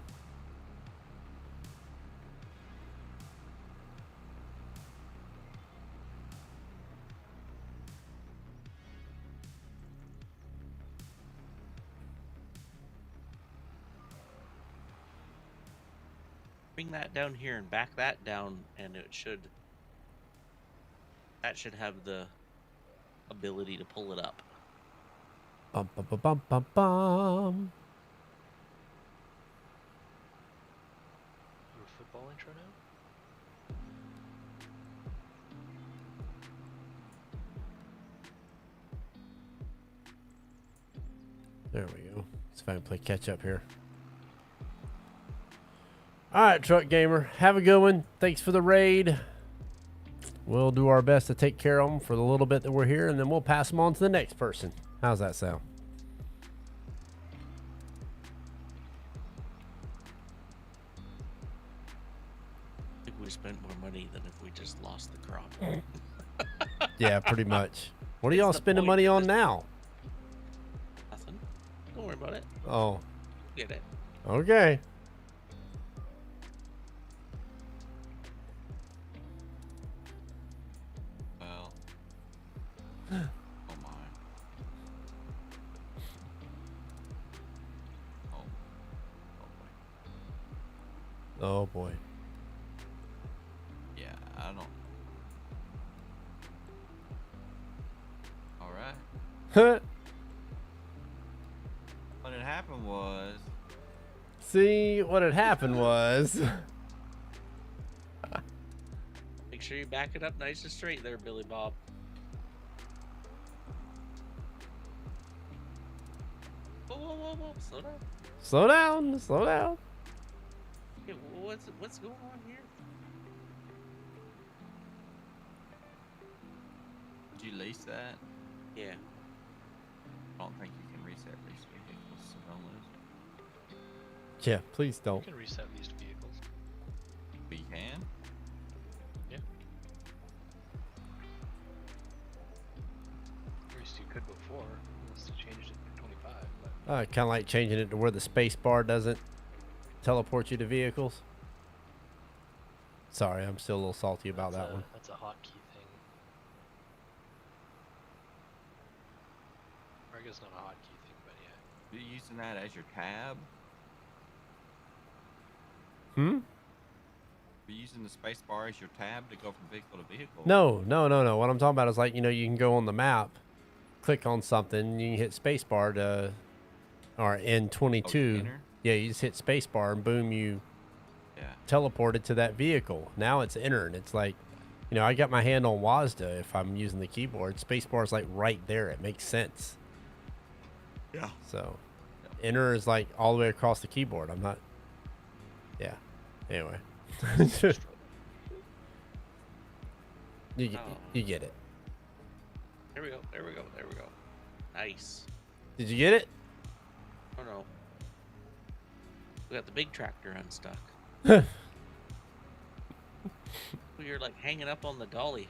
Bring that down here and back that down, and it should. That should have the ability to pull it up. Bum, bum, bum, bum, bum, bum. Your football intro now? There we go. Let's see if I can play catch up here. All right, Truck Gamer. Have a good one. Thanks for the raid. We'll do our best to take care of them for the little bit that we're here, and then we'll pass them on to the next person. How's that sound? I think we spent more money than if we just lost the crop. Yeah, pretty much. What are It's y'all the spending point. money on Just- now? Nothing. Don't worry about it. Oh, Get it. okay. Well. Oh my. Oh. Oh boy. Oh boy. Yeah, I don't. All right. What had happened was. See, what had happened was. Make sure you back it up nice and straight there, Billy Bob. Whoa, whoa, whoa, whoa! Slow down. Slow down. Slow down. Okay, what's going on here? Did you lease that? Yeah. I don't think you can reset lease vehicles, so don't lose it. Yeah, please You don't. can reset leased vehicles. But you can? Yeah. At least you could before, unless they changed it for 25. But Kind of like changing it to where the space bar doesn't teleport you to vehicles. Sorry, I'm still a little salty about that one. That's a hotkey thing. Or I guess not a hotkey thing, but yeah. You're using that as your tab? Hmm? You're using the space bar as your tab to go from vehicle to vehicle? No. What I'm talking about is like, you can go on the map, click on something, you can hit spacebar to, or in 22. enter? Yeah, you just hit spacebar and boom, you Yeah. teleported to that vehicle. Now it's enter, and it's like, I got my hand on WASD if I'm using the keyboard. Spacebar is like right there. It makes sense. Yeah. So, enter is like all the way across the keyboard. I'm not. Yeah. Anyway. you get it. There we go. There we go. There we go. Nice. Did you get it? Oh no. We got the big tractor unstuck. You're like hanging up on the dolly.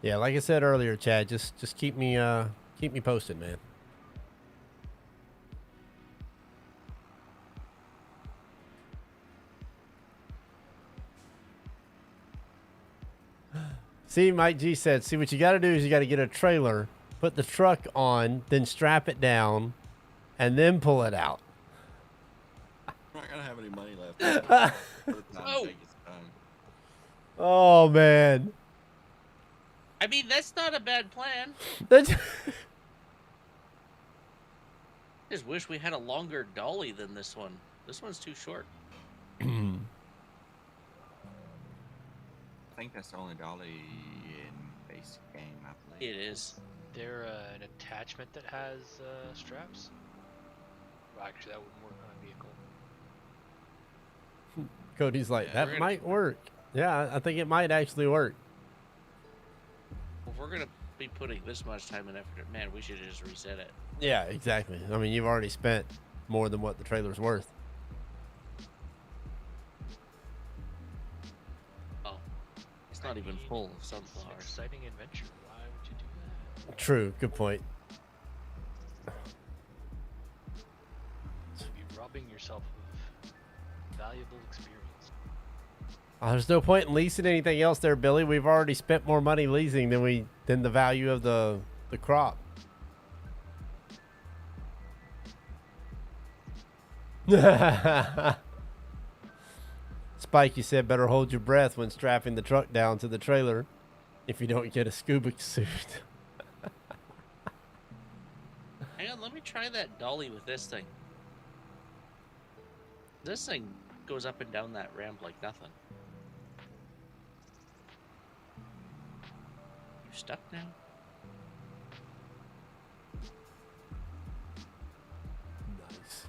Yeah, like I said earlier, Chad, just keep me posted, man. See, Mike G said, see, what you got to do is you got to get a trailer, put the truck on, then strap it down, and then pull it out. I'm not gonna have any money left. By the time Jake gets done. Oh, man. I mean, that's not a bad plan. Just wish we had a longer dolly than this one. This one's too short. I think that's the only dolly in base game, I believe. It is. There an attachment that has straps? Well, actually, that wouldn't work on a vehicle. Cody's like, Yeah, that might work. Yeah, I think it might actually work. Well, if we're gonna be putting this much time and effort, man, we should just reset it. Yeah, exactly. I mean, you've already spent more than what the trailer's worth. Oh, it's not even full of It's an sunflowers. exciting adventure. Why would you do that? True. Good point. You'd be robbing yourself of valuable experience. There's no point in leasing anything else there, Billy. We've already spent more money leasing than the value of the crop. Spike, you said better hold your breath when strapping the truck down to the trailer if you don't get a scuba suit. Hang on, let me try that dolly with this thing. This thing goes up and down that ramp like nothing. You stuck now? Nice.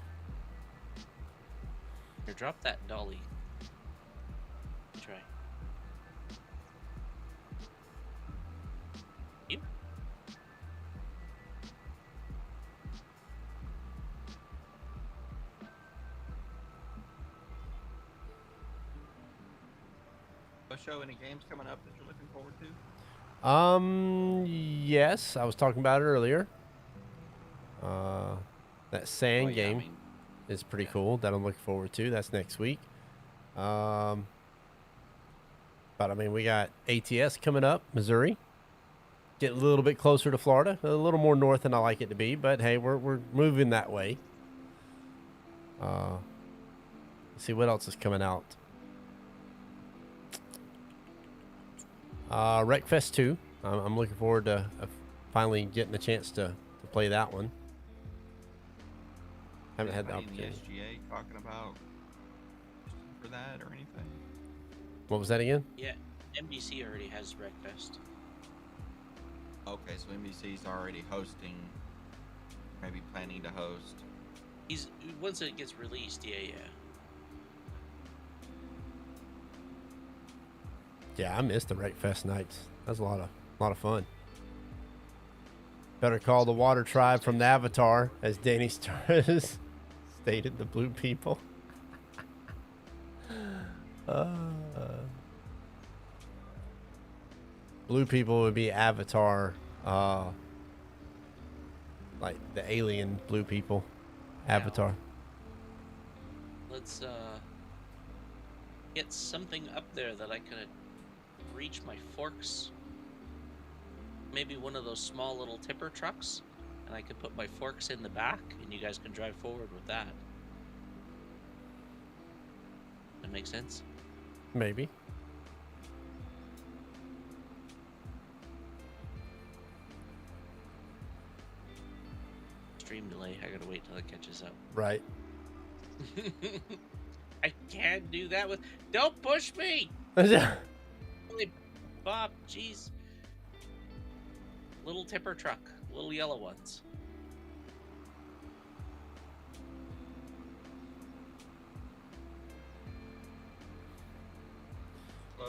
Here, drop that dolly. Try. You? Show any games coming up that you're looking forward to? Yes, I was talking about it earlier. That sand Well, yeah, I game mean, is pretty yeah. cool. That I'm looking forward to. That's next week. But I mean, we got ATS coming up, Missouri. Getting a little bit closer to Florida, a little more north than I like it to be, but hey, we're moving that way. Let's see what else is coming out. Wreckfest 2. I'm looking forward to finally getting a chance to play that one. Haven't had the Anybody in opportunity. the SGA talking about for that or anything? What was that again? Yeah, NBC already has Wreckfest. Okay, so NBC's already hosting, maybe planning to host. He's once it gets released, yeah. Yeah, I missed the Wreckfest nights. That was a lot of fun. Better call the Water Tribe from the Avatar, as Danny Stars stated, the blue people. Blue people would be Avatar, like the alien blue people. Avatar. Let's get something up there that I can reach my forks. Maybe one of those small little tipper trucks, and I could put my forks in the back, and you guys can drive forward with that. That makes sense? Maybe. Stream delay. I gotta wait till it catches up. Right. I can't do that with. Don't push me! Holy Bob, jeez. Little tipper truck, little yellow ones.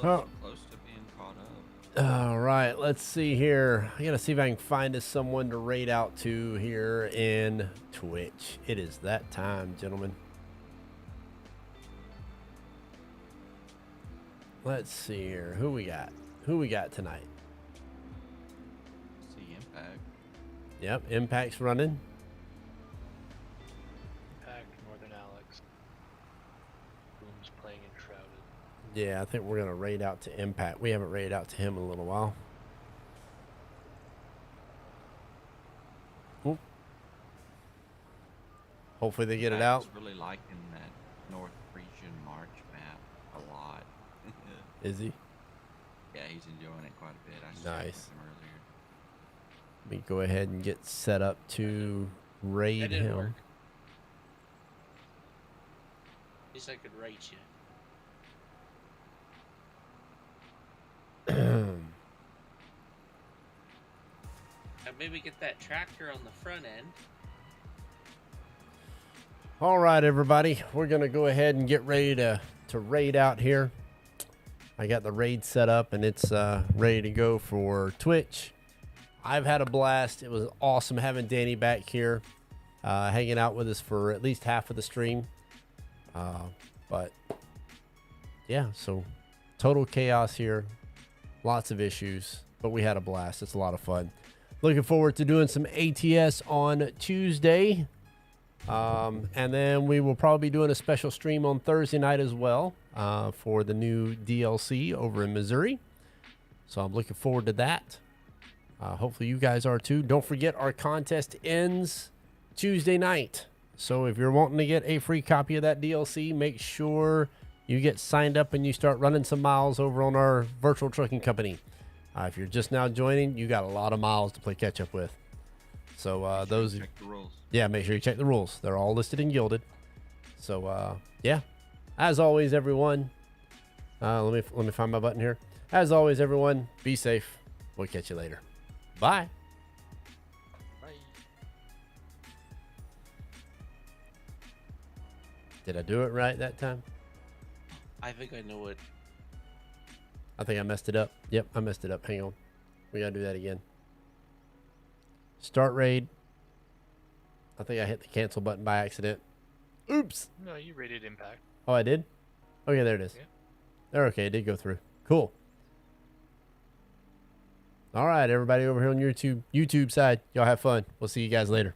both Oh. look close to being caught up. All right, let's see here. I gotta see if I can find us someone to raid out to here in Twitch. It is that time, gentlemen. Let's see here. Who we got? Who we got tonight? See Impact. Yep, Impact's running. Impact, Northern Alex. Boom's playing Enshrouded. Yeah, I think we're gonna raid out to Impact. We haven't raided out to him in a little while. Oop. Hopefully they get it out. I was really liking that North Frisian March map a lot. Is he? Yeah, he's enjoying it quite a bit. I streamed Nice. with him earlier. Let me go ahead and get set up to raid That didn't him. work. At least I could rate you. Maybe get that tractor on the front end. All right, everybody, we're gonna go ahead and get ready to raid out here. I got the raid set up and it's ready to go for Twitch. I've had a blast. It was awesome having Danny back here, hanging out with us for at least half of the stream. But yeah, so total chaos here, lots of issues, but we had a blast. It's a lot of fun. Looking forward to doing some ATS on Tuesday. And then we will probably be doing a special stream on Thursday night as well for the new DLC over in Missouri. So I'm looking forward to that. Hopefully you guys are too. Don't forget our contest ends Tuesday night. So if you're wanting to get a free copy of that DLC, make sure you get signed up and you start running some miles over on our virtual trucking company. If you're just now joining, you got a lot of miles to play catch up with. So Make sure you those, check the rules. yeah, make sure you check the rules. They're all listed and gilded. So yeah, as always, everyone. Let me find my button here. As always, everyone, be safe. We'll catch you later. Bye. Bye. Did I do it right that time? I think I know it. I think I messed it up. Yep, I messed it up. Hang on. We gotta do that again. Start raid. I think I hit the cancel button by accident. Oops. No, you rated Impact. Oh, I did? Okay, there it is. Yeah. There, okay, it did go through. Cool. All right, everybody over here on YouTube side, y'all have fun. We'll see you guys later.